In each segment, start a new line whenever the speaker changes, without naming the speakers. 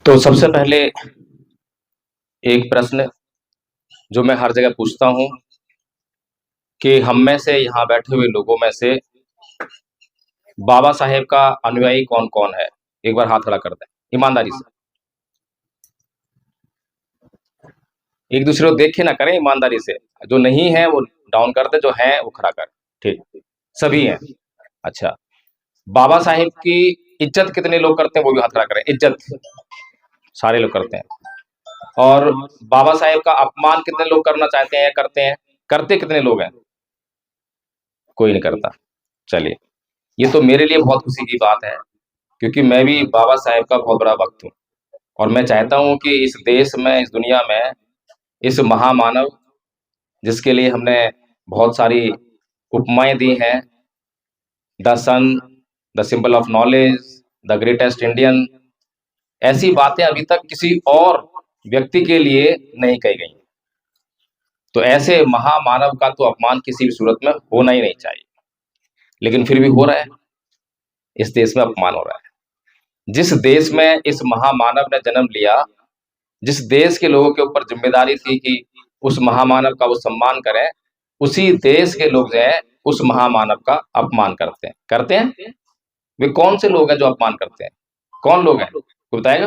तो सबसे पहले एक प्रश्न जो मैं हर जगह पूछता हूँ कि हम में से यहाँ बैठे हुए लोगों में से बाबा साहेब का अनुयायी कौन कौन है? एक बार हाथ खड़ा कर दें ईमानदारी से। एक दूसरे को देख के ना करें, ईमानदारी से। जो नहीं है वो डाउन कर दे, जो है वो खड़ा कर। ठीक, सभी हैं। अच्छा, बाबा साहेब की इज्जत कितने लोग करते हैं वो भी हाथ खड़ा करें। इज्जत सारे लोग करते हैं। और बाबा साहेब का अपमान कितने लोग करना चाहते हैं या करते हैं? करते कितने लोग हैं? कोई नहीं करता। चलिए, ये तो मेरे लिए बहुत खुशी की बात है, क्योंकि मैं भी बाबा साहेब का बहुत बड़ा भक्त हूँ। और मैं चाहता हूँ कि इस देश में, इस दुनिया में, इस महामानव जिसके लिए हमने बहुत सारी उपमाएं दी हैं, the sun, the symbol of knowledge, the greatest Indian, ऐसी बातें अभी तक किसी और व्यक्ति के लिए नहीं कही गई। तो ऐसे महामानव का तो अपमान किसी भी सूरत में होना ही नहीं चाहिए, लेकिन फिर भी हो रहा है। इस देश में अपमान हो रहा है। जिस देश में इस महामानव ने जन्म लिया, जिस देश के लोगों के ऊपर जिम्मेदारी थी कि उस महामानव का वो सम्मान करें, उसी देश के लोग जो है उस महामानव का अपमान करते हैं। वे कौन से लोग हैं जो अपमान करते हैं? कौन लोग हैं, कोई बताएगा?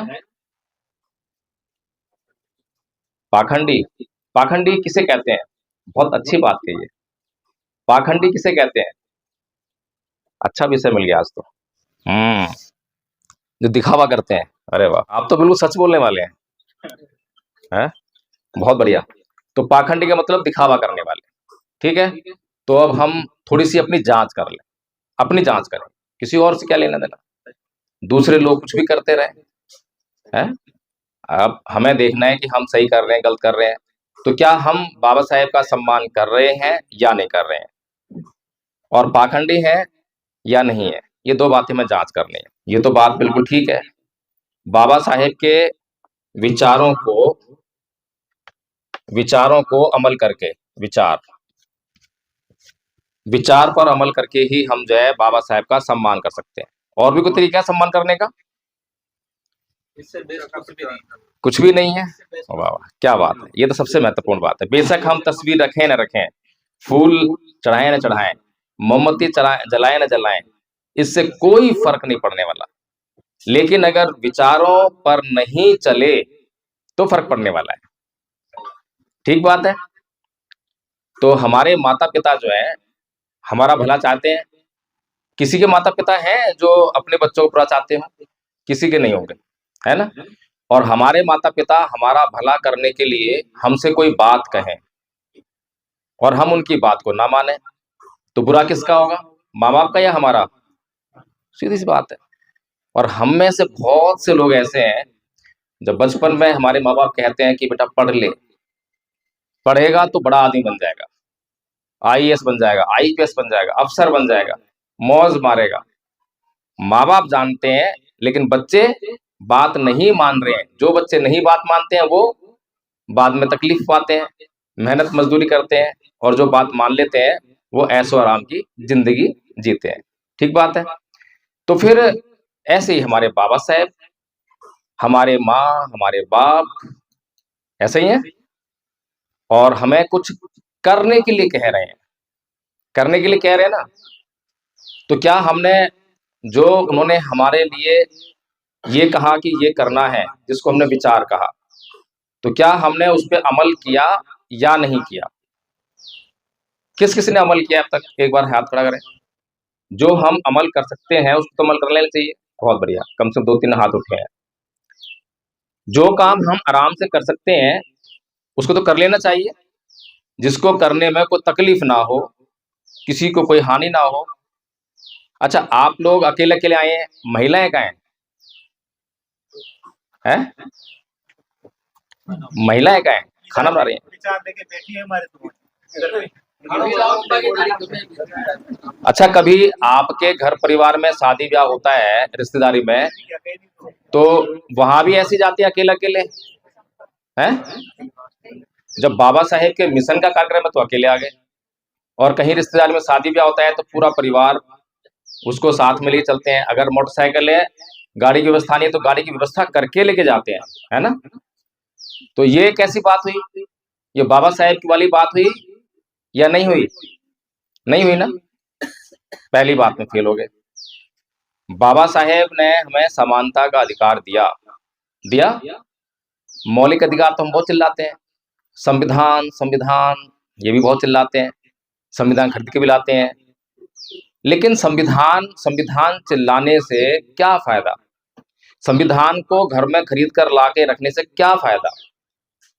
पाखंडी। पाखंडी किसे कहते हैं? बहुत अच्छी बात कही है। पाखंडी किसे कहते हैं? अच्छा विषय मिल गया आज तो। जो दिखावा करते हैं। अरे वाह, आप तो बिल्कुल सच बोलने वाले हैं। बहुत बढ़िया। तो पाखंडी का मतलब दिखावा करने वाले। ठीक है, तो अब हम थोड़ी सी अपनी जांच कर लें। अपनी जांच करें, किसी और से क्या लेना देना। दूसरे लोग कुछ भी करते रहे हैं, अब हमें देखना है कि हम सही कर रहे हैं, गलत कर रहे हैं। तो क्या हम बाबा साहेब का सम्मान कर रहे हैं या नहीं कर रहे हैं, और पाखंडी है या नहीं है, ये दो बातें हमें जांच करनी है। ये तो बात बिल्कुल ठीक है। बाबा साहेब के विचारों को अमल करके, विचार पर अमल करके ही हम जो है बाबा साहेब का सम्मान कर सकते हैं। और भी कोई तरीका है सम्मान करने का? कुछ भी नहीं है। वाह वाह, क्या बात है। ये तो सबसे महत्वपूर्ण बात है। बेशक हम तस्वीर रखें न रखें, फूल चढ़ाएं न चढ़ाएं, मोमबत्ती जलाएं न जलाएं, इससे कोई फर्क नहीं पड़ने वाला। लेकिन अगर विचारों पर नहीं चले तो फर्क पड़ने वाला है। ठीक बात है। तो हमारे माता पिता जो है हमारा भला चाहते हैं। किसी के माता पिता हैं जो अपने बच्चों को बुरा चाहते हो? किसी के नहीं होंगे, है ना? और हमारे माता पिता हमारा भला करने के लिए हमसे कोई बात कहें और हम उनकी बात को ना माने, तो बुरा किसका होगा? माँ बाप का या हमारा? सीधी सी बात है। और हम में से बहुत से लोग ऐसे हैं, जब बचपन में हमारे माँ बाप कहते हैं कि बेटा पढ़ ले, पढ़ेगा तो बड़ा आदमी बन जाएगा, आईएएस बन जाएगा, आईपीएस बन जाएगा, अफसर बन जाएगा, मौज मारेगा। माँ बाप जानते हैं, लेकिन बच्चे बात नहीं मान रहे हैं। जो बच्चे नहीं बात मानते हैं वो बाद में तकलीफ पाते हैं, मेहनत मजदूरी करते हैं, और जो बात मान लेते हैं वो ऐशो आराम की जिंदगी जीते हैं। ठीक बात है। तो फिर ऐसे ही हमारे बाबा साहेब, हमारे माँ, हमारे बाप ऐसे ही हैं, और हमें कुछ करने के लिए कह रहे हैं। करने के लिए कह रहे हैं ना, तो क्या हमने जो उन्होंने हमारे लिए ये कहा कि ये करना है, जिसको हमने विचार कहा, तो क्या हमने उस पर अमल किया या नहीं किया? किस किस ने अमल किया अब तक? एक बार हाथ खड़ा करें। जो हम अमल कर सकते हैं उसको तो अमल कर लेना चाहिए। बहुत बढ़िया, कम से कम 2-3 हाथ उठे हैं। जो काम हम आराम से कर सकते हैं उसको तो कर लेना चाहिए, जिसको करने में कोई तकलीफ ना हो, किसी को कोई हानि ना हो। अच्छा, आप लोग अकेले अकेले आए हैं, महिलाएं कहाँ हैं? महिलाएं कहाँ हैं? खाना बना रही हैं। अच्छा, कभी आपके घर परिवार में शादी ब्याह होता है, रिश्तेदारी में, तो वहां भी ऐसी जाती है अकेले अकेले हैं? जब बाबा साहेब के मिशन का कार्यक्रम है तो अकेले आ गए, और कहीं रिश्तेदारी में शादी ब्याह होता है तो पूरा परिवार उसको साथ में लेके चलते हैं। अगर मोटरसाइकिल है गाड़ी की व्यवस्था नहीं है तो गाड़ी की व्यवस्था करके लेके जाते हैं, है ना। तो ये कैसी बात हुई, ये बाबा साहेब की वाली बात हुई या नहीं हुई? नहीं हुई ना, पहली बात में फेल हो गए। बाबा साहेब ने हमें समानता का अधिकार दिया, दिया। मौलिक अधिकार तो हम बहुत चिल्लाते हैं, संविधान संविधान, ये भी बहुत चिल्लाते हैं, संविधान खरीद के भी लाते हैं, लेकिन संविधान संविधान चिल्लाने से क्या फायदा? संविधान को घर में खरीद कर ला के रखने से क्या फायदा?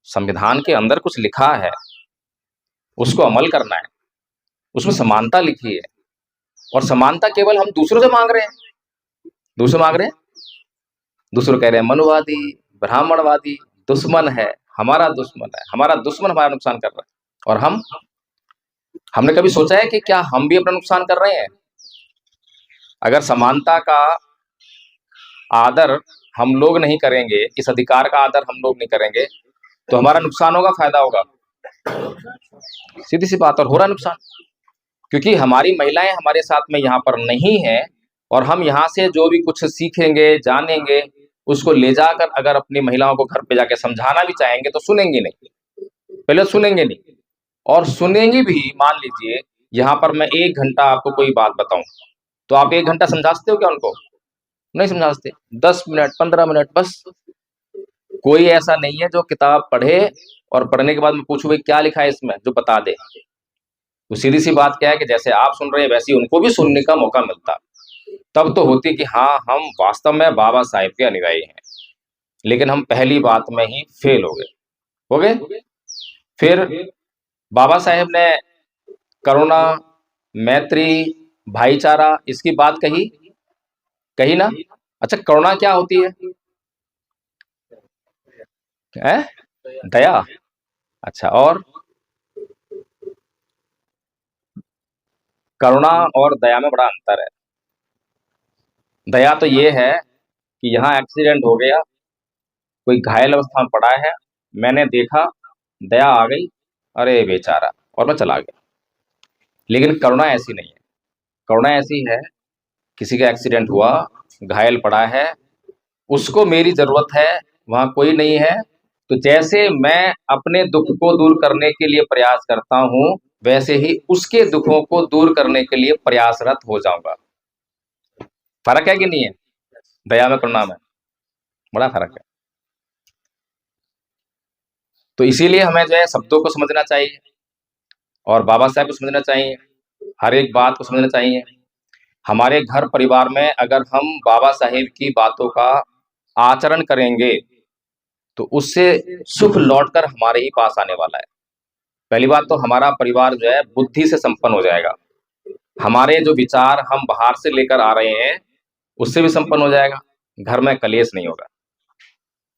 संविधान के अंदर कुछ लिखा है, उसको अमल करना है, उसमें समानता लिखी है, और समानता केवल हम दूसरों से मांग रहे हैं, दूसरे मांग रहे हैं, दूसरे कह रहे हैं मनुवादी, ब्राह्मणवादी, दुश्मन है, हमारा दुश्मन है, हमारा दुश्मन हमारा नुकसान कर रहा है। और हमने कभी सोचा है कि क्या हम भी अपना नुकसान कर रहे हैं? अगर समानता का आदर हम लोग नहीं करेंगे, इस अधिकार का आदर हम लोग नहीं करेंगे, तो हमारा नुकसान होगा, फायदा होगा? सीधी सी बात। और हो रहा नुकसान, क्योंकि हमारी महिलाएं हमारे साथ में यहाँ पर नहीं है, और हम यहाँ से जो भी कुछ सीखेंगे जानेंगे उसको ले जाकर अगर अपनी महिलाओं को घर पे जाके समझाना भी चाहेंगे तो सुनेंगे नहीं, पहले सुनेंगे नहीं, और सुनेंगी भी। मान लीजिए यहाँ पर मैं 1 घंटा आपको कोई बात बताऊं, तो आप 1 घंटा समझाते हो क्या उनको? नहीं समझाते। 10 मिनट 15 मिनट बस। कोई ऐसा नहीं है जो किताब पढ़े और पढ़ने के बाद मैं पूछूं भाई क्या लिखा है इसमें, जो बता दे। तो सीधी सी बात क्या है कि जैसे आप सुन रहे हैं वैसे ही उनको भी सुनने का मौका मिलता, तब तो होती कि हाँ हम वास्तव में बाबा साहेब के अनुयायी हैं। लेकिन हम पहली बात में ही फेल हो गए। फिर बाबा साहेब ने करुणा, मैत्री, भाईचारा, इसकी बात कही, कही ना। अच्छा, करुणा क्या होती है? दया। अच्छा, और करुणा और दया में बड़ा अंतर है। दया तो ये है कि यहाँ एक्सीडेंट हो गया, कोई घायल अवस्था में पड़ा है, मैंने देखा, दया आ गई, अरे बेचारा, और मैं चला गया। लेकिन करुणा ऐसी नहीं है। करुणा ऐसी है, किसी का एक्सीडेंट हुआ, घायल पड़ा है, उसको मेरी जरूरत है, वहां कोई नहीं है, तो जैसे मैं अपने दुख को दूर करने के लिए प्रयास करता हूं, वैसे ही उसके दुखों को दूर करने के लिए प्रयासरत हो जाऊंगा। फर्क है कि नहीं है? दया में करुणा में बड़ा फर्क है। तो इसीलिए हमें जो है शब्दों को समझना चाहिए, और बाबा साहब को समझना चाहिए, हर एक बात को समझना चाहिए। हमारे घर परिवार में अगर हम बाबा साहेब की बातों का आचरण करेंगे तो उससे सुख लौटकर हमारे ही पास आने वाला है। पहली बात तो हमारा परिवार जो है बुद्धि से संपन्न हो जाएगा, हमारे जो विचार हम बाहर से लेकर आ रहे हैं उससे भी संपन्न हो जाएगा, घर में कलेश नहीं होगा।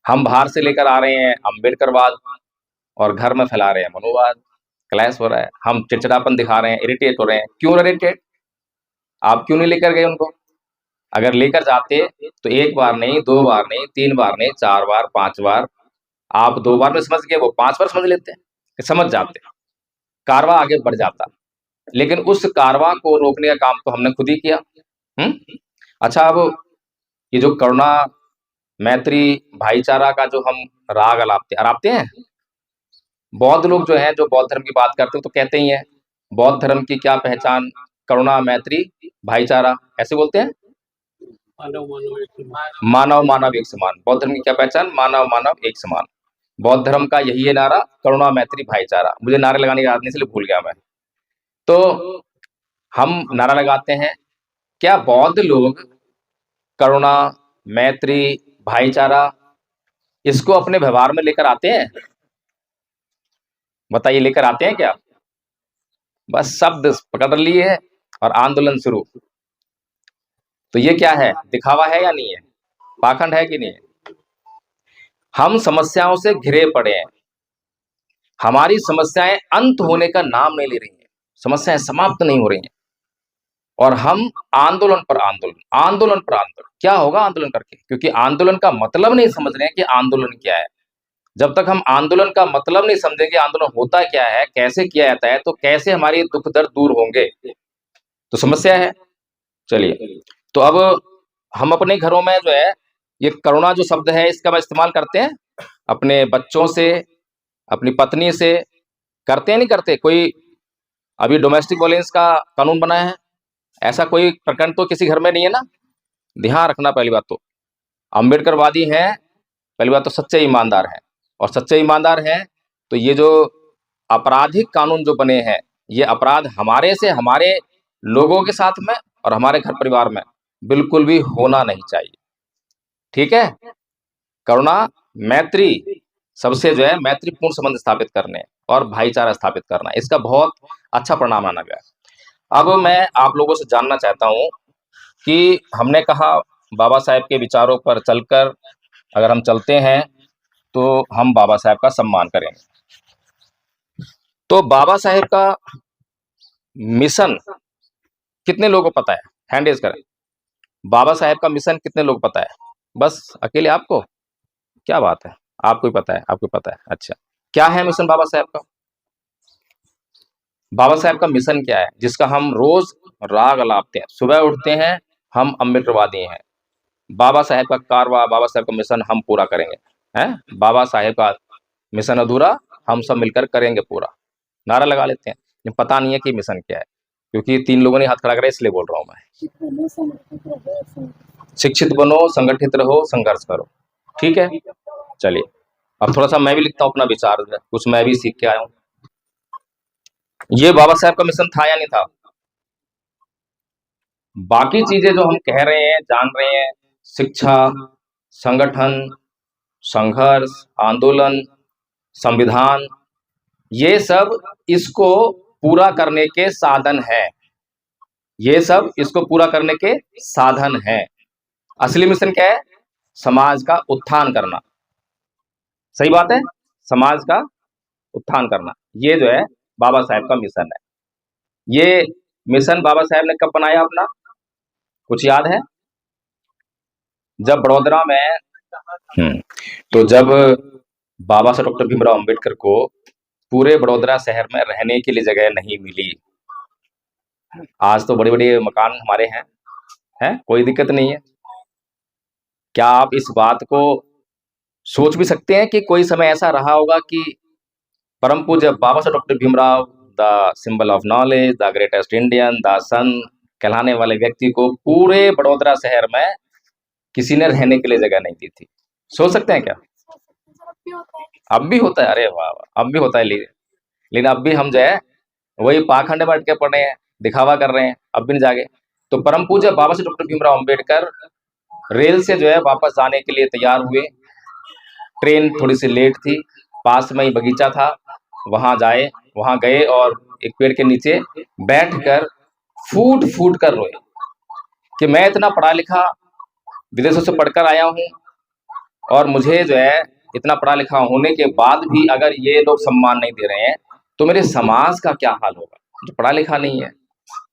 हम बाहर से लेकर आ रहे हैं अम्बेडकरवाद और घर में फैला रहे हैं मनुवाद, क्लैश हो रहा है, हम चिड़चिड़ापन दिखा रहे हैं, इरिटेट हो रहे हैं। क्यों इरिटेट? आप क्यों नहीं लेकर गए उनको? अगर लेकर जाते तो 1 बार नहीं, 2 बार नहीं, 3 बार नहीं, 4 बार 5 बार, आप 2 बार में समझ गए, वो 5 बार समझ लेते हैं, कि समझ जाते, कारवा आगे बढ़ जाता। लेकिन उस कारवा को रोकने का काम तो हमने खुद ही किया। अच्छा, अब ये जो करुणा, मैत्री, भाईचारा का जो हम राग अलापते हैं, बौद्ध लोग जो हैं, जो बौद्ध धर्म की बात करते हो तो कहते ही हैं बौद्ध धर्म की क्या पहचान, करुणा, मैत्री, भाईचारा, ऐसे बोलते हैं। मानव मानव एक समान। बौद्ध धर्म की क्या पहचान? मानव मानव एक समान। बौद्ध धर्म का यही है नारा, करुणा, मैत्री, भाईचारा। मुझे नारे लगाने की याद नहीं, इसलिए भूल गया मैं। तो हम नारा लगाते हैं, क्या बौद्ध लोग करुणा, मैत्री, भाईचारा इसको अपने व्यवहार में लेकर आते हैं? बताइए, लेकर आते हैं क्या? बस शब्द पकड़ लिए और आंदोलन शुरू। तो ये क्या है? दिखावा है या नहीं है? पाखंड है कि नहीं है? हम समस्याओं से घिरे पड़े हैं, हमारी समस्याएं अंत होने का नाम नहीं ले रही हैं, समस्याएं समाप्त नहीं हो रही हैं, और हम आंदोलन पर आंदोलन, आंदोलन पर आंदोलन। क्या होगा आंदोलन करके? क्योंकि आंदोलन का मतलब नहीं समझ रहे हैं कि आंदोलन क्या है। जब तक हम आंदोलन का मतलब नहीं समझेंगे, आंदोलन होता क्या है, कैसे किया जाता है, तो कैसे हमारी दुख दर्द दूर होंगे? तो समस्या है। चलिए, तो अब हम अपने घरों में जो है ये करुणा जो शब्द है इसका हम इस्तेमाल करते हैं अपने बच्चों से, अपनी पत्नी से, करते हैं नहीं करते? कोई अभी डोमेस्टिक वायलेंस का कानून बना है, ऐसा कोई प्रकरण तो किसी घर में नहीं है ना? ध्यान रखना पहली बात तो, अम्बेडकरवादी हैं, पहली बात तो सच्चे ईमानदार हैं, और सच्चे ईमानदार हैं तो ये जो आपराधिक कानून जो बने हैं, ये अपराध हमारे से हमारे लोगों के साथ में और हमारे घर परिवार में बिल्कुल भी होना नहीं चाहिए। ठीक है? करुणा, मैत्री, सबसे जो है मैत्रीपूर्ण संबंध स्थापित करने और भाईचारा स्थापित करना, इसका बहुत अच्छा परिणाम माना गया है। अब मैं आप लोगों से जानना चाहता हूं कि हमने कहा बाबा साहेब के विचारों पर चलकर अगर हम चलते हैं तो हम बाबा साहेब का सम्मान करेंगे। तो बाबा साहेब का मिशन कितने लोगों को पता है? हैंड रेज करें। बाबा साहेब का मिशन कितने लोगों को पता है? बस अकेले आपको? क्या बात है, आपको ही पता है, आपको पता है। अच्छा, क्या है मिशन बाबा साहेब का? बाबा साहेब का मिशन क्या है जिसका हम रोज राग अलापते हैं? सुबह उठते हैं, हम अम्बेडकरवादी हैं, बाबा साहेब का कारवा, बाबा साहेब का मिशन हम पूरा करेंगे। हैं? बाबा साहेब का मिशन अधूरा, हम सब मिलकर करेंगे पूरा, नारा लगा लेते हैं। ये पता नहीं है कि मिशन क्या है, क्योंकि 3 लोगों ने हाथ खड़ा करा इसलिए बोल रहा हूं मैं। शिक्षित बनो, संगठित रहो, संघर्ष करो। ठीक है, चलिए अब थोड़ा सा मैं भी लिखता हूं अपना विचार, कुछ मैं भी सीख के आया हूं। ये बाबा साहेब का मिशन था या नहीं था? बाकी चीजें जो हम कह रहे हैं, जान रहे हैं, शिक्षा, संगठन, संघर्ष, आंदोलन, संविधान, ये सब इसको पूरा करने के साधन है। ये सब इसको पूरा करने के साधन है। असली मिशन क्या है? समाज का उत्थान करना। सही बात है, समाज का उत्थान करना, ये जो है बाबा साहेब का मिशन है। ये मिशन बाबा साहेब ने कब बनाया अपना, कुछ याद है? जब बड़ौदा में तो जब बाबा साहब डॉक्टर भीमराव अंबेडकर को पूरे बड़ौदा शहर में रहने के लिए जगह नहीं मिली। आज तो बड़े बड़े मकान हमारे हैं, कोई दिक्कत नहीं है। क्या आप इस बात को सोच भी सकते हैं कि कोई समय ऐसा रहा होगा कि परम पूज्य Baba Saheb doctor Bhimrao, the symbol of knowledge, the greatest Indian, the son कहलाने वाले व्यक्ति को पूरे बड़ौदा शहर में किसी ने रहने के लिए जगह नहीं दी थी? सोच सकते हैं क्या? अब भी होता है? अरे वाह वाह, अब भी होता है। लेकिन अब भी हम जो है वही पाखंड में अटके पड़े हैं, दिखावा कर रहे हैं, अब भी नहीं जागे। तो परम पूज्य बाबा साहब डॉक्टर भीमराव अंबेडकर रेल से जो है वापस जाने के लिए तैयार हुए। ट्रेन थोड़ी सी लेट थी, पास में ही बगीचा था, वहां गए और एक पेड़ के नीचे बैठकर फूट फूट कर रोए कि मैं इतना पढ़ा लिखा विदेशों से पढ़कर आया हूं और मुझे जो है इतना पढ़ा लिखा होने के बाद भी अगर ये लोग सम्मान नहीं दे रहे हैं तो मेरे समाज का क्या हाल होगा, जो पढ़ा लिखा नहीं है,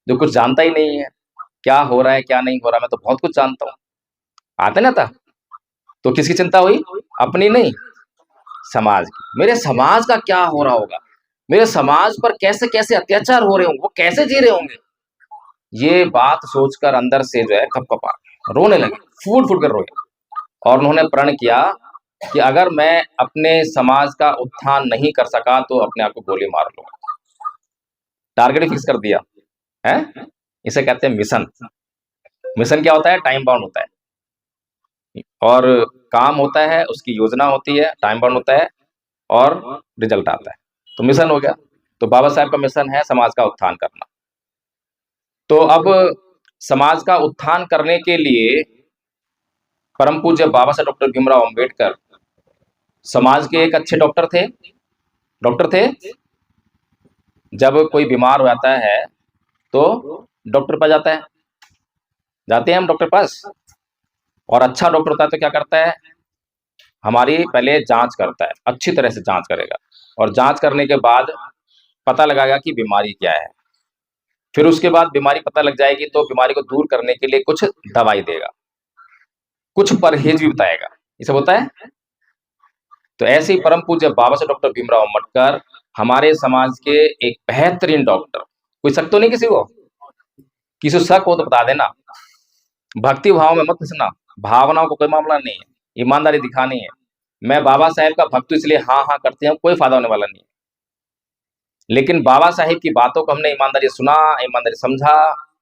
जो कुछ जानता ही नहीं है, क्या हो रहा है क्या नहीं हो रहा। मैं तो बहुत कुछ जानता हूँ, आता ना था। तो किसकी चिंता हुई? अपनी नहीं, समाज की। मेरे समाज का क्या हो रहा होगा, मेरे समाज पर कैसे कैसे अत्याचार हो रहे होंगे, वो कैसे जी रहे होंगे, ये बात सोचकर अंदर से जो है खपखपा रोने लगे, फूट फूट कर रोए। और उन्होंने प्रण किया कि अगर मैं अपने समाज का उत्थान नहीं कर सका तो अपने आप को गोली मार लूंगा। टारगेट फिक्स कर दिया है। इसे कहते हैं मिशन। मिशन क्या होता है? टाइम बाउंड होता है और काम होता है, उसकी योजना होती है, टाइम बाउंड होता है और रिजल्ट आता है। तो मिशन हो गया। तो बाबा साहेब का मिशन है समाज का उत्थान करना। तो अब समाज का उत्थान करने के लिए परम पूज्य बाबा साहेब डॉक्टर भीमराव अंबेडकर समाज के एक अच्छे डॉक्टर थे। जब कोई बीमार हो जाता है तो डॉक्टर पास जाते हैं हम डॉक्टर पास, और अच्छा डॉक्टर होता है तो क्या करता है? हमारी पहले जांच करता है, अच्छी तरह से जांच करेगा और जांच करने के बाद पता लगाएगा कि बीमारी क्या है। फिर उसके बाद बीमारी पता लग जाएगी तो बीमारी को दूर करने के लिए कुछ दवाई देगा, कुछ परहेज भी बताएगा। ये सब होता है। तो ऐसे ही परम पूज्य बाबा साहेब डॉक्टर भीमराव अम्बेडकर हमारे समाज के एक बेहतरीन डॉक्टर। कोई शक तो नहीं किसी को? किसी को शक हो तो बता देना। भक्ति भाव में मत फंसना, भावनाओं को कोई मामला नहीं है, ईमानदारी दिखानी है। मैं बाबा साहेब का भक्त हूं इसलिए हाँ हाँ करते हैं, कोई फायदा होने वाला नहीं है। लेकिन बाबा साहेब की बातों को हमने ईमानदारी सुना, ईमानदारी समझा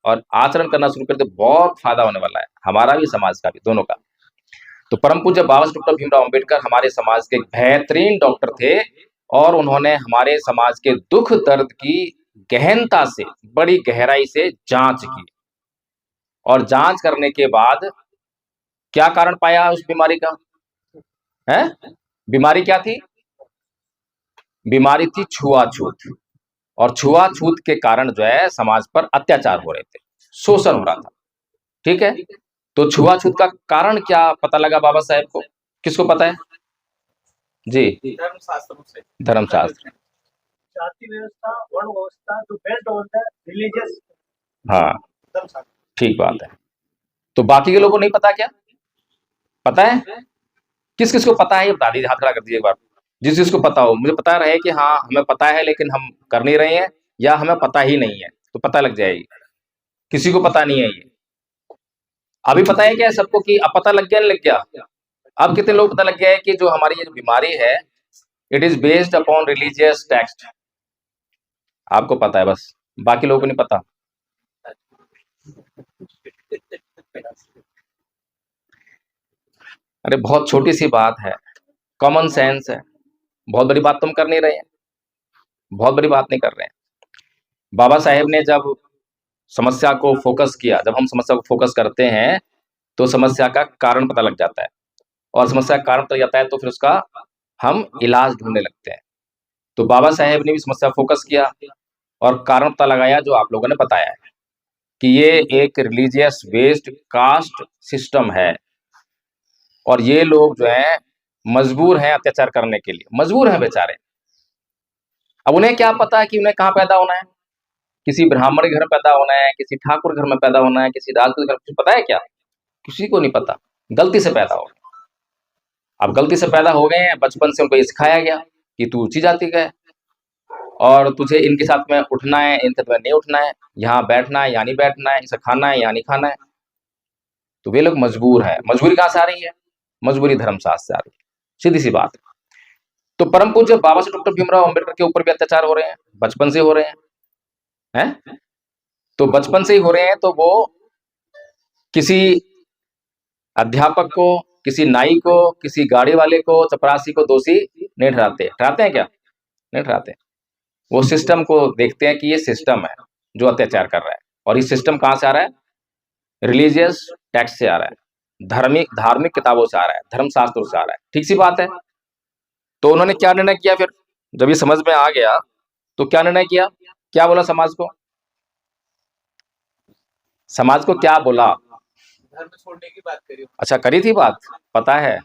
और आचरण करना शुरू कर दिया, बहुत फायदा होने वाला है, हमारा भी समाज का भी, दोनों का। तो परम पूज्य बाबा साहब डॉक्टर भीमराव अंबेडकर हमारे समाज के बेहतरीन डॉक्टर थे और उन्होंने हमारे समाज के दुख दर्द की गहनता से, बड़ी गहराई से जांच की और जांच करने के बाद क्या कारण पाया उस बीमारी का है? बीमारी क्या थी? बीमारी थी छुआछूत। और छुआछूत के कारण जो है समाज पर अत्याचार हो रहे थे, शोषण हो रहा था। ठीक है, तो छुआछूत का कारण क्या पता लगा बाबा साहेब को? किसको पता है जी?
धर्मशास्त्रों से।
धर्मशास्त्र,
जाति व्यवस्था, वर्ण व्यवस्था जो बेस्ड ऑन द रिलीजियस।
हाँ
धर्मशास्त्र।
ठीक बात है। तो बाकी के लोगों को नहीं पता क्या? पता है? किस किस को पता है ये बता दीजिए, हाथ खड़ा कर दीजिए एक बार, जिस जिसको पता हो। मुझे पता रहे कि हाँ हमें पता है लेकिन हम कर नहीं रहे हैं, या हमें पता ही नहीं है, तो पता लग जाएगी। किसी को पता नहीं है ये अभी पता है क्या सबको कि अब पता लग गया, नहीं लग गया? अब कितने लोग पता लग गया है कि जो हमारी ये बीमारी है it is based upon religious text? आपको पता है, बस बाकी लोगों को नहीं पता। अरे बहुत छोटी सी बात है, कॉमन सेंस है, बहुत बड़ी बात तुम कर नहीं रहे हैं, बहुत बड़ी बात नहीं कर रहे हैं। बाबा साहेब ने जब समस्या को फोकस किया, जब हम समस्या को फोकस करते हैं तो समस्या का कारण पता लग जाता है, और समस्या का कारण पता लग जाता है तो फिर उसका हम इलाज ढूंढने लगते हैं। तो बाबा साहेब ने भी समस्या फोकस किया और कारण पता लगाया जो आप लोगों ने बताया है कि ये एक रिलीजियस बेस्ड कास्ट सिस्टम है और ये लोग जो है मजबूर हैं अत्याचार करने के लिए, मजबूर हैं बेचारे। अब उन्हें क्या पता है कि उन्हें कहाँ पैदा होना है? किसी ब्राह्मण के घर में पैदा होना है, किसी ठाकुर घर में पैदा होना है, किसी राजपूत घर में, कुछ पता है क्या? किसी को नहीं पता, गलती से पैदा हो गए। अब गलती से पैदा हो गए हैं, बचपन से उनको ये सिखाया गया कि तू ऊंची जाति का है और तुझे इनके साथ में उठना है, इनके साथ में नहीं उठना है, यहाँ बैठना है या नहीं बैठना है, इसे खाना है या नहीं खाना है। तो वे लोग मजबूर हैं। मजबूरी कहाँ से आ रही है? मजबूरी धर्मशास्त्र से आ रही है, सीधी सी बात। तो परम पूज्य बाबा साहब डॉक्टर भीमराव अंबेडकर के ऊपर भी अत्याचार हो रहे हैं, बचपन से हो रहे हैं? तो बचपन से ही हो रहे हैं तो वो किसी अध्यापक को, किसी नाई को, किसी गाड़ी वाले को, चपरासी को दोषी नहीं ठहराते। ठहराते हैं क्या? नहीं ठहराते। वो सिस्टम को देखते हैं कि ये सिस्टम है जो अत्याचार कर रहा है, और ये सिस्टम कहाँ से आ रहा है? रिलीजियस टेक्स्ट से आ रहा है, धार्मिक किताबों से आ रहा है, धर्मशास्त्रों से आ रहा है। ठीक सी बात है। तो उन्होंने क्या निर्णय किया फिर जब ये समझ में आ गया? तो क्या निर्णय किया? क्या बोला समाज को? समाज को क्या बोला?
धर्म छोड़ने की बात करी।
अच्छा करी थी बात, पता है?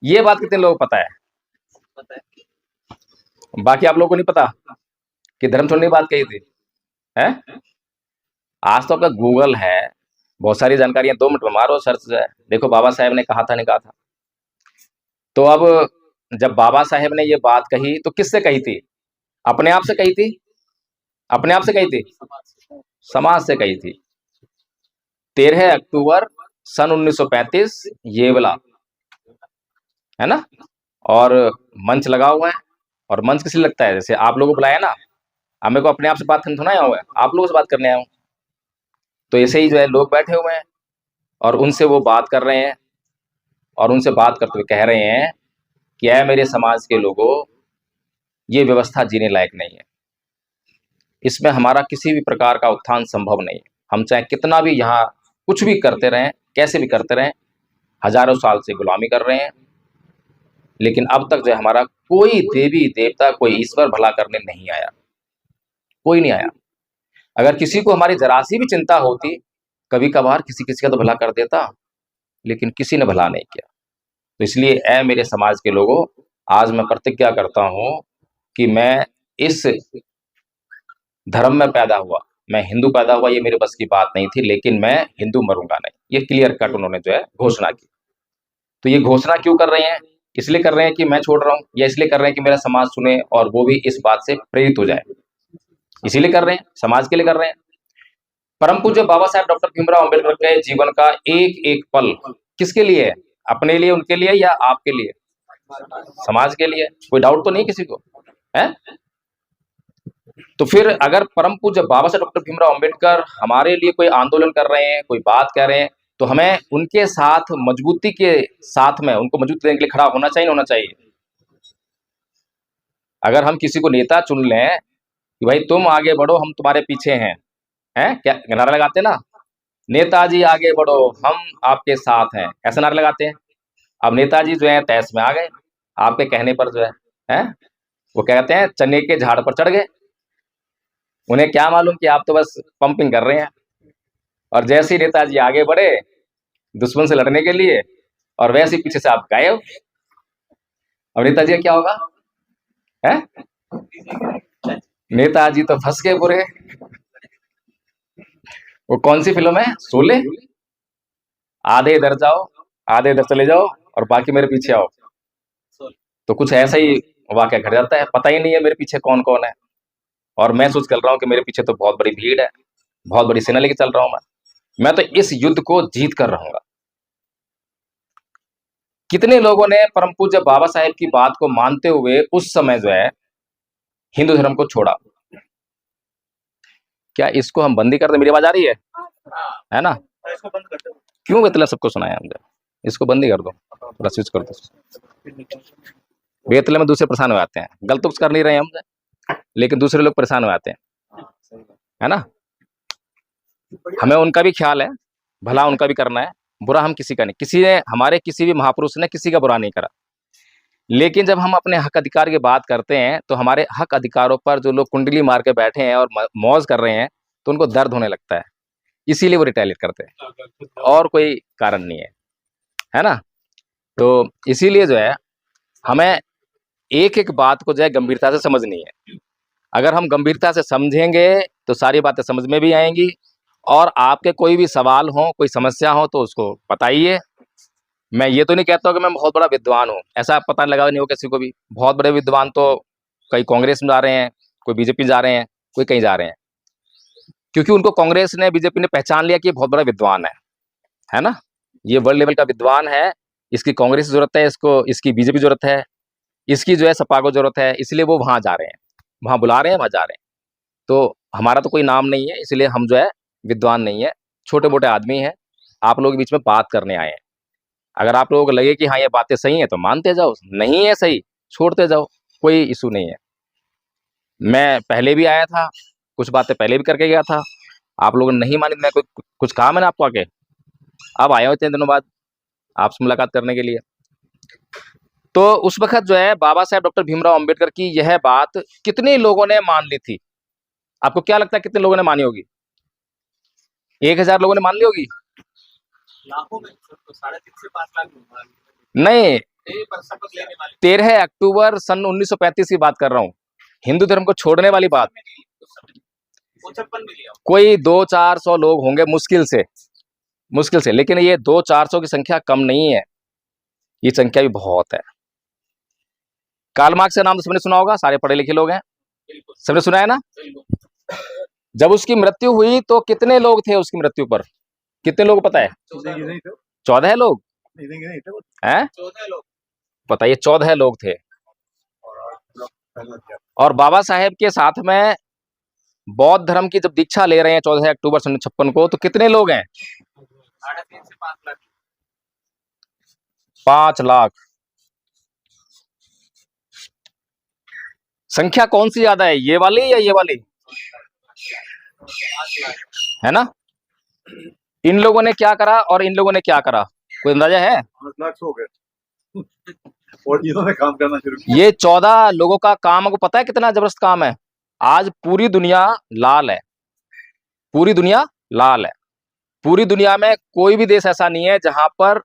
ये बात कितने लोग पता है?
पता है।
बाकी आप लोगों को नहीं पता कि धर्म छोड़ने की बात कही थी है? आज तो आपका गूगल है, बहुत सारी जानकारियां, 2 मिनट में मारो सर्च है, देखो बाबा साहेब ने कहा था, नहीं कहा था। तो अब जब बाबा साहेब ने ये बात कही तो किससे कही थी? अपने आप से कही थी? अपने आप से कही थी? समाज से कही थी। 13 अक्टूबर सन 1935 येवला, है ना? और मंच लगा हुआ है, और मंच किस लिए लगता है? जैसे आप लोगों को बुलाया ना, अब मेरे को अपने आप से बात करने थोड़ा आया हुआ है, आप लोगों से बात करने आया हूँ। तो ऐसे ही जो है लोग बैठे हुए हैं और उनसे वो बात कर रहे हैं, और उनसे बात करते हुए कह रहे हैं कि ऐ मेरे समाज के लोगों, ये व्यवस्था जीने लायक नहीं है, इसमें हमारा किसी भी प्रकार का उत्थान संभव नहीं है। हम चाहे कितना भी यहाँ कुछ भी करते रहें, कैसे भी करते रहें, हजारों साल से गुलामी कर रहे हैं, लेकिन अब तक जो है हमारा कोई देवी देवता, कोई ईश्वर भला करने नहीं आया, कोई नहीं आया। अगर किसी को हमारी जरा सी भी चिंता होती, कभी कभार किसी किसी का तो भला कर देता, लेकिन किसी ने भला नहीं किया। तो इसलिए ऐ मेरे समाज के लोगों, आज मैं प्रतिज्ञा करता हूं कि मैं इस धर्म में पैदा हुआ, मैं हिंदू पैदा हुआ, ये मेरे बस की बात नहीं थी, लेकिन मैं हिंदू मरूंगा नहीं, ये क्लियर कट उन्होंने जो है घोषणा की। तो ये घोषणा क्यों कर रहे हैं? इसलिए कर रहे हैं कि मैं छोड़ रहा हूं, या इसलिए कर रहे हैं कि मेरा समाज सुने और वो भी इस बात से प्रेरित हो जाए? इसीलिए कर रहे हैं, समाज के लिए कर रहे हैं। परम पूज्य बाबा साहेब डॉक्टर भीमराव अंबेडकर के जीवन का एक एक पल किसके लिए है? अपने लिए, उनके लिए, या आपके लिए, समाज के लिए? कोई डाउट तो नहीं किसी को है? तो फिर अगर परम पूज्य बाबा साहेब डॉक्टर भीमराव अंबेडकर हमारे लिए कोई आंदोलन कर रहे हैं, कोई बात कह रहे हैं, तो हमें उनके साथ मजबूती के साथ में उनको मजबूती देने के लिए खड़ा होना चाहिए, होना चाहिए। अगर हम किसी को नेता चुन लें कि भाई तुम आगे बढ़ो, हम तुम्हारे पीछे हैं क्या नारा लगाते हैं ना, नेताजी आगे बढ़ो, हम आपके साथ हैं, ऐसा नारा लगाते हैं। अब नेताजी जो है तैस में आ गए, आपके कहने पर जो है वो कहते हैं चने के झाड़ पर चढ़ गए। उन्हें क्या मालूम कि आप तो बस पंपिंग कर रहे हैं। और जैसे ही नेताजी आगे बढ़े दुश्मन से लड़ने के लिए, और वैसे ही पीछे से आप गायब। अब नेताजी का क्या होगा? है नेताजी तो फंस गए पूरे। वो कौन सी फिल्म है? शोले। आधे इधर जाओ, आधे इधर चले जाओ, और बाकी मेरे पीछे आओ। तो कुछ ऐसा ही वाकया घट जाता है, पता ही नहीं है मेरे पीछे कौन कौन है, और मैं सोच कर रहा हूँ कि मेरे पीछे तो बहुत बड़ी भीड़ है, बहुत बड़ी सेना लेके चल रहा हूं मैं तो इस युद्ध को जीत कर रहूंगा। कितने लोगों ने परम पूज्य बाबा साहेब की बात को मानते हुए उस समय जो है हिंदू धर्म को छोड़ा? क्या इसको हम बंदी कर दें? मेरी आवाज आ रही है ना?
इसको बंद कर दो।
क्यों बेतला सबको सुनाया मुझे? इसको बंदी कर दो, थोड़ा स्विच कर दो। बेतले में दूसरे परेशान हो जाते हैं, गलत तो कुछ कर नहीं रहे हम, लेकिन दूसरे लोग परेशान हो जाते हैं, है ना? हमें उनका भी ख्याल है, भला उनका भी करना है, बुरा हम किसी का नहीं। किसी ने, हमारे किसी भी महापुरुष ने किसी का बुरा नहीं करा, लेकिन जब हम अपने हक अधिकार की बात करते हैं तो हमारे हक अधिकारों पर जो लोग कुंडली मार के बैठे हैं और मौज कर रहे हैं, तो उनको दर्द होने लगता है, इसीलिए वो रिटेलिएट करते हैं, और कोई कारण नहीं है ना? तो इसीलिए जो है हमें एक एक बात को जो है गंभीरता से समझनी है। अगर हम गंभीरता से समझेंगे तो सारी बातें समझ में भी आएंगी, और आपके कोई भी सवाल हो, कोई समस्या हो, तो उसको बताइए। मैं ये तो नहीं कहता हूँ कि मैं बहुत बड़ा विद्वान हूँ, ऐसा पता लगा नहीं हो किसी को भी। बहुत बड़े विद्वान तो कई कांग्रेस में जा रहे हैं, कोई बीजेपी जा रहे हैं, कोई कहीं जा रहे हैं, क्योंकि उनको कांग्रेस ने, बीजेपी ने पहचान लिया कि ये बहुत बड़ा विद्वान है ना? ये वर्ल्ड लेवल का विद्वान है, इसकी कांग्रेस की जरूरत है, इसकी बीजेपी जरूरत है, इसकी जो है सपा को जरूरत है, इसलिए वो वहां जा रहे हैं, वहां बुला रहे हैं, वहां जा रहे हैं। तो हमारा तो कोई नाम नहीं है, इसलिए हम जो है विद्वान नहीं है, छोटे मोटे आदमी हैं, आप लोगों के बीच में बात करने आए हैं। अगर आप लोगों को लगे कि हाँ ये बातें सही हैं तो मानते जाओ, नहीं है सही छोड़ते जाओ, कोई इशू नहीं है। मैं पहले भी आया था, कुछ बातें पहले भी करके गया था, आप लोगों ने नहीं मानी, मैं कुछ कहा मैंने आपको आके? अब आया हो इतने दिनों बाद आपसे मुलाकात करने के लिए। तो उस वक्त जो है बाबा साहेब डॉक्टर भीमराव अंबेडकर की यह बात कितने लोगों ने मान ली थी? आपको क्या लगता है कितने लोगों ने मानी होगी? 1000 लोगों ने मान ली होगी?
लाखों में, तो 3.5 से 5 लाख लोग
नहीं,
शपथ लेने वाले
13 अक्टूबर सन 1935 की बात कर रहा हूँ, हिंदू धर्म को छोड़ने वाली बात।
55 में लिया।
कोई 200-400 लोग होंगे मुश्किल से, लेकिन ये 200-400 की संख्या कम नहीं है, ये संख्या भी बहुत है। कार्ल मार्क्स का नाम तो सबने सुना होगा, सारे पढ़े लिखे लोग हैं, सबने सुना है ना? जब उसकी मृत्यु हुई तो कितने लोग थे उसकी मृत्यु पर? कितने लोग पता है? 14 लोग हैं?
14 लोग।
बताइए, 14 लोग थे। और बाबा साहेब के साथ में बौद्ध धर्म की जब दीक्षा ले रहे हैं 14 अक्टूबर 1956 को, तो कितने लोग हैं?
3.5 से 5 लाख।
5 लाख। संख्या कौन सी ज्यादा है, ये वाली या ये वाली? है ना? इन लोगों ने क्या करा और इन लोगों ने क्या करा, कोई अंदाजा है?
5 लाख हो गए और इन्होंने काम करना शुरू किया।
ये 14 लोगों का काम, आपको पता है कितना जबरदस्त काम है? आज पूरी दुनिया लाल है, पूरी दुनिया लाल है। पूरी दुनिया में कोई भी देश ऐसा नहीं है जहां पर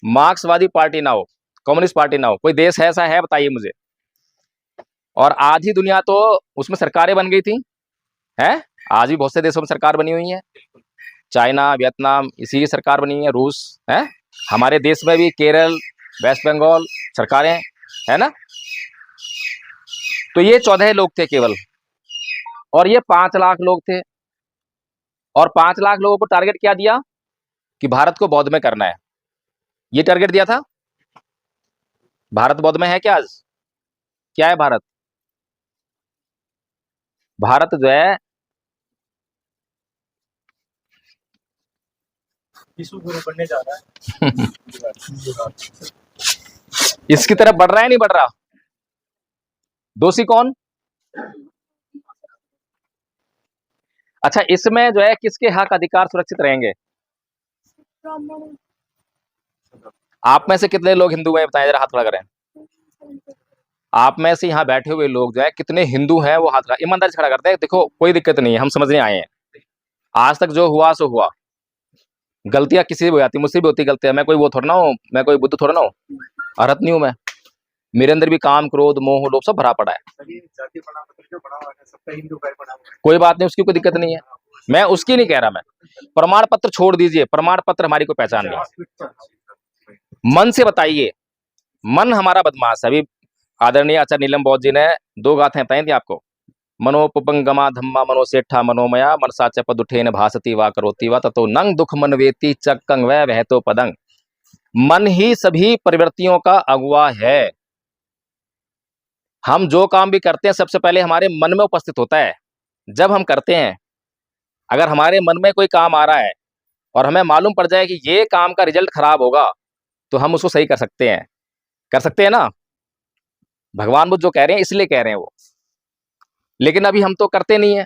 मार्क्सवादी पार्टी ना हो, कम्युनिस्ट पार्टी ना हो। कोई देश ऐसा है बताइए मुझे? और आधी दुनिया तो उसमें सरकारें बन गई थी, है? आज भी बहुत से देशों में सरकार बनी हुई है, चाइना, वियतनाम, इसी की सरकार बनी है, रूस है, हमारे देश में भी केरल, वेस्ट बंगाल सरकारें, है ना? तो ये 14 लोग थे केवल, और ये 5 लाख लोग थे। और 5 लाख लोगों को टारगेट क्या दिया कि भारत को बौद्ध में करना है, ये टारगेट दिया था। भारत बौद्ध में है क्या आज? क्या है भारत? भारत जो है
विश्व गुरु बनने जा रहा है।
इसकी तरफ बढ़ रहा है नहीं बढ़ रहा? दोषी कौन? अच्छा, इसमें जो है किसके हक अधिकार सुरक्षित रहेंगे? आप में से कितने लोग हिंदू हैं बताएं जरा, हाथ खड़ा करें। आप में से यहाँ बैठे हुए लोग जो है कितने हिंदू हैं, वो हाथ खड़ा, ईमानदारी से खड़ा करते हैं। देखो कोई दिक्कत नहीं है, हम समझने आए हैं। आज तक जो हुआ सो हुआ, गलतियां किसी से भी हो जाती, मुझसे भी होती गलतियां, मैं कोई वो थोड़ा ना हूँ, मैं कोई बुद्ध थोड़ा ना हूँ, अरहत नहीं हूं मैं। मेरे अंदर भी काम, क्रोध, मोह, लोभ सब भरा पड़ा है।
सभी जाति बना जो बना हुआ है, सबका हिंदू भाई बना हुआ है।
कोई बात नहीं, उसकी कोई दिक्कत नहीं है, मैं उसकी नहीं कह रहा। मैं प्रमाण पत्र छोड़ दीजिए, प्रमाण पत्र हमारी कोई पहचान नहीं। मन से बताइए, मन हमारा बदमाश है। अभी आदरणीय आचार्य नीलम बौद्ध जी ने 2 गाथें बताई थी आपको। मनोपंगमा धम्मा मनोसेठा मनोमया मनसा च पदुठेन भासति वा करोति वा ततो नंग दुख मनवेति चक्कंग वै वहतो पदंग। मन ही सभी प्रवृत्तियों का अगुआ है। हम जो काम भी करते हैं सबसे पहले हमारे मन में उपस्थित होता है। जब हम करते हैं, अगर हमारे मन में कोई काम आ रहा है और हमें मालूम पड़ जाए कि ये काम का रिजल्ट खराब होगा, तो हम उसको सही कर सकते हैं। कर सकते हैं ना? भगवान बुद्ध जो कह रहे हैं इसलिए कह रहे हैं वो। लेकिन अभी हम तो करते नहीं है।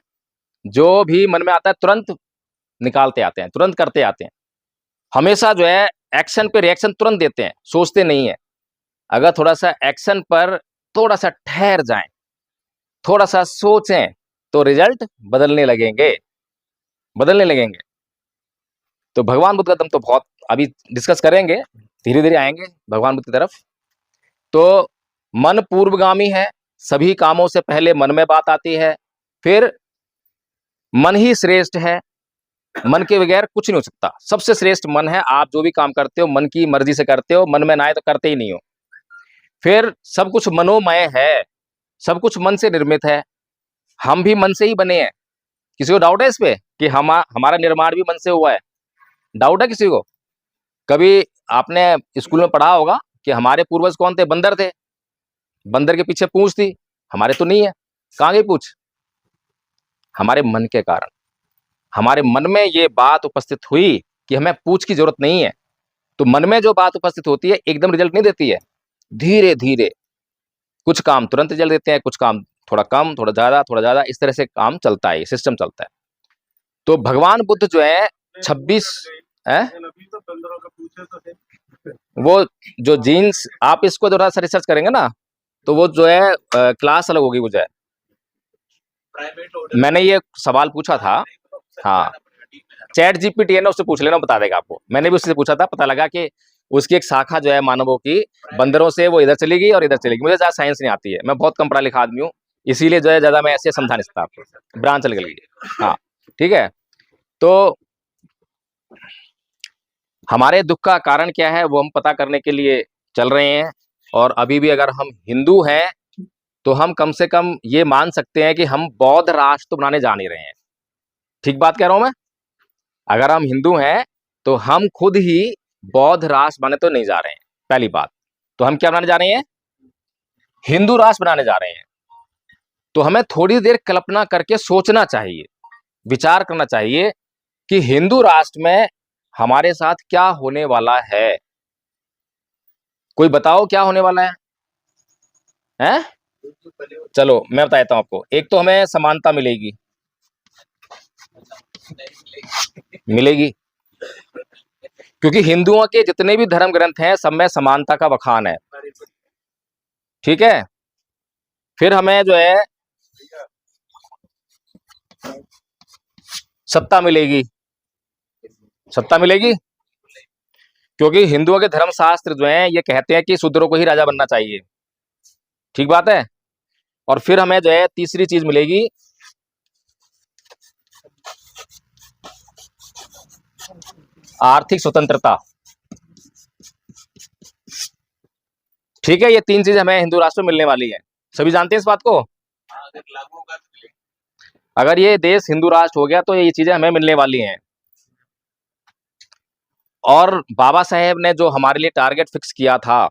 जो भी मन में आता है तुरंत निकालते आते हैं, तुरंत करते आते हैं। हमेशा जो है एक्शन पे रिएक्शन तुरंत देते हैं, सोचते नहीं है। अगर थोड़ा सा एक्शन पर थोड़ा सा ठहर जाएं, थोड़ा सा सोचें, तो रिजल्ट बदलने लगेंगे, बदलने लगेंगे। तो भगवान बुद्ध का हम तो बहुत अभी डिस्कस करेंगे, धीरे धीरे आएंगे भगवान बुद्ध की तरफ। तो मन पूर्वगामी है, सभी कामों से पहले मन में बात आती है, फिर मन ही श्रेष्ठ है, मन के बगैर कुछ नहीं हो सकता। सबसे श्रेष्ठ मन है। आप जो भी काम करते हो मन की मर्जी से करते हो, मन में ना आए तो करते ही नहीं हो। फिर सब कुछ मनोमय है, सब कुछ मन से निर्मित है। हम भी मन से ही बने हैं। किसी को डाउट है इस पे कि हमारा निर्माण भी मन से हुआ है? डाउट है किसी को? कभी आपने स्कूल में पढ़ा होगा कि हमारे पूर्वज कौन थे? बंदर थे। बंदर के पीछे पूंछ थी, हमारे तो नहीं है। कहां गई पूंछ? हमारे मन के कारण। हमारे मन में ये बात उपस्थित हुई कि हमें पूंछ की जरूरत नहीं है। तो मन में जो बात उपस्थित होती है एकदम रिजल्ट नहीं देती है, धीरे धीरे। कुछ काम तुरंत रिजल्ट देते हैं, कुछ काम थोड़ा कम, थोड़ा ज्यादा, इस तरह से काम चलता है, सिस्टम चलता है। तो भगवान बुद्ध जो है 26 है,
अभी तो बंदरों का पूछे तो है।
वो जो जीन्स, आप इसको थोड़ा सा रिसर्च करेंगे ना, तो वो जो है क्लास अलग होगी। वो जो है, मैंने ये सवाल पूछा था, हाँ, चैट जीपीटी है ना, उससे पूछ लेना, बता देगा आपको। मैंने भी उससे पूछा था, पता लगा कि उसकी एक शाखा जो है मानवों की, बंदरों से वो इधर चली गई और इधर चली गई। मुझे ज्यादा साइंस नहीं आती है, मैं बहुत कम पढ़ा लिखा आदमी हूँ, इसीलिए जो है ज्यादा मैं ऐसे समझा नहीं सकता आपको। ब्रांच निकल गई, हाँ ठीक है। तो हमारे दुख का कारण क्या है वो हम पता करने के लिए चल रहे हैं। और अभी भी अगर हम हिंदू हैं तो हम कम से कम ये मान सकते हैं कि हम बौद्ध राष्ट्र तो बनाने जा नहीं रहे हैं। ठीक बात कह रहा हूं मैं? अगर हम हिंदू हैं तो हम खुद ही बौद्ध राष्ट्र बनाने तो नहीं जा रहे हैं, पहली बात। तो हम क्या बनाने जा रहे हैं? हिंदू राष्ट्र बनाने जा रहे हैं। तो हमें थोड़ी देर कल्पना करके सोचना चाहिए, विचार करना चाहिए कि हिंदू राष्ट्र में हमारे साथ क्या होने वाला है। कोई बताओ क्या होने वाला है? हैं? चलो मैं बताता हूं आपको। एक तो हमें समानता मिलेगी, मिलेगी, क्योंकि हिंदुओं के जितने भी धर्म ग्रंथ हैं सब में समानता का बखान है। ठीक है। फिर हमें जो है सत्ता मिलेगी, सत्ता मिलेगी, क्योंकि हिंदुओं के धर्म शास्त्र जो हैं ये कहते हैं कि शूद्रों को ही राजा बनना चाहिए। ठीक बात है। और फिर हमें जो है तीसरी चीज मिलेगी, आर्थिक स्वतंत्रता। ठीक है, ये 3 चीजें हमें हिंदू राष्ट्र में मिलने वाली है। सभी जानते हैं इस बात को? अगर ये देश हिंदू राष्ट्र हो गया तो ये चीजें हमें मिलने वाली हैं। और बाबा साहेब ने जो हमारे लिए टारगेट फिक्स किया था,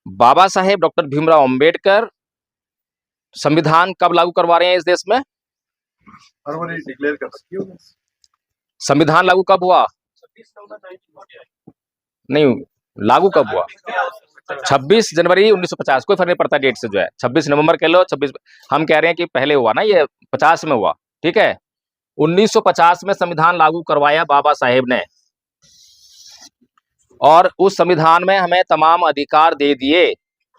बाबा साहेब डॉक्टर भीमराव अंबेडकर संविधान कब लागू करवा रहे हैं इस देश में?
फरवरी डिक्लेयर कर सकती हो।
संविधान लागू कब हुआ?
26 नवंबर 1948।
नहीं, लागू कब हुआ? 26 जनवरी 1950। कोई फर्क नहीं पड़ता डेट से, जो है 26 नवंबर कह लो, 26। हम कह रहे हैं कि पहले हुआ ना, ये 50 में हुआ, ठीक है। 1950 में संविधान लागू करवाया बाबा साहेब ने, और उस संविधान में हमें तमाम अधिकार दे दिए।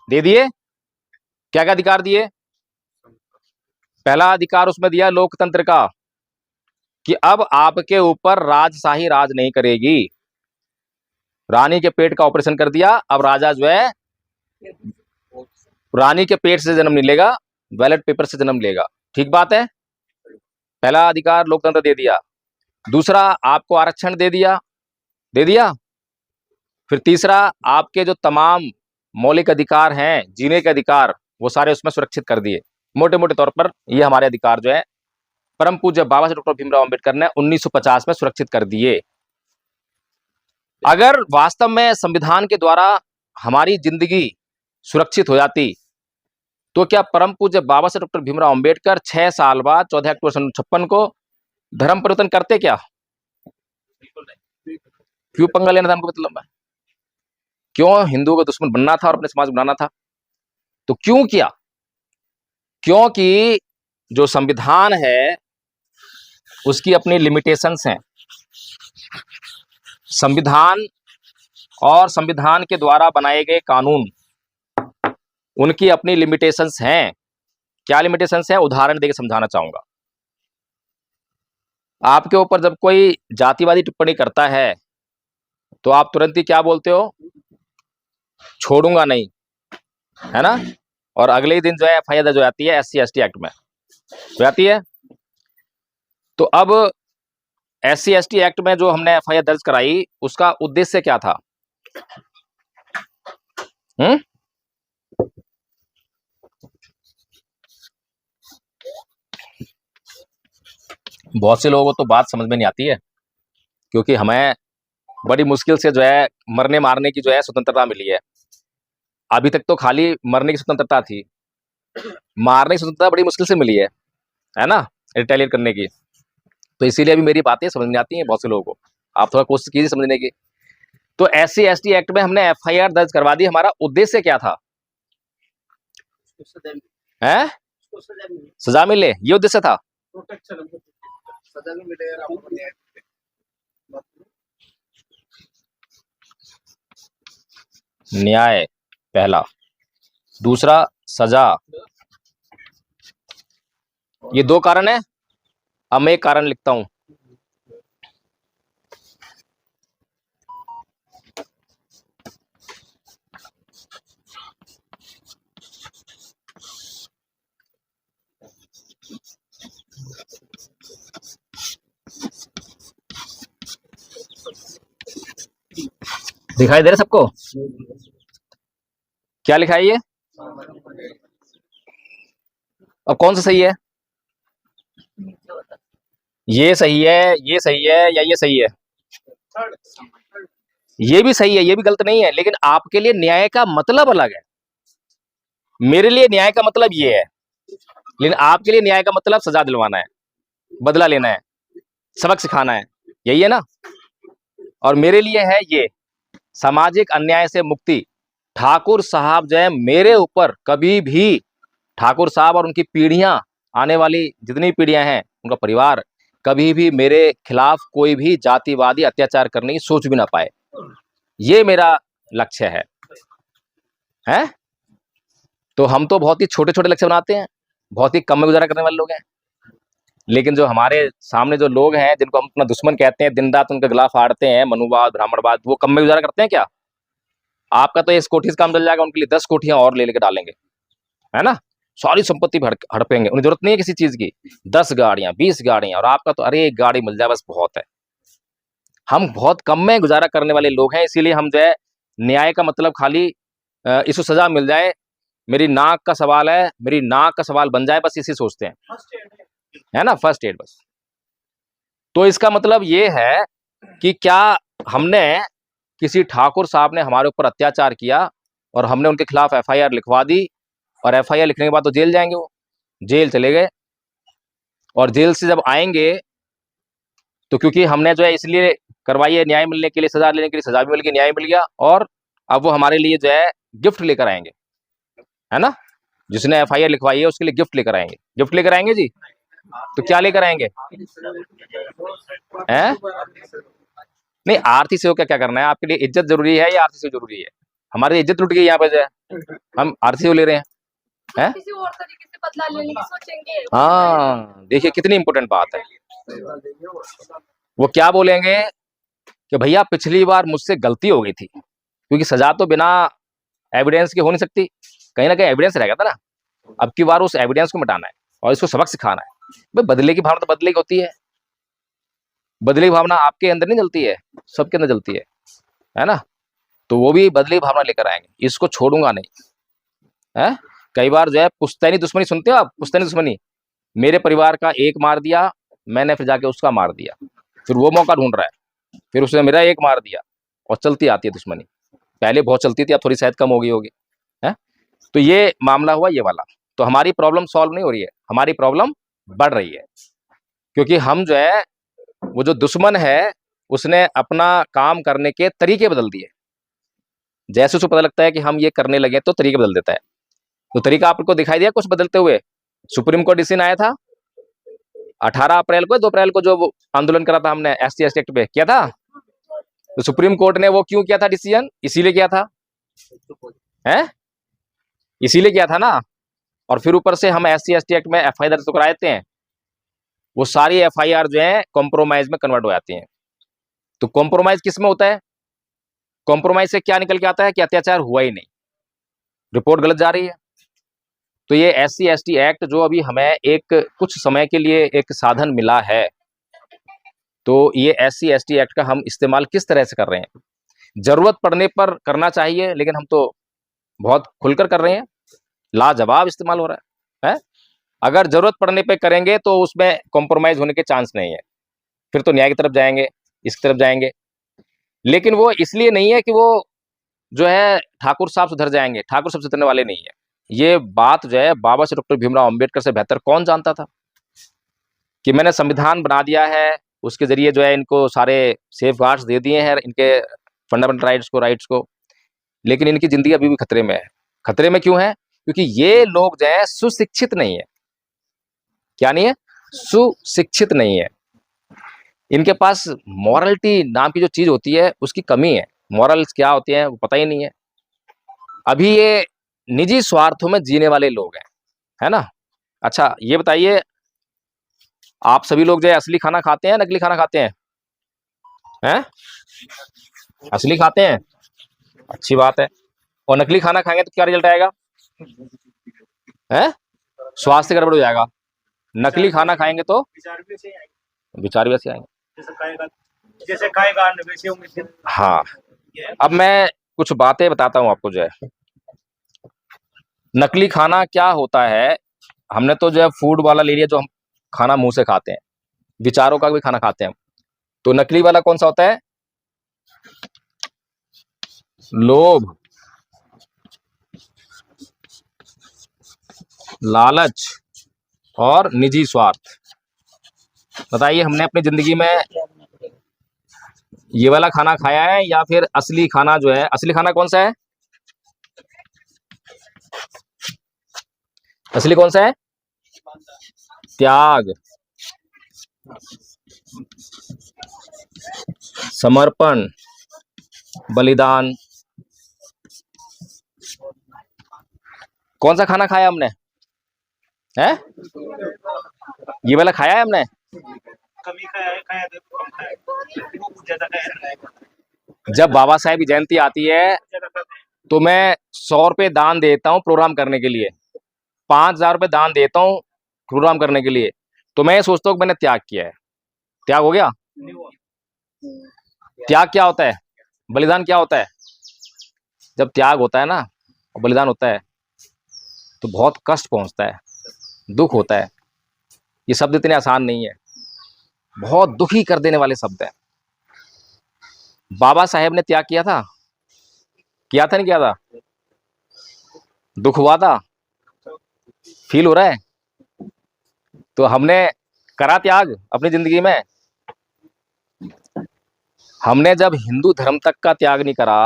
क्या क्या अधिकार दिए? पहला अधिकार उसमें दिया लोकतंत्र का, कि अब आपके ऊपर राजशाही राज नहीं करेगी। रानी के पेट का ऑपरेशन कर दिया, अब राजा जो है रानी के पेट से जन्म नहीं लेगा, बैलेट पेपर से जन्म लेगा। ठीक बात है। पहला अधिकार लोकतंत्र दे दिया। दूसरा, आपको आरक्षण दे दिया। फिर तीसरा, आपके जो तमाम मौलिक अधिकार हैं, जीने के अधिकार, वो सारे उसमें सुरक्षित कर दिए। मोटे मोटे तौर पर ये हमारे अधिकार जो है परम पूज्य बाबा साहेब डॉक्टर भीमराव अंबेडकर ने 1950 में सुरक्षित कर दिए। अगर वास्तव में संविधान के द्वारा हमारी जिंदगी सुरक्षित हो जाती, तो क्या परम पूज्य बाबा साहेब डॉक्टर भीमराव अंबेडकर 6 साल बाद 14 अक्टूबर 1956 को धर्म परिवर्तन करते क्या? क्यों पंगा लेना था हमको? मतलब क्यों हिंदुओं का दुश्मन बनना था और अपने समाज बनाना था? तो क्यों किया? क्योंकि जो संविधान है उसकी अपनी लिमिटेशंस हैं। संविधान और संविधान के द्वारा बनाए गए कानून, उनकी अपनी लिमिटेशंस हैं। क्या लिमिटेशंस हैं? उदाहरण देकर समझाना चाहूंगा। आपके ऊपर जब कोई जातिवादी टिप्पणी करता है तो आप तुरंत ही क्या बोलते हो? छोड़ूंगा नहीं, है ना। और अगले ही दिन जो है एफआईआर दर्ज हो जाती है SC/ST एक्ट में, हो जाती है। तो अब SC/ST एक्ट में जो हमने एफआईआर दर्ज कराई, उसका उद्देश्य क्या था? बहुत से लोगों को तो बात समझ में नहीं आती है, क्योंकि हमें बड़ी मुश्किल से जो है मरने मारने की जो है स्वतंत्रता मिली है। अभी तक तो खाली मरने की स्वतंत्रता थी, मारने की स्वतंत्रता बड़ी मुश्किल से मिली है ना, रिटेलिएट करने की। तो इसीलिए अभी मेरी बातें समझ में आती हैं बहुत से लोगों को। आप थोड़ा कोशिश कीजिए समझने की। तो SC/ST एक्ट में हमने एफआईआर दर्ज करवा दी। हमारा उद्देश्य क्या था? है सजा मिले, ये उद्देश्य था। न्याय पहला, दूसरा सजा। ये दो कारण है। अब मैं एक कारण लिखता हूं। दिखाई दे रहा सबको? क्या लिखा है ये? अब कौन सा सही है? ये सही है, ये सही है, या ये सही है? ये भी सही है, ये भी गलत नहीं है। लेकिन आपके लिए न्याय का मतलब अलग है। मेरे लिए न्याय का मतलब ये है, लेकिन आपके लिए न्याय का मतलब सजा दिलवाना है, बदला लेना है, सबक सिखाना है, यही है ना। और मेरे लिए है ये सामाजिक अन्याय से मुक्ति। ठाकुर साहब जो है मेरे ऊपर कभी भी, ठाकुर साहब और उनकी पीढ़ियां, आने वाली जितनी पीढ़ियां हैं, उनका परिवार, कभी भी मेरे खिलाफ कोई भी जातिवादी अत्याचार करने की सोच भी ना पाए। ये मेरा लक्ष्य है। तो हम तो बहुत ही छोटे छोटे लक्ष्य बनाते हैं, बहुत ही कम में गुजारा करने वाले लोग हैं। लेकिन जो हमारे सामने जो लोग हैं, जिनको हम अपना दुश्मन कहते हैं, दिन रात उनका गला फाड़ते हैं, मनुवाद, ब्राह्मणवाद, वो कम में गुजारा करते हैं क्या? आपका तो 1 कोठी से काम चल जाएगा, उनके लिए 10 कोठियां और ले लेके डालेंगे, है ना। सारी संपत्ति हड़पेंगे, उन्हें जरूरत नहीं है किसी चीज की। 10 गाड़ियां, 20 गाड़ियां, और आपका तो अरे एक गाड़ी मिल जाए बस बहुत है। हम बहुत कम में गुजारा करने वाले लोग हैं। इसीलिए हम जो है न्याय का मतलब खाली इसको सजा मिल जाए, मेरी नाक का सवाल है, मेरी नाक का सवाल बन जाए, बस इसी सोचते हैं,
फर्स्ट एड
है ना, फर्स्ट एड बस। तो इसका मतलब ये है कि क्या हमने किसी ठाकुर साहब ने हमारे ऊपर अत्याचार किया और हमने उनके खिलाफ एफआईआर लिखवा दी, और एफआईआर लिखने के बाद तो जेल जाएंगे, वो जेल चले गए, और जेल से जब आएंगे तो क्योंकि हमने जो है इसलिए करवाई है, न्याय मिलने के लिए, सजा लेने के लिए, सजा भी मिल गई, न्याय मिल गया, और अब वो हमारे लिए जो है गिफ्ट लेकर आएंगे, है ना, जिसने एफआईआर लिखवाई है उसके लिए गिफ्ट लेकर आएंगे, गिफ्ट लेकर आएंगे जी। तो क्या लेकर आएंगे हैं? नहीं, आरती से क्या क्या करना है, आपके लिए इज्जत जरूरी है या आरती से जरूरी है? हमारी इज्जत लुट गई यहाँ पे जो है, हम आरती से ले रहे हैं?
किसी और तरीके से बदला लेने की सोचेंगे।
हाँ, देखिए कितनी इंपॉर्टेंट बात है। वो क्या बोलेंगे कि भैया पिछली बार मुझसे गलती हो गई थी, क्योंकि सजा तो बिना एविडेंस के हो नहीं सकती, कहीं ना कहीं एविडेंस रह गया था ना, अब की बार उस एविडेंस को मिटाना है और इसको सबक सिखाना है। भाई बदले की भावना तो बदले की होती है, बदले की भावना आपके अंदर नहीं जलती है, सबके अंदर जलती है ना, तो वो भी बदले की भावना लेकर आएंगे, इसको छोड़ूंगा नहीं है। कई बार जो है पुश्तैनी दुश्मनी सुनते हो आप, पुश्तैनी दुश्मनी, मेरे परिवार का एक मार दिया, मैंने फिर जाके उसका मार दिया, फिर वो मौका ढूंढ रहा है, फिर उसने मेरा एक मार दिया, और चलती आती है दुश्मनी, पहले बहुत चलती थी, अब थोड़ी शायद कम हो गई होगी, है। तो ये मामला हुआ ये वाला। तो हमारी प्रॉब्लम सॉल्व नहीं हो रही है, हमारी प्रॉब्लम बढ़ रही है, क्योंकि हम जो है, वो जो दुश्मन है उसने अपना काम करने के तरीके बदल दिए, जैसे उसको पता लगता है कि हम ये करने लगे तो तरीके बदल देता है। तो तरीका आपको दिखाई दिया कुछ बदलते हुए? सुप्रीम कोर्ट डिसीजन आया था 18 अप्रैल को, 2 अप्रैल को जो आंदोलन करा था हमने एससी एसटी एक्ट पे किया था, तो सुप्रीम कोर्ट ने वो क्यों किया था डिसीजन? इसीलिए किया था, है, इसीलिए किया था ना। और फिर ऊपर से हम एससी एसटी एक्ट में एफआईआर दर्ज तो करा देते हैं, वो सारी एफआईआर जो है कॉम्प्रोमाइज में कन्वर्ट हो जाती हैं। तो कॉम्प्रोमाइज किस में होता है? कॉम्प्रोमाइज से क्या निकल के आता है कि अत्याचार हुआ ही नहीं, रिपोर्ट गलत जा रही है। तो ये एससी एसटी एक्ट जो अभी हमें एक कुछ समय के लिए एक साधन मिला है, तो ये एससी एसटी एक्ट का हम इस्तेमाल किस तरह से कर रहे हैं? जरूरत पड़ने पर करना चाहिए, लेकिन हम तो बहुत खुलकर कर रहे हैं, लाजवाब इस्तेमाल हो रहा है। अगर जरूरत पड़ने पे करेंगे तो उसमें कॉम्प्रोमाइज होने के चांस नहीं है, फिर तो न्याय की तरफ जाएंगे, इसकी तरफ जाएंगे। लेकिन वो इसलिए नहीं है कि वो जो है ठाकुर साहब सुधर जाएंगे, ठाकुर साहब सुधरने वाले नहीं है। ये बात जो है बाबा साहब डॉक्टर भीमराव अंबेडकर से बेहतर कौन जानता था कि मैंने संविधान बना दिया है, उसके जरिए जो है इनको सारे सेफ गार्ड्स दे दिए हैं, इनके फंडामेंटल राइट्स को, लेकिन इनकी जिंदगी अभी भी खतरे में है। खतरे में क्यों है? क्योंकि ये लोग जो है सुशिक्षित नहीं है। क्या नहीं है? सुशिक्षित नहीं है। इनके पास मॉरलिटी नाम की जो चीज होती है उसकी कमी है, मॉरल्स क्या होते हैं वो पता ही नहीं है। अभी ये निजी स्वार्थों में जीने वाले लोग हैं, है ना। अच्छा ये बताइए, आप सभी लोग जो है असली खाना खाते हैं, नकली खाना खाते हैं? हैं? असली खाते हैं, अच्छी बात है। और नकली खाना खाएंगे तो क्या रिजल्ट आएगा? हैं? स्वास्थ्य गड़बड़ हो जाएगा। नकली खाना खाएंगे तो
विचार भी ऐसे ही आएंगे,
विचार भी ऐसे आएंगे।
जैसे खाएगा वैसे होंगे।
हाँ, अब मैं कुछ बातें बताता हूँ आपको जो है, नकली खाना क्या होता है। हमने तो जो है फूड वाला ले लिया, जो हम खाना मुंह से खाते हैं, विचारों का भी खाना खाते हैं हम। तो नकली वाला कौन सा होता है? लोभ, लालच और निजी स्वार्थ। बताइए हमने अपनी जिंदगी में ये वाला खाना खाया है या फिर असली खाना जो है? असली खाना कौन सा है? असली कौन सा है? त्याग, समर्पण, बलिदान। कौन सा खाना खाया हमने? है ये वाला खाया है हमने?
कमी खाया तो कम खाया, वो ज्यादा खाया,
जब बाबा साहेब की जयंती आती है
ज्यादा खाते हैं।
तो मैं 100 रुपये दान देता हूँ प्रोग्राम करने के लिए, 5,000 रुपये दान देता हूँ प्रोग्राम करने के लिए, तो मैं ये सोचता हूँ कि मैंने त्याग किया है। त्याग हो गया?
नहीं हुआ।
त्याग क्या होता है? बलिदान क्या होता है? जब त्याग होता है ना और बलिदान होता है तो बहुत कष्ट पहुंचता है, दुख होता है। ये शब्द इतने आसान नहीं है, बहुत दुखी कर देने वाले शब्द हैं। बाबा साहेब ने त्याग किया था नहीं किया था? दुख हुआ था, फील हो रहा है? तो हमने करा त्याग अपनी जिंदगी में? हमने जब हिंदू धर्म तक का त्याग नहीं करा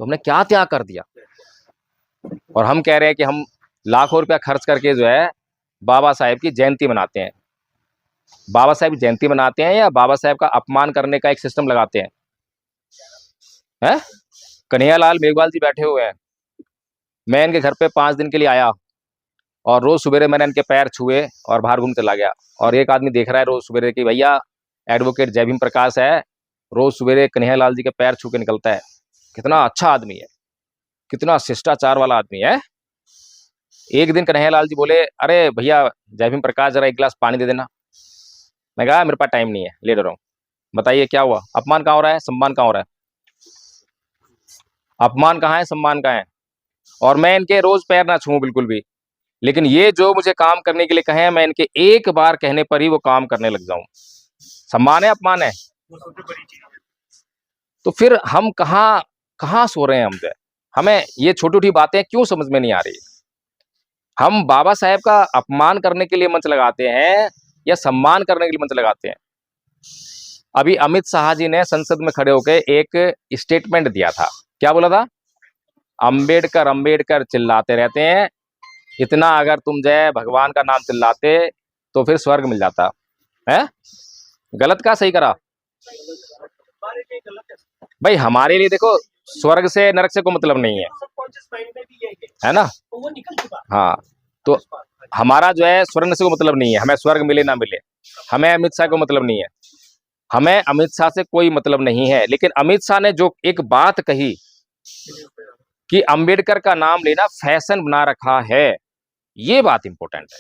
तो हमने क्या त्याग कर दिया? और हम कह रहे हैं कि हम लाखों रुपया खर्च करके जो है बाबा साहेब की जयंती मनाते हैं। बाबा साहेब की जयंती मनाते हैं या बाबा साहेब का अपमान करने का एक सिस्टम लगाते हैं? हैं? कन्हैयालाल मेघवाल जी बैठे हुए हैं, मैं इनके घर पे 5 दिन के लिए आया और रोज सवेरे मैंने इनके पैर छुए और बाहर घूम चला गया। और एक आदमी देख रहा है रोज सवेरे कि भैया एडवोकेट जय भीम प्रकाश है, रोज सवेरे कन्हैयालाल जी के पैर छू के निकलता है, कितना अच्छा आदमी है, कितना शिष्टाचार वाला आदमी है। एक दिन कन्हैयालाल जी बोले, अरे भैया जय भीम प्रकाश, जरा एक गिलास पानी दे देना। मैं कहा मेरे पास टाइम नहीं है, ले रहा हूँ। बताइए क्या हुआ? अपमान कहाँ हो रहा है, सम्मान कहाँ हो रहा है? अपमान कहाँ है, सम्मान कहाँ है? और मैं इनके रोज पैर ना छूऊं बिल्कुल भी, लेकिन ये जो मुझे काम करने के लिए कहे, मैं इनके एक बार कहने पर ही वो काम करने लग जाऊं। सम्मान है, अपमान है?
वो सबसे बड़ी चीज है।
तो फिर हम कहाँ सो रहे हैं? हम जो है, हमें ये छोटी छोटी बातें क्यों समझ में नहीं आ रही? हम बाबा साहेब का अपमान करने के लिए मंच लगाते हैं या सम्मान करने के लिए मंच लगाते हैं? अभी अमित शाह जी ने संसद में खड़े होकर एक स्टेटमेंट दिया था। क्या बोला था? अंबेडकर अंबेडकर चिल्लाते रहते हैं, इतना अगर तुम जय भगवान का नाम चिल्लाते तो फिर स्वर्ग मिल जाता है। गलत का सही करा?
हमारे लिए गलत है।
भाई हमारे लिए देखो, स्वर्ग से नरक से कोई मतलब नहीं है,
सबकॉन्शियस माइंड में भी यही
है ना?
तो वो निकल चुका।
हाँ, तो हमारा जो है स्वर्ग से कोई मतलब नहीं है, हमें स्वर्ग मिले ना मिले, हमें अमित शाह को मतलब नहीं है, हमें अमित शाह से कोई मतलब नहीं है। लेकिन अमित शाह ने जो एक बात कही कि अंबेडकर का नाम लेना फैशन बना रखा है, ये बात इंपॉर्टेंट है।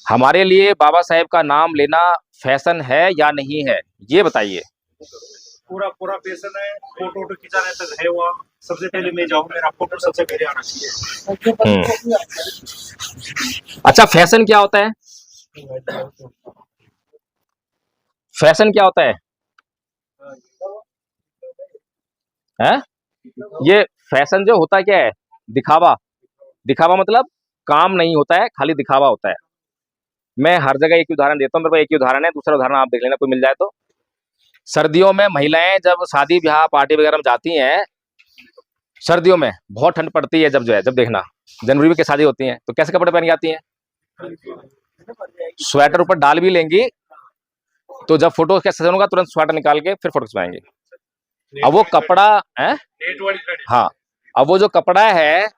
हमारे लिए बाबा साहेब का नाम लेना फैशन है या नहीं है, ये बताइए।
पूरा पूरा पैशन है, फोटो वोटो खिंचाने तक है। वहाँ सबसे पहले मैं जाऊँ, मेरा फोटो सबसे पहले आना चाहिए।
अच्छा, फैशन क्या होता है? फैशन क्या होता है? हैं? ये फैशन जो होता है क्या है? दिखावा। दिखावा मतलब काम नहीं होता है, खाली दिखावा होता है। मैं हर जगह एक उदाहरण देता हूँ, मेरे पास एक ही उदाहरण है, दूसरा उदाहरण आप देख लेना कोई मिल जाए तो। सर्दियों में महिलाएं जब शादी ब्याह पार्टी वगैरह में जाती हैं, सर्दियों में बहुत ठंड पड़ती है, जब जो है, जब देखना जनवरी में की शादी होती है तो कैसे कपड़े पहन के आती हैं? स्वेटर ऊपर डाल भी लेंगी, तो जब फोटो का सेशन होगा तुरंत स्वेटर निकाल के फिर फोटो खिंचवाएंगे। अब वो कपड़ा है, हाँ, अब वो जो कपड़ा है,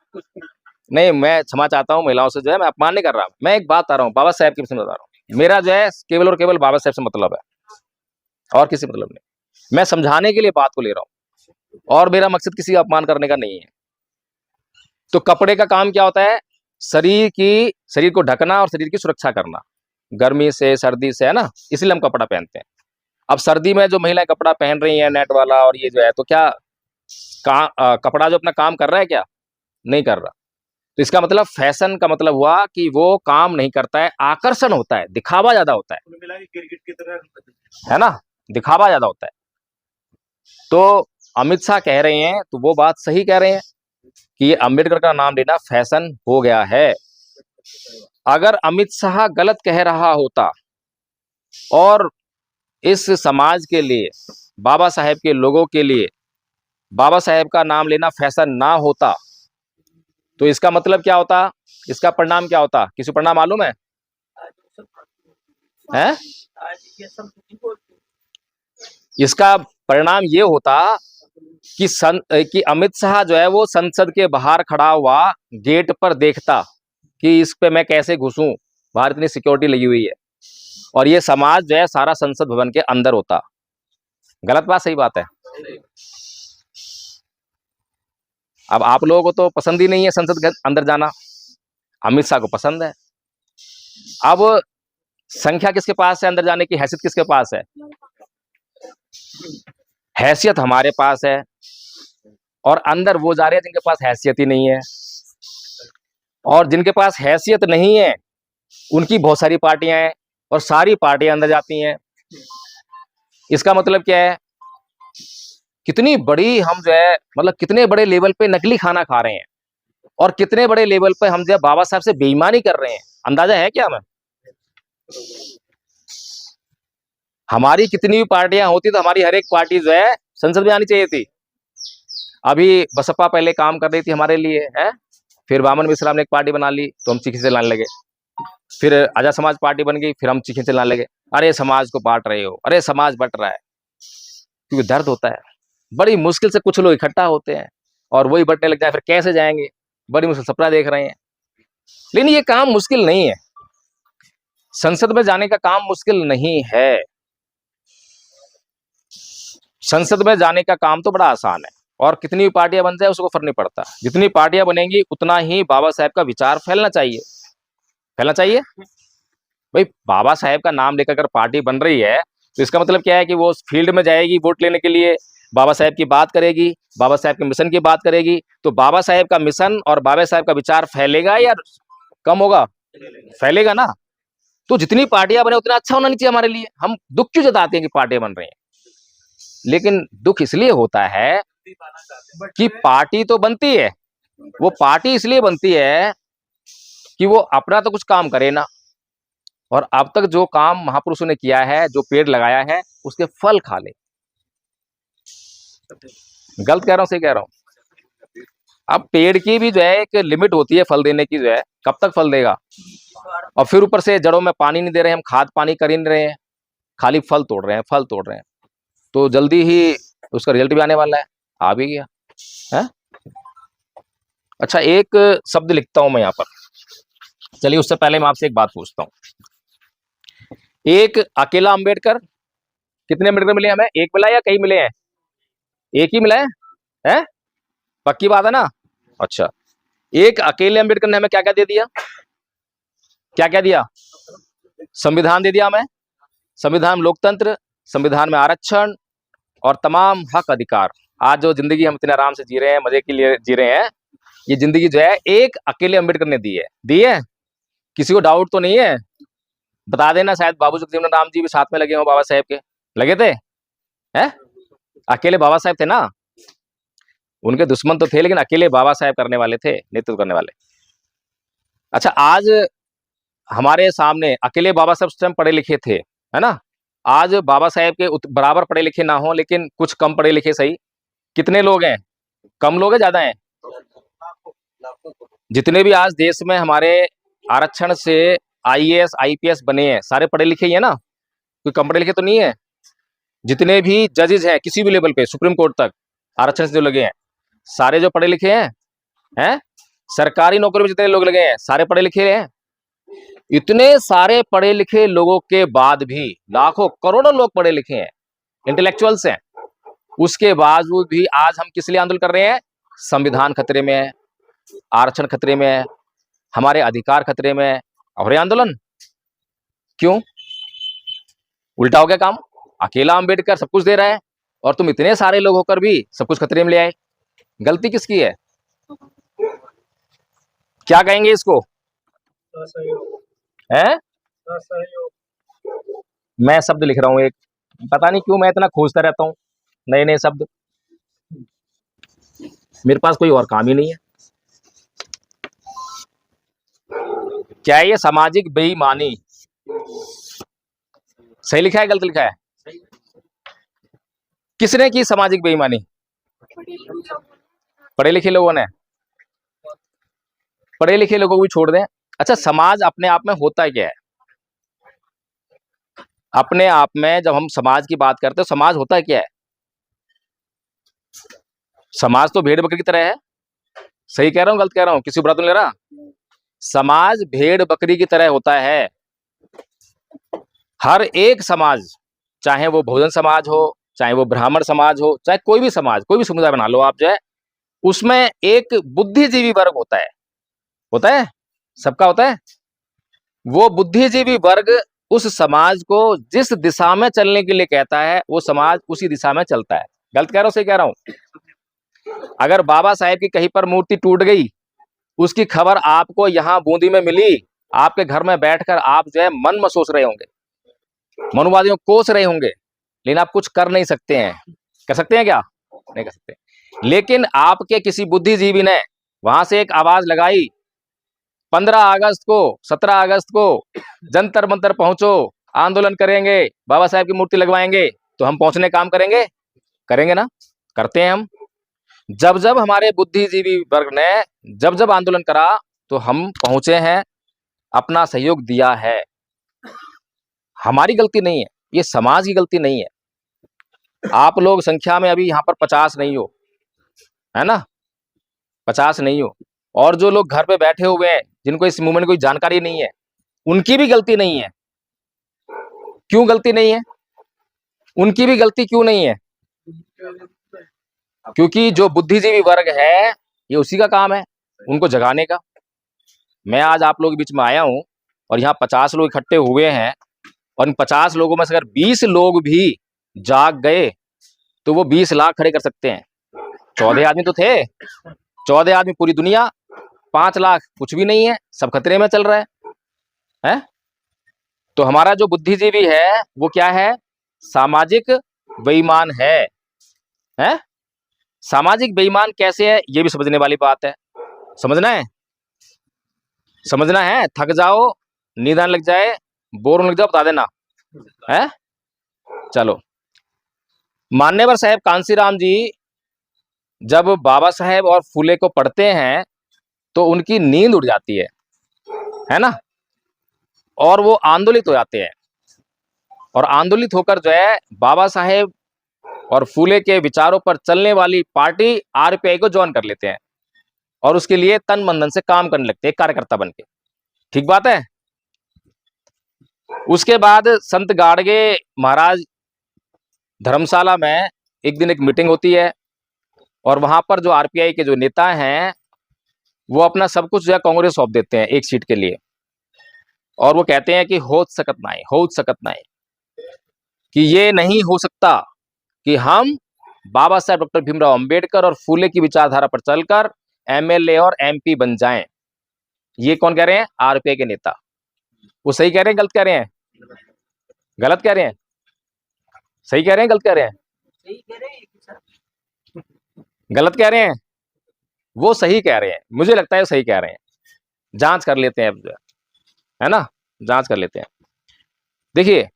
नहीं मैं क्षमा चाहता हूँ महिलाओं से, जो है मैं अपमान नहीं कर रहा, मैं एक बात आ रहा हूँ, बाबा साहेब की बता रहा हूँ। मेरा जो है केवल और केवल बाबा साहेब से मतलब है, और किसी मतलब नहीं। मैं समझाने के लिए बात को ले रहा हूँ और मेरा मकसद किसी का अपमान करने का नहीं है। तो कपड़े का काम क्या होता है? शरीर को ढकना और शरीर की सुरक्षा करना, गर्मी से सर्दी से, है ना, इसलिए हम कपड़ा पहनते हैं। अब सर्दी में जो महिलाएं कपड़ा पहन रही हैं नेट वाला और ये जो है, तो क्या कपड़ा जो अपना काम कर रहा है? क्या नहीं कर रहा। तो इसका मतलब फैशन का मतलब हुआ कि वो काम नहीं करता है, आकर्षण होता है, दिखावा ज्यादा होता है,
क्रिकेट की तरह
है ना, दिखावा ज्यादा होता है। तो अमित शाह कह रहे हैं, तो वो बात सही कह रहे हैं कि ये अंबेडकर का नाम लेना फैशन हो गया है। अगर अमित शाह गलत कह रहा होता और इस समाज के लिए, बाबा साहेब के लोगों के लिए बाबा साहेब का नाम लेना फैशन ना होता, तो इसका मतलब क्या होता? इसका परिणाम क्या होता? किसी को परिणाम मालूम है? हैं? इसका परिणाम ये होता कि अमित शाह जो है वो संसद के बाहर खड़ा हुआ गेट पर देखता कि इस पे मैं कैसे घुसूं, बाहर इतनी सिक्योरिटी लगी हुई है, और ये समाज जो है सारा संसद भवन के अंदर होता। गलत बात सही बात है? अब आप लोगों को तो पसंद ही नहीं है संसद के अंदर जाना, अमित शाह को पसंद है। अब संख्या किसके पास है अंदर जाने की? हैसियत किसके पास है? हैसियत हमारे पास है, और अंदर वो जा रहे हैं जिनके पास हैसियत ही नहीं है। और जिनके पास हैसियत नहीं है उनकी बहुत सारी पार्टियां हैं और सारी पार्टियां अंदर जाती हैं। इसका मतलब क्या है? कितनी बड़ी हम जो है मतलब कितने बड़े लेवल पे नकली खाना खा रहे हैं और कितने बड़े लेवल पे हम जो है बाबा साहब से बेईमानी कर रहे हैं, अंदाजा है क्या हमें? हमारी कितनी भी पार्टियां होती तो हमारी हर एक पार्टी जो है संसद में आनी चाहिए थी। अभी बसपा पहले काम कर रही थी हमारे लिए, है, फिर वामन मिश्रा ने एक पार्टी बना ली तो हम चीखे चलाने लगे, फिर आजाद समाज पार्टी बन गई, फिर हम चीखे चलाने लगे, अरे समाज को बांट रहे हो, अरे समाज बट रहा है। क्योंकि दर्द होता है, बड़ी मुश्किल से कुछ लोग इकट्ठा होते हैं और वही बटने लग जाए, फिर कैसे जाएंगे, बड़ी मुश्किल सपना देख रहे हैं। लेकिन ये काम मुश्किल नहीं है, संसद में जाने का काम मुश्किल नहीं है, संसद में जाने का काम तो बड़ा आसान है। और कितनी भी पार्टियां बन जाए उसको फर्क नहीं पड़ता, जितनी पार्टियां बनेंगी उतना ही बाबा साहेब का विचार फैलना चाहिए, फैलना चाहिए। भाई बाबा साहेब का नाम लेकर अगर पार्टी बन रही है तो इसका मतलब क्या है कि वो फील्ड में जाएगी वोट लेने के लिए, बाबा साहेब की बात करेगी, बाबा साहेब के मिशन की बात करेगी, तो बाबा साहेब का मिशन और बाबा साहेब का विचार फैलेगा या कम होगा? फैलेगा ना। तो जितनी पार्टियां बने उतना अच्छा होना नहीं चाहिए हमारे लिए। हम दुख क्यों जताते हैं कि पार्टियां बन रही हैं, लेकिन दुख इसलिए होता है कि पार्टी तो बनती है, वो पार्टी इसलिए बनती है कि वो अपना तो कुछ काम करे ना, और अब तक जो काम महापुरुषों ने किया है, जो पेड़ लगाया है, उसके फल खा ले। गलत कह रहा हूं सही कह रहा हूं? अब पेड़ की भी जो है एक लिमिट होती है फल देने की, जो है कब तक फल देगा। और फिर ऊपर से जड़ों में पानी नहीं दे रहे हैं, हम खाद पानी कर ही नहीं रहे हैं, खाली फल तोड़ रहे हैं, फल तोड़ रहे हैं, तो जल्दी ही उसका रिजल्ट भी आने वाला है, आ भी गया है। अच्छा, एक शब्द लिखता हूं मैं यहाँ पर, चलिए उससे पहले मैं आपसे एक बात पूछता हूं। एक अकेला अंबेडकर, कितने अंबेडकर मिले हमें? एक मिला या कई मिले हैं? एक ही मिला है, हैं? पक्की बात है ना? अच्छा, एक अकेले अंबेडकर ने हमें क्या क्या दे दिया? क्या क्या दिया? संविधान दे दिया हमें, संविधान में लोकतंत्र, संविधान में आरक्षण और तमाम हक अधिकार। आज जो जिंदगी हम इतने आराम से जी रहे हैं, मजे के लिए जी रहे हैं, ये जिंदगी जो है एक अकेले अंबेडकर ने दी है। दी है? किसी को डाउट तो नहीं है? बता देना, शायद बाबू जगजीवन राम जी भी साथ में लगे हो, बाबा साहेब के लगे थे, हैं? अकेले बाबा साहेब थे ना, उनके दुश्मन तो थे लेकिन अकेले बाबा साहेब करने वाले थे, नेतृत्व करने वाले। अच्छा, आज हमारे सामने अकेले बाबा साहब स्वयं पढ़े लिखे थे, है ना? आज बाबा साहेब के बराबर पढ़े लिखे ना हो लेकिन कुछ कम पढ़े लिखे सही, कितने लोग हैं? कम लोग हैं, ज्यादा हैं? जितने भी आज देश में हमारे आरक्षण से आईएएस आईपीएस बने हैं, सारे पढ़े लिखे ही है ना, कोई कम पढ़े लिखे तो नहीं है। जितने भी जजेस हैं किसी भी लेवल पे, सुप्रीम कोर्ट तक आरक्षण से जो लगे हैं, सारे जो पढ़े लिखे हैं? सरकारी नौकरी में जितने लोग लगे हैं सारे पढ़े लिखे हैं। इतने सारे पढ़े लिखे लोगों के बाद भी, लाखों करोड़ों लोग पढ़े लिखे हैं, इंटेलेक्चुअल्स हैं, उसके बावजूद भी आज हम किस लिए आंदोलन कर रहे हैं? संविधान खतरे में है, आरक्षण खतरे में है, हमारे अधिकार खतरे में है, और ये आंदोलन क्यों? उल्टा हो गया काम, अकेला अंबेडकर सब कुछ दे रहा है और तुम इतने सारे लोग होकर भी सब कुछ खतरे में ले आए। गलती किसकी है? क्या कहेंगे इसको? हैं? मैं शब्द लिख रहा हूं एक, पता नहीं क्यों मैं इतना खोजता रहता हूं नए नए शब्द, मेरे पास कोई और काम ही नहीं है। क्या है ये? सामाजिक बेईमानी। सही लिखा है गलत लिखा है? किसने की सामाजिक बेईमानी? पढ़े लिखे लोगों ने। पढ़े लिखे लोगों को भी छोड़ दें। अच्छा, समाज अपने आप में होता क्या है? अपने आप में जब हम समाज की बात करते हैं, समाज होता क्या है? समाज तो भेड़ बकरी की तरह है। सही कह रहा हूं गलत कह रहा हूं? किसी बुरा तो नहीं ले रहा? समाज भेड़ बकरी की तरह होता है। हर एक समाज, चाहे वो बहुजन समाज हो, चाहे वो ब्राह्मण समाज हो, चाहे कोई भी समाज, कोई भी समुदाय बना लो आप, जो है उसमें एक बुद्धिजीवी वर्ग होता है। होता है? सबका होता है। वो बुद्धिजीवी वर्ग उस समाज को जिस दिशा में चलने के लिए कहता है, वो समाज उसी दिशा में चलता है। गलत कह रहा हूं सही कह रहा हूं? अगर बाबा साहेब की कहीं पर मूर्ति टूट गई उसकी खबर आपको यहाँ बूंदी में मिली, आपके घर में बैठकर आप जो है मन में सोच रहे होंगे, मनुवादियों को कोस रहे होंगे, लेकिन आप कुछ कर नहीं सकते हैं। कर सकते हैं क्या? नहीं कर सकते। लेकिन आपके किसी बुद्धिजीवी ने वहां से एक आवाज लगाई, 15 अगस्त को, 17 अगस्त को जंतर मंतर पहुंचो, आंदोलन करेंगे, बाबा साहेब की मूर्ति लगवाएंगे, तो हम पहुंचने काम करेंगे? करेंगे ना? करते हैं हम। जब जब हमारे बुद्धिजीवी वर्ग ने जब जब आंदोलन करा तो हम पहुंचे हैं, अपना सहयोग दिया है। हमारी गलती नहीं है, ये समाज की गलती नहीं है। आप लोग संख्या में अभी यहाँ पर 50 नहीं हो, है ना, 50 नहीं हो, और जो लोग घर पे बैठे हुए हैं जिनको इस मूवमेंट की कोई जानकारी नहीं है, उनकी भी गलती नहीं है। क्यों गलती नहीं है? उनकी भी गलती क्यों नहीं है? क्योंकि जो बुद्धिजीवी वर्ग है ये उसी का काम है, उनको जगाने का। मैं आज आप लोगों के बीच में आया हूं और यहाँ 50 लोग इकट्ठे हुए हैं, और इन 50 लोगों में से अगर 20 लोग भी जाग गए तो वो 20 लाख खड़े कर सकते हैं। 14 आदमी तो थे, 14 आदमी पूरी दुनिया, 5 लाख कुछ भी नहीं है, सब खतरे में चल रहा है? तो हमारा जो बुद्धिजीवी है वो क्या है? सामाजिक बेईमान है। सामाजिक बेईमान कैसे है, ये भी समझने वाली बात है। समझना है, समझना है। थक जाओ, नींद आने लग जाए, बोर होने लग जाओ, बता देना है। चलो, मान्यवर साहेब कांसीराम जी जब बाबा साहेब और फूले को पढ़ते हैं तो उनकी नींद उड़ जाती है ना, और वो आंदोलित हो जाते हैं, और आंदोलित होकर जो है बाबा साहेब और फूले के विचारों पर चलने वाली पार्टी आरपीआई को ज्वाइन कर लेते हैं, और उसके लिए तन मन धन से काम करने लगते हैं, कार्यकर्ता बनके। ठीक बात है। उसके बाद संत गाड़गे महाराज धर्मशाला में एक दिन एक मीटिंग होती है, और वहां पर जो आरपीआई के जो नेता हैं वो अपना सब कुछ जो है कांग्रेस सौंप देते हैं एक सीट के लिए, और वो कहते हैं कि हो सकत नहीं, कि ये नहीं हो सकता कि हम बाबा साहेब डॉक्टर भीमराव अंबेडकर और फूले की विचारधारा पर चलकर एमएलए और एमपी बन जाएं। ये कौन कह रहे हैं? आरपीआई के नेता। वो सही कह रहे हैं, गलत कह रहे हैं? गलत कह रहे हैं? सही कह रहे हैं, गलत कह रहे हैं? गलत कह रहे हैं? वो सही कह रहे हैं, मुझे लगता है सही कह रहे हैं। जांच कर लेते हैं अब, है ना, जांच कर लेते हैं। देखिए,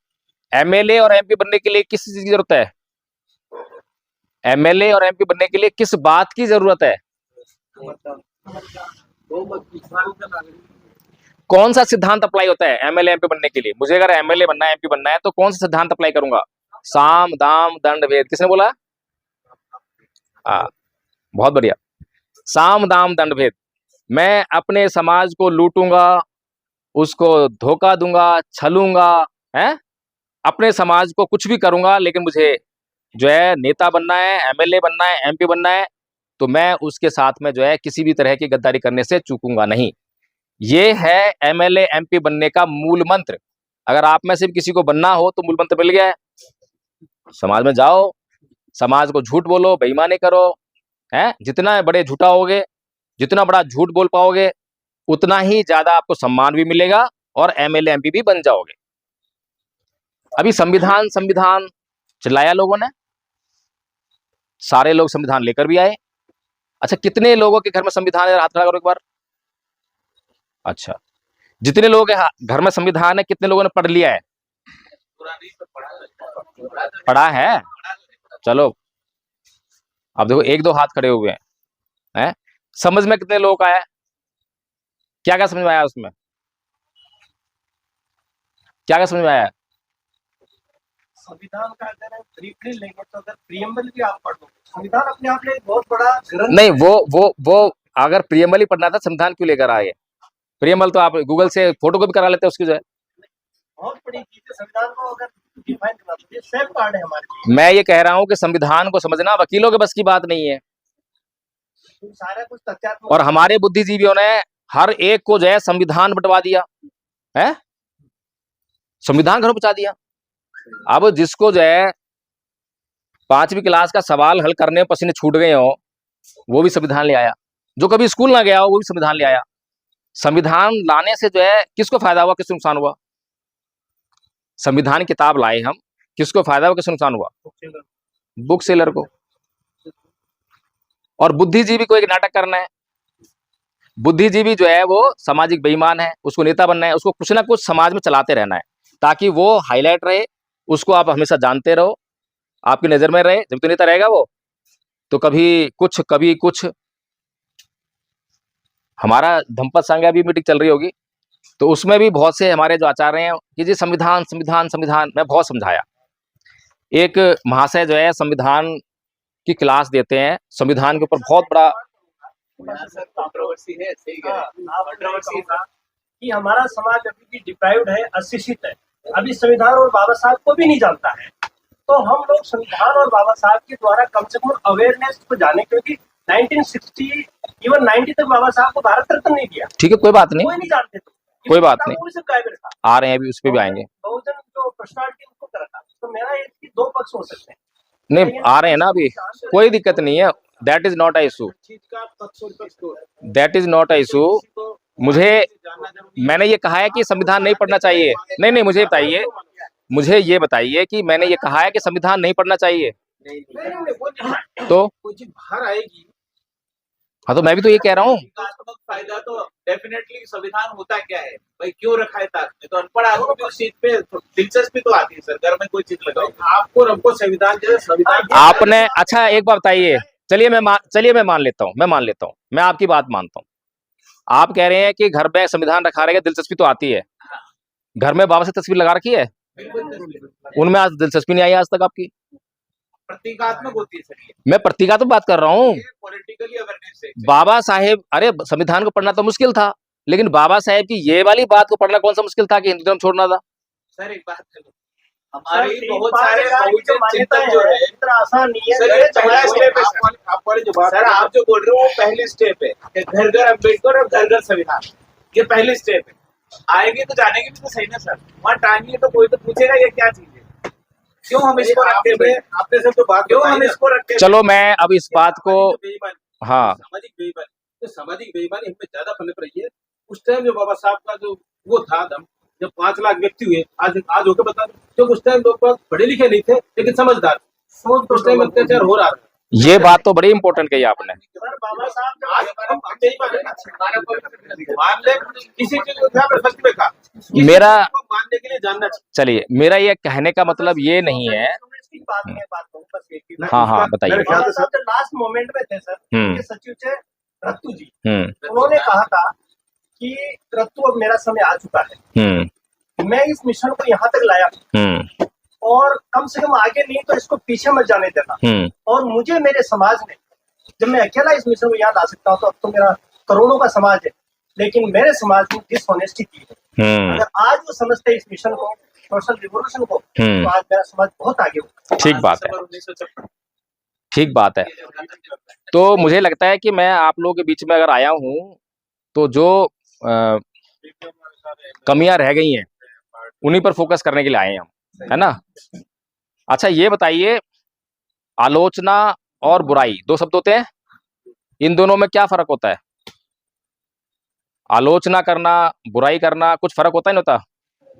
एमएलए और एमपी बनने के लिए किस चीज की जरूरत है? एमएलए और एमपी बनने के लिए किस बात की जरूरत है? कौन सा सिद्धांत अप्लाई होता है एमएलए एमपी बनने के लिए? मुझे अगर एमएलए बनना है, एमपी बनना है, तो कौन सा सिद्धांत अप्लाई करूंगा? साम दाम दंड भेद। किसने बोला? बहुत बढ़िया, साम दाम दंड भेद। मैं अपने समाज को लूटूंगा, उसको धोखा दूंगा, छलूंगा, है, अपने समाज को कुछ भी करूंगा, लेकिन मुझे जो है नेता बनना है, एमएलए बनना है, एमपी बनना है, तो मैं उसके साथ में जो है किसी भी तरह की गद्दारी करने से चूकूंगा नहीं। ये है एमएलए एमपी बनने का मूल मंत्र। अगर आप में से भी किसी को बनना हो तो मूल मंत्र मिल गया है। समाज में जाओ, समाज को झूठ बोलो, बेईमानी करो, है, जितना बड़े झूठा होगे, जितना बड़ा झूठ बोल पाओगे, उतना ही ज्यादा आपको सम्मान भी मिलेगा और एमएलए एमपी भी बन जाओगे। अभी संविधान चिल्लाया लोगों ने, सारे लोग संविधान लेकर भी आए। अच्छा, कितने लोगों के घर में संविधान है? हाथ खड़ा करो एक बार। अच्छा, जितने लोगों के घर में संविधान है, कितने लोगों ने पढ़ लिया है? पढ़ा है? चलो, अब देखो, 1-2 हाथ खड़े हुए हैं। समझ में कितने लोगों का है? क्या क्या समझ में आया उसमें? क्या क्या समझ में आया?
संविधान का अगर ब्रीफली लेंगे तो अगर प्रियम्बल भी आप पढ़ लो, संविधान अपने आप में एक बहुत बड़ा ग्रंथ
नहीं, वो अगर प्रियम्बल ही पढ़ना था, संविधान क्यों लेकर आए? प्रियम्बल तो आप गूगल से फोटो कॉपी करा लेते हैं उसकी जो है।
बहुत बड़ी चीज है संविधान को अगर डिफाइन करना, तो ये सेफ पार्ट है हमारे लिए।
मैं ये कह रहा हूं कि संविधान को समझना वकीलों के बस की बात नहीं है,
तो सारा कुछ तथ्यात्मक,
और हमारे बुद्धिजीवियों ने हर एक को जो है संविधान बंटवा दिया है, संविधान घरों पहुंचा दिया। अब जिसको जो है 5वीं क्लास का सवाल हल करने में पसीने छूट गए हो, वो भी संविधान ले आया। जो कभी स्कूल ना गया हो वो भी संविधान ले आया। संविधान लाने से जो है किसको फायदा हुआ, किसको नुकसान हुआ? संविधान किताब लाए हम, किसको फायदा हुआ, किसको नुकसान हुआ? बुक सेलर को। और बुद्धिजीवी को एक नाटक करना है। बुद्धिजीवी जो है वो सामाजिक बेईमान है, उसको नेता बनना है, उसको कुछ ना कुछ समाज में चलाते रहना है ताकि वो हाईलाइट रहे, उसको आप हमेशा जानते रहो, आपकी नजर में रहे। जब तो नेता रहेगा वो, तो कभी कुछ कभी कुछ। हमारा धम्पत संघ अभी मीटिंग चल रही होगी, तो उसमें भी बहुत से हमारे जो आचार्य हैं कि जी संविधान संविधान संविधान, मैं बहुत समझाया। एक महाशय जो है संविधान की क्लास देते हैं, संविधान के ऊपर बहुत बड़ा
कंट्रोवर्सी है, सही कह रहे हैं। कंट्रोवर्सी था कि हमारा समाज अभी भी डिप्राइव्ड है, अशिक्षित है, अभी संविधान और बाबा साहब को भी नहीं जानता है। तो हम लोग संविधान और बाबा साहब के द्वारा कम से कम अवेयरनेस को जाने, क्योंकि 1960 इवन 90 तक बाबा साहब को भारत रत्न नहीं दिया।
ठीक है, कोई बात नहीं,
कोई नहीं जानते थे,
कोई बात नहीं,
वो सिर्फ गायब था।
आ रहे हैं अभी, उस पर भी आएंगे।
बहुजन जो पर्सनालिटी उनको करता, तो मेरा ये कि दो पक्ष हो सकते हैं।
नहीं, आ रहे हैं ना अभी, कोई दिक्कत नहीं है। That is not a issue, that is not a issue. मुझे, मैंने ये कहा है कि संविधान नहीं पढ़ना चाहिए। नहीं नहीं, मुझे बताइए, मुझे ये बताइए कि मैंने ये कहा है कि संविधान नहीं पढ़ना चाहिए, तो
बाहर आएगी।
हाँ, तो मैं भी तो ये कह रहा हूँ।
विकासात्मक फायदा तो डेफिनेटली संविधान होता क्या है भाई, क्यों रखा है ताक में? तो अनपढ़ आदमी को उस चीज पे दिलचस्पी तो आती है सर, घर में कोई चीज लगाओ।
आपको और हमको संविधान जैसे संविधान
आपने, अच्छा एक बात बताइए, चलिए मैं मान लेता हूँ, मैं आपकी बात मानता हूँ। आप कह रहे हैं कि घर में संविधान रखा रहेगा, दिलचस्पी तो आती है। घर में बाबा से तस्वीर लगा रखी है, उनमें आज दिलचस्पी नहीं आई आज तक आपकी।
प्रतीकात्मक होती है सर,
मैं प्रतीकात्मक बात कर रहा हूँ।
पॉलिटिकली अवेयरनेस है।
बाबा साहेब, अरे संविधान को पढ़ना तो मुश्किल था, लेकिन बाबा साहेब की ये वाली बात को पढ़ना कौन सा मुश्किल था कि हिंदू धर्म छोड़ना था?
सर एक बात करो, हमारी बहुत सारे बहुजन चिंतन जो है
इतना आसान नहीं है।
सर, ये पहला स्टेप है सर, आप जो बोल रहे हो वो पहली स्टेप है कि घर घर अम्बेडकर और घर घर संविधान, ये पहली स्टेप है। आएंगे तो जानेंगे भी तो सही ना सर, वहाँ टांगिए तो कोई तो पूछेगा ये क्या चीज है, क्यों हम इसको रखते हैं?
आपने सब तो बात
क्यों हम इसको रखते हैं?
चलो मैं अब इस बात को, हाँ,
सामाजिक बेईमानी, तो सामाजिक बेईमानी हमें ज्यादा पनप रही है। उस टाइम जो बाबा साहब का जो वो था दम, जब 5 लाख व्यक्ति हुए, आज होकर बता दो, जब उस टाइम लोग पढ़े लिखे नहीं थे लेकिन समझदार, उस टाइम अत्याचार हो रहा था।
ये बात तो बड़ी इंपॉर्टेंट कही आपने।
सर बाबा साहब
आज हम यही माने ना, मान ले किसी चीज को क्या फर्स्ट में कहा,
मेरा,
मानने के लिए जानना चाहिए।
चलिए मेरा ये कहने का मतलब ये नहीं है। हाँ हाँ, बताइए।
बाबा साहब जो लास्ट मोमेंट में थे सर, उनके सचिव थे रत्तू जी, उन्होंने कहा था कि रत्तू अब मेरा समय आ चुका है, मैं इस मिशन को यहाँ तक लाया और कम से कम आगे नहीं तो इसको पीछे मत जाने देना। और मुझे मेरे समाज ने, जब मैं अकेला इस मिशन को यहाँ ला सकता हूँ, तो अब तो मेरा करोड़ों का समाज है, लेकिन मेरे समाज ने डिसऑनेस्टी की है। अगर आज वो समझते इस मिशन को, सोशल रिवोल्यूशन को, तो आज मेरा समाज बहुत आगे होगा।
ठीक बात है, ठीक बात है। तो मुझे लगता है कि मैं आप लोगों के बीच में अगर आया हूँ तो जो कमियां रह गई हैं उन्हीं पर फोकस करने के लिए आए हैं हम, है ना। अच्छा ये बताइए, आलोचना और बुराई दो शब्द होते हैं, इन दोनों में क्या फर्क होता है? आलोचना करना, बुराई करना, कुछ फर्क होता है नहीं होता?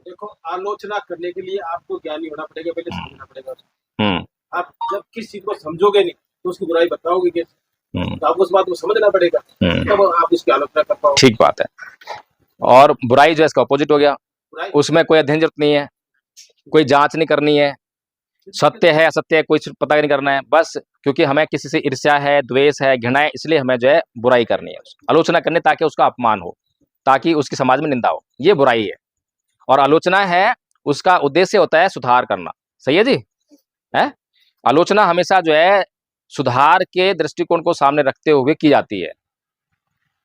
देखो, आलोचना करने के लिए आपको ज्ञानी होना पड़ेगा, पहले समझना पड़ेगा। आप जब किस चीज को समझोगे नहीं तो उसकी बुराई बताओगे कैसे? तो आपको उस बात को समझना पड़ेगा, तब आप उसकी आलोचना कर पाओगे।
ठीक बात है। और बुराई जो है इसका अपोजिट हो गया, उसमें कोई अध्ययन जरूरत नहीं है, कोई जांच नहीं करनी है, सत्य है असत्य है कोई पता नहीं करना है, बस क्योंकि हमें किसी से ईर्ष्या है, द्वेष है, घृणा है, इसलिए हमें जो है बुराई करनी है, आलोचना करनी ताकि उसका अपमान हो, ताकि उसकी समाज में निंदा हो, ये बुराई है। और आलोचना है, उसका उद्देश्य होता है सुधार करना। सही है जी, है। आलोचना हमेशा जो है सुधार के दृष्टिकोण को सामने रखते हुए की जाती है।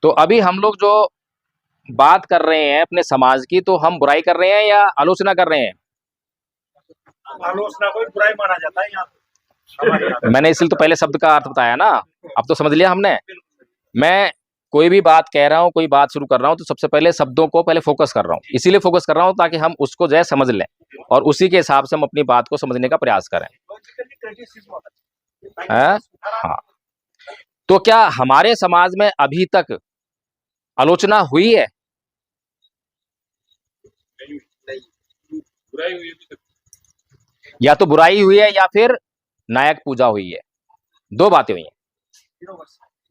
तो अभी हम लोग जो बात कर रहे हैं अपने समाज की, तो हम बुराई कर रहे हैं या आलोचना कर रहे हैं?
आलोचना को बुराई माना जाता है यहाँ।
मैंने इसलिए तो पहले शब्द का अर्थ बताया ना, अब तो समझ लिया हमने। मैं कोई भी बात कह रहा हूँ, कोई बात शुरू कर रहा हूँ, तो सबसे पहले शब्दों को पहले फोकस कर रहा हूँ, इसीलिए फोकस कर रहा हूँ ताकि हम उसको जो है समझ लें और उसी के हिसाब से हम अपनी बात को समझने का प्रयास करें। हाँ, तो क्या हमारे समाज में अभी तक आलोचना हुई है? या तो बुराई हुई है या फिर नायक पूजा हुई है, दो बातें हुई हैं।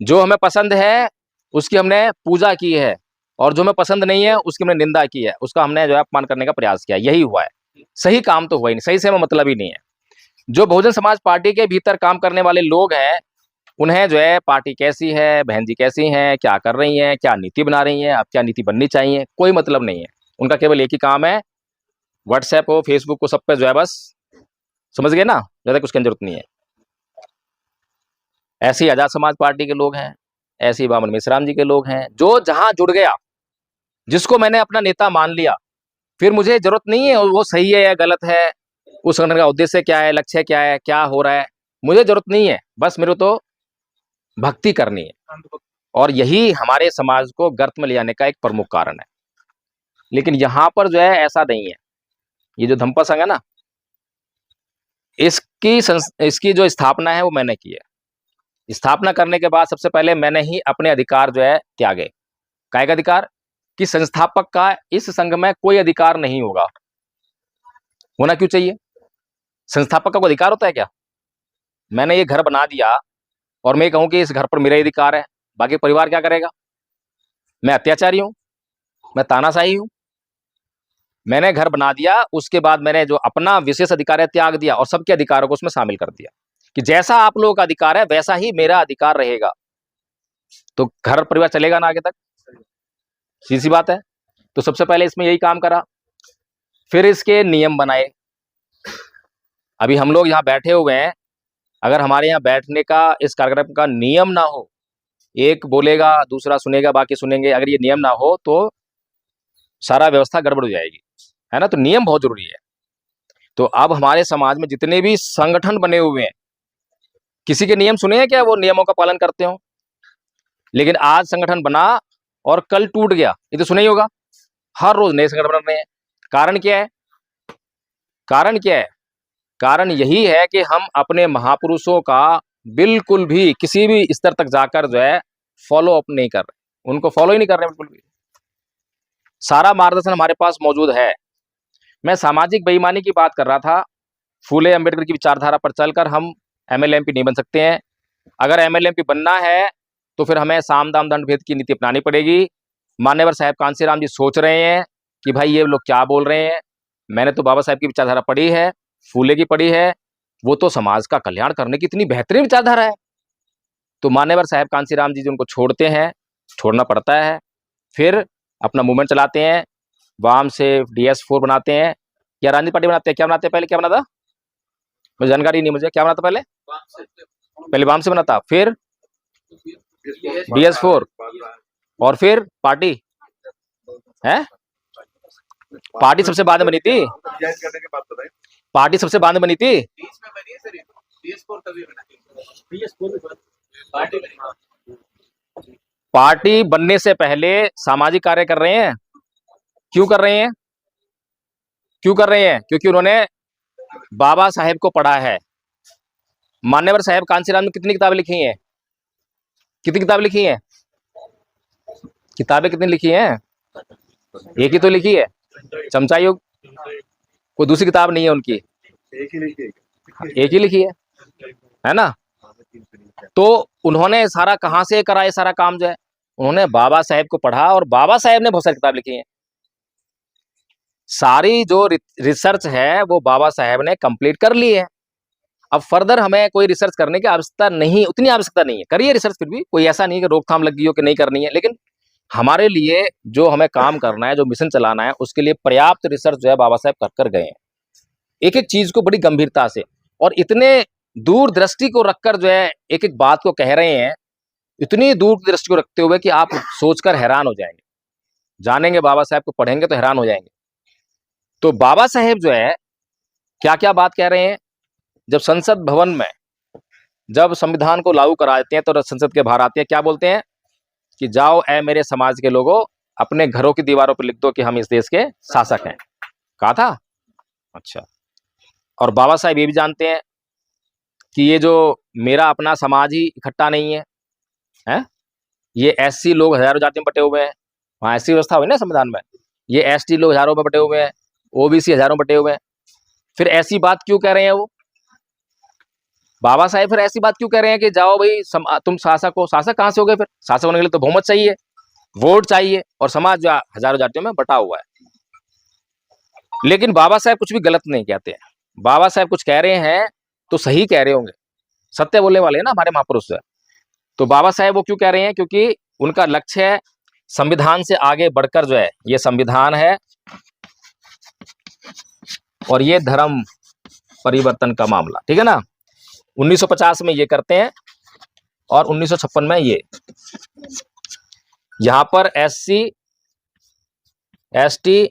जो हमें पसंद है उसकी हमने पूजा की है, और जो हमें पसंद नहीं है उसकी हमने निंदा की है, उसका हमने जो है अपमान करने का प्रयास किया, यही हुआ है। सही काम तो हुआ ही नहीं, सही से हमें मतलब ही नहीं है। जो बहुजन समाज पार्टी के भीतर काम करने वाले लोग हैं, उन्हें जो है पार्टी कैसी है, बहन जी कैसी हैं, क्या कर रही हैं, क्या नीति बना रही हैं, अब क्या नीति बननी चाहिए, कोई मतलब नहीं है। उनका केवल एक ही काम है, व्हाट्सएप हो, फेसबुक को, सब पे जो है बस, समझ गए ना, ज्यादा कुछ करने की जरूरत नहीं है। ऐसे ही आजाद समाज पार्टी के लोग हैं, ऐसे ही बामन मिश्राम जी के लोग हैं। जो जहां जुड़ गया, जिसको मैंने अपना नेता मान लिया, फिर मुझे जरूरत नहीं है वो सही है या गलत है, उस संगठन का उद्देश्य क्या है, लक्ष्य क्या है, क्या हो रहा है, मुझे जरूरत नहीं है। बस मेरे तो भक्ति करनी है, और यही हमारे समाज को गर्त में ले जाने का एक प्रमुख कारण है। लेकिन यहां पर जो है ऐसा नहीं है। ये जो धम्पा संघ है ना, इसकी जो स्थापना है वो मैंने की है। स्थापना करने के बाद सबसे पहले मैंने ही अपने अधिकार जो है त्यागे। काय का अधिकार? कि संस्थापक का इस संघ में कोई अधिकार नहीं होगा। होना क्यों चाहिए? संस्थापक का कोई अधिकार होता है क्या? मैंने ये घर बना दिया और मैं कहूं कि इस घर पर मेरा ही अधिकार है, बाकी परिवार क्या करेगा? मैं अत्याचारी हूं? मैं तानाशाही हूं? मैंने घर बना दिया, उसके बाद मैंने जो अपना विशेष अधिकार है त्याग दिया और सबके अधिकारों को उसमें शामिल कर दिया कि जैसा आप लोगों का अधिकार है वैसा ही मेरा अधिकार रहेगा। तो घर परिवार चलेगा ना आगे तक? सीधी सी बात है। तो सबसे पहले इसमें यही काम करा, फिर इसके नियम बनाए। अभी हम लोग यहाँ बैठे हुए हैं, अगर हमारे यहाँ बैठने का, इस कार्यक्रम का नियम ना हो, एक बोलेगा दूसरा सुनेगा बाकी सुनेंगे, अगर ये नियम ना हो तो सारा व्यवस्था गड़बड़ हो जाएगी, है ना। तो नियम बहुत जरूरी है। तो अब हमारे समाज में जितने भी संगठन बने हुए हैं, किसी के नियम सुने हैं क्या वो नियमों का पालन करते हो? लेकिन आज संगठन बना और कल टूट गया, ये तो सुना ही होगा। हर रोज नए संगठन बन रहे हैं। कारण क्या है? कारण क्या है? कारण यही है कि हम अपने महापुरुषों का बिल्कुल भी किसी भी स्तर तक जाकर जो है फॉलो अप नहीं कर रहे, उनको फॉलो ही नहीं कर रहे बिल्कुल भी। सारा मार्गदर्शन हमारे पास मौजूद है। मैं सामाजिक बेईमानी की बात कर रहा था। फूले अंबेडकर की विचारधारा पर चलकर हम एमएलए एमपी नहीं बन सकते हैं। अगर एमएलए एमपी बनना है तो फिर हमें साम दाम दंड भेद की नीति अपनानी पड़ेगी। मान्यवर साहब कांसीराम जी सोच रहे हैं कि भाई ये लोग क्या बोल रहे हैं। मैंने तो बाबा साहब की विचारधारा पढ़ी है, फूले की पढ़ी है, वो तो समाज का कल्याण करने की इतनी बेहतरीन विचारधारा है। तो मान्यवर साहब कांसीराम जी उनको छोड़ते हैं, छोड़ना पड़ता है, फिर अपना मूवमेंट चलाते हैं, वाम से DS4 बनाते हैं या राजनीति पार्टी बनाते हैं। क्या बनाते हैं पहले? क्या बना था मुझे जानकारी नहीं, मुझे क्या बना था पहले वाम से बना था, फिर DS4 और फिर पार्टी है। पार्टी सबसे बाद में बनी थी, पार्टी सबसे बाद में बनी थी। पार्टी बनने से पहले सामाजिक कार्य कर रहे हैं। क्यों कर रहे हैं? क्यों कर रहे हैं? क्योंकि उन्होंने बाबा साहेब को पढ़ा है। मान्यवर साहब कांसीराम ने कितनी किताबें लिखी हैं? कितनी किताबें लिखी हैं? किताबें कितनी लिखी हैं? एक ही तो लिखी है, चमचा युग। कोई दूसरी किताब नहीं है उनकी, एक ही लिखी है ना। तो उन्होंने सारा कहां से करा? ये सारा काम जो है उन्होंने बाबा साहेब को पढ़ा और बाबा साहेब ने बहुत सारी किताब लिखी हैं। सारी जो रिसर्च है वो बाबा साहेब ने कंप्लीट कर ली है। अब फर्दर हमें कोई रिसर्च करने की आवश्यकता नहीं, उतनी आवश्यकता नहीं है। करिए रिसर्च, फिर भी कोई ऐसा नहीं कि रोकथाम लगी हो कि नहीं करनी है, लेकिन हमारे लिए जो हमें काम करना है, जो मिशन चलाना है, उसके लिए पर्याप्त रिसर्च जो है बाबा साहेब कर गए हैं। एक एक चीज को बड़ी गंभीरता से और इतने दूरदृष्टि को रखकर जो है एक एक बात को कह रहे हैं, इतनी दूरदृष्टि को रखते हुए कि आप सोचकर हैरान हो जाएंगे। जानेंगे बाबा साहेब को, पढ़ेंगे तो हैरान हो जाएंगे। तो बाबा साहेब जो है क्या क्या बात कह रहे हैं, जब संसद भवन में जब संविधान को लागू करा देते हैं तो संसद के बाहर आते हैं, क्या बोलते हैं कि जाओ ऐ मेरे समाज के लोगों, अपने घरों की दीवारों पर लिख दो कि हम इस देश के शासक हैं। कहा था। अच्छा, और बाबा साहेब ये भी जानते हैं कि ये जो मेरा अपना समाज ही इकट्ठा नहीं है, हैं? ये एससी लोग हजारों जाति में बटे हुए हैं, वहाँ ऐसी व्यवस्था हुई ना संविधान में। ये एसटी लोग हजारों में बटे हुए हैं, ओबीसी हजारों में बटे हुए हैं। फिर ऐसी बात क्यों कह रहे हैं वो बाबा साहेब? फिर ऐसी बात क्यों कह रहे हैं कि जाओ भाई तुम शासक हो? शासक कहाँ से हो गए? फिर शासक होने के लिए तो बहुमत चाहिए, वोट चाहिए, और समाज जो हजारों जातियों में बटा हुआ है। लेकिन बाबा साहेब कुछ भी गलत नहीं कहते हैं। बाबा साहेब कुछ कह रहे हैं तो सही कह रहे होंगे, सत्य बोलने वाले हैं ना हमारे महापुरुष है। तो बाबा साहेब वो क्यों कह रहे हैं? क्योंकि उनका लक्ष्य है संविधान से आगे बढ़कर जो है, ये संविधान है और ये धर्म परिवर्तन का मामला, ठीक है ना। 1950 में ये करते हैं और 1956 में ये, यहां पर एससी एसटी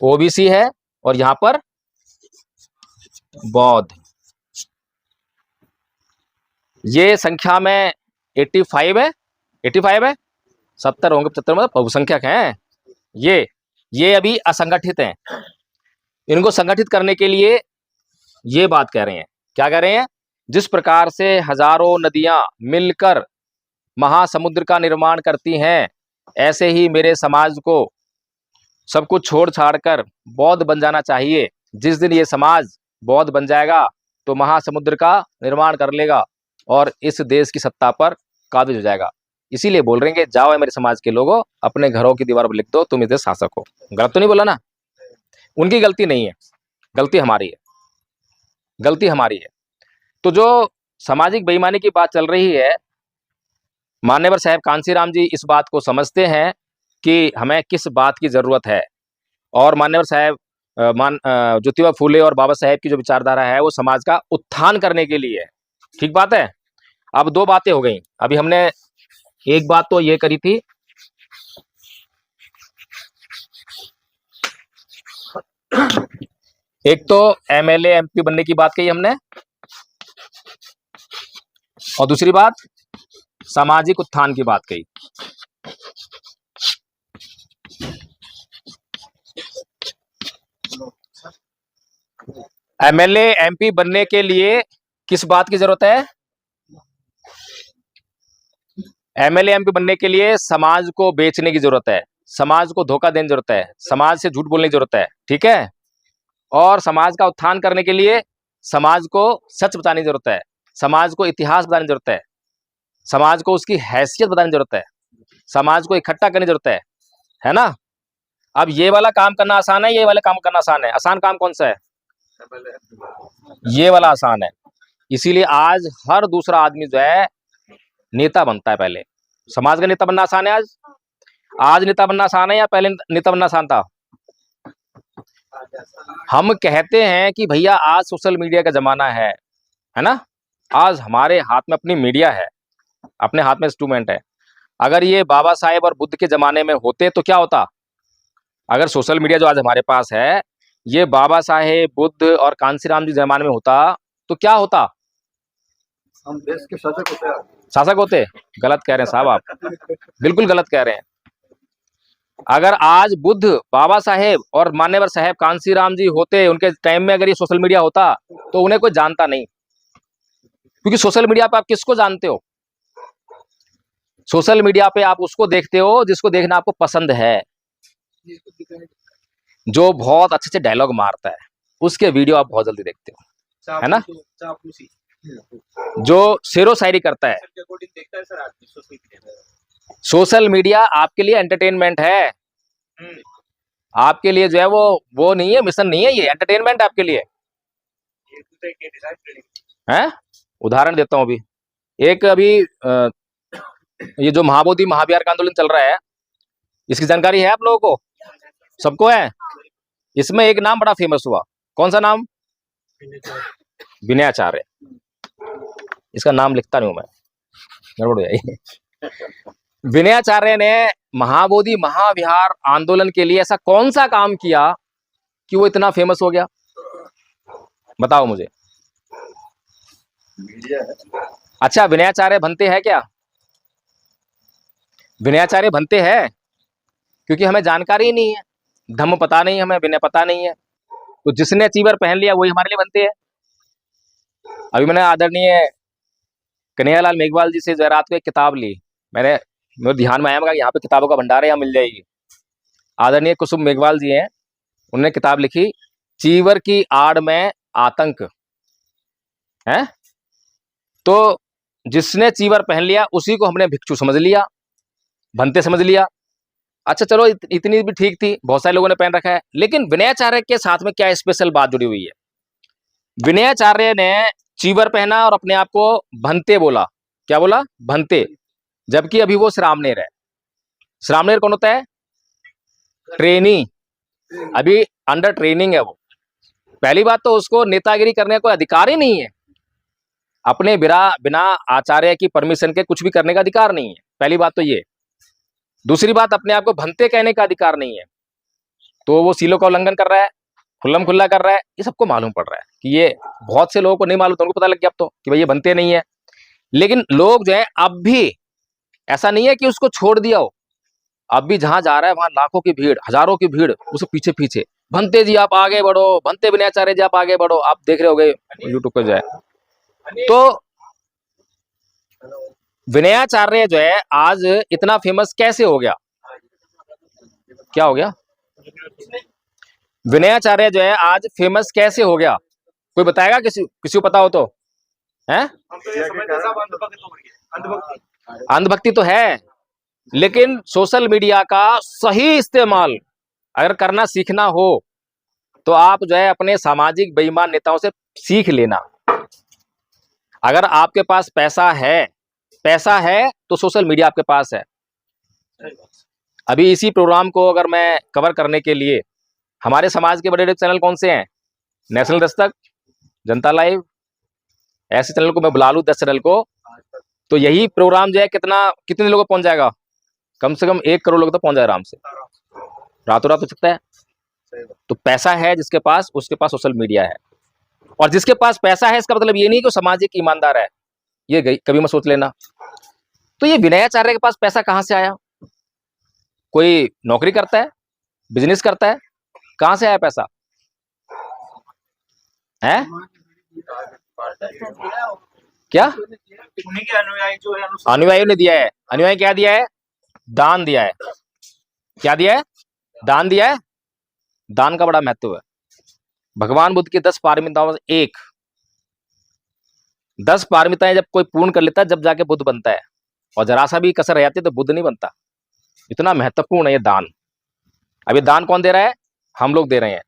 ओबीसी है और यहां पर बौद्ध। ये संख्या में 85 है, 85 है, 70 होंगे, 75 मतलब बहुसंख्यक हैं। ये अभी असंगठित हैं। इनको संगठित करने के लिए ये बात कह रहे हैं। क्या कह रहे हैं? जिस प्रकार से हजारों नदियां मिलकर महासमुद्र का निर्माण करती हैं, ऐसे ही मेरे समाज को सब कुछ छोड़ छाड़ कर बौद्ध बन जाना चाहिए। जिस दिन ये समाज बौद्ध बन जाएगा तो महासमुद्र का निर्माण कर लेगा और इस देश की सत्ता पर काबिज हो जाएगा। इसीलिए बोल रहे हैं कि जाओ मेरे समाज के लोगों, अपने घरों की दीवार पर लिख दो तुम इधर शासक हो। गलत तो नहीं बोला ना? उनकी गलती नहीं है, गलती हमारी है, गलती हमारी है। तो जो सामाजिक बेईमानी की बात चल रही है, मान्यवर साहब कांसीराम जी इस बात को समझते हैं कि हमें किस बात की जरूरत है, और मान्यवर साहब ज्योतिबा फूले और बाबा साहेब की जो विचारधारा है वो समाज का उत्थान करने के लिए है। ठीक बात है। अब दो बातें हो गई। अभी हमने एक बात तो ये करी थी, एक तो एमएलए एमपी बनने की बात कही हमने, और दूसरी बात सामाजिक उत्थान की बात कही। एमएलए एमपी बनने के लिए किस बात की जरूरत है? एमएलए एमपी बनने के लिए समाज को बेचने की जरूरत है, समाज को धोखा देने की जरूरत है, समाज से झूठ बोलने की जरूरत है, ठीक है। और समाज का उत्थान करने के लिए समाज को सच बताने की जरूरत है, समाज को इतिहास बताने की जरूरत है, समाज को उसकी हैसियत बताने की जरूरत है, समाज को इकट्ठा करने की जरूरत है ना। अब ये वाला काम करना आसान है, ये वाला काम करना आसान है? आसान काम कौन सा है? ये वाला आसान है। इसीलिए आज हर दूसरा आदमी जो है नेता बनता है। पहले समाज का नेता बनना आसान है, आज नेता बनना आसान है या पहले नेता बनना आसान था? हम कहते हैं कि भैया आज सोशल मीडिया का जमाना है ना। आज हमारे हाथ में अपनी मीडिया है, अपने हाथ में इंस्ट्रूमेंट है। अगर ये बाबा साहेब और बुद्ध के जमाने में होते तो क्या होता? अगर सोशल मीडिया जो आज हमारे पास है ये बाबा साहेब बुद्ध और कांसीराम जी जमाने में होता तो क्या होता?
हम देश के शासक होते हैं।
शासक होते? गलत कह रहे हैं साहब, आप बिल्कुल गलत कह रहे हैं। अगर आज बुद्ध बाबा साहेब और मान्यवर साहेब कांसीराम जी होते, उनके टाइम में अगर ये सोशल मीडिया होता तो उन्हें कोई जानता नहीं, क्योंकि सोशल मीडिया पे आप किसको जानते हो? सोशल मीडिया पे आप उसको देखते हो जिसको देखना आपको पसंद है, जो बहुत अच्छे से डायलॉग मारता है उसके वीडियो आप बहुत जल्दी देखते हो, है ना। जो शेरो शायरी करता है, सोशल मीडिया आपके लिए एंटरटेनमेंट है, आपके लिए जो है वो नहीं है, मिशन नहीं है, ये एंटरटेनमेंट आपके लिए है। उदाहरण देता हूं। अभी एक ये जो महाबोधि महाविहार का आंदोलन चल रहा है, इसकी जानकारी है आप लोगों को? सबको है। इसमें एक नाम बड़ा फेमस हुआ, कौन सा नाम? विनयाचार्य। इसका नाम लिखता नहीं हूं मैं, गड़बड़ हो जाएगी। विनयाचार्य ने महाबोधि महाविहार आंदोलन के लिए ऐसा कौन सा काम किया कि वो इतना फेमस हो गया? बताओ मुझे। अच्छा, विनयाचार्य बनते हैं क्या? विनयाचार्य बनते हैं क्योंकि हमें जानकारी ही नहीं है, धम्म पता नहीं, हमें विनय पता नहीं है, तो जिसने चीवर पहन लिया वही हमारे लिए बनते हैं। अभी मैंने आदरणीय कन्हैयालाल मेघवाल जी से जो है रात को एक किताब ली, मेरे ध्यान में आया, मगर यहाँ पे किताबों का भंडार है, यहाँ मिल जाएगी। आदरणीय कुसुम मेघवाल जी हैं, उन्होंने किताब लिखी चीवर की आड़ में आतंक है। तो जिसने चीवर पहन लिया उसी को हमने भिक्षु समझ लिया, भंते समझ लिया। अच्छा चलो, इतनी भी ठीक थी, बहुत सारे लोगों ने पहन रखा है। लेकिन विनयाचार्य के साथ में क्या स्पेशल बात जुड़ी हुई है? विनयाचार्य ने चीवर पहना और अपने आप को भंते बोला। क्या बोला? भंते। जबकि अभी वो श्रामणेर है। श्रामणेर कौन होता है? ट्रेनी, अभी अंडर ट्रेनिंग है वो। पहली बात तो उसको नेतागिरी करने का कोई अधिकार ही नहीं है, अपने बिना आचार्य की परमिशन के कुछ भी करने का अधिकार नहीं है, पहली बात तो ये। दूसरी बात, अपने आप को भंते कहने का अधिकार नहीं है। तो वो सीलों का उल्लंघन कर रहा है, खुल्लम खुल्ला कर रहा है। ये सबको मालूम पड़ रहा है कि ये बहुत से लोगों को नहीं मालूम, तो उनको पता लग गया अब तो कि भाई ये भंते नहीं है। लेकिन लोग जो है अब भी, ऐसा नहीं है कि उसको छोड़ दिया हो, अब भी जहां जा रहा है वहां लाखों की भीड़, हजारों की भीड़ उसके पीछे पीछे, भंते जी आप आगे बढ़ो, भंते विनयाचार्य जी आप आगे बढ़ो। आप देख रहे होगे यूट्यूब पर जाए तो। विनयाचार्य जो है आज इतना फेमस कैसे हो गया? क्या हो गया? विनयाचार्य जो है आज फेमस कैसे हो गया? कोई बताएगा? किसी को पता हो तो? है अंधभक्ति तो है, लेकिन सोशल मीडिया का सही इस्तेमाल अगर करना सीखना हो तो आप जो है अपने सामाजिक बेईमान नेताओं से सीख लेना। अगर आपके पास पैसा है तो सोशल मीडिया आपके पास है। अभी इसी प्रोग्राम को अगर मैं कवर करने के लिए, हमारे समाज के बड़े बड़े चैनल कौन से हैं? नेशनल दस्तक, जनता लाइव, ऐसे चैनल को मैं बुला लूं 10 चैनल को, तो यही प्रोग्राम जो है कितने लोगों को पहुंच जाएगा? कम से कम 1 करोड़ लोग तो पहुंच जाए आराम से, रातों रात हो सकता है। तो पैसा है जिसके पास, उसके पास सोशल मीडिया है। और जिसके पास पैसा है इसका मतलब ये नहीं कि वो सामाजिक ईमानदार है, ये कभी मत सोच लेना। तो ये विनयाचार्य के पास पैसा कहां से आया? कोई नौकरी करता है, बिजनेस करता है, कहां से आया पैसा? है क्या? अनुयायियों ने दिया है। अनुयायी क्या दिया है? दान दिया है। क्या दिया है? दान दिया है। दान का बड़ा महत्व है। भगवान बुद्ध की 10 पारमिताओं से एक, 10 पारमिताएं जब कोई पूर्ण कर लेता है जब जाके बुद्ध बनता है, और जरा सा भी कसर रह जाती है तो बुद्ध नहीं बनता। इतना महत्वपूर्ण है ये दान। अब ये दान कौन दे रहा है? हम लोग दे रहे हैं।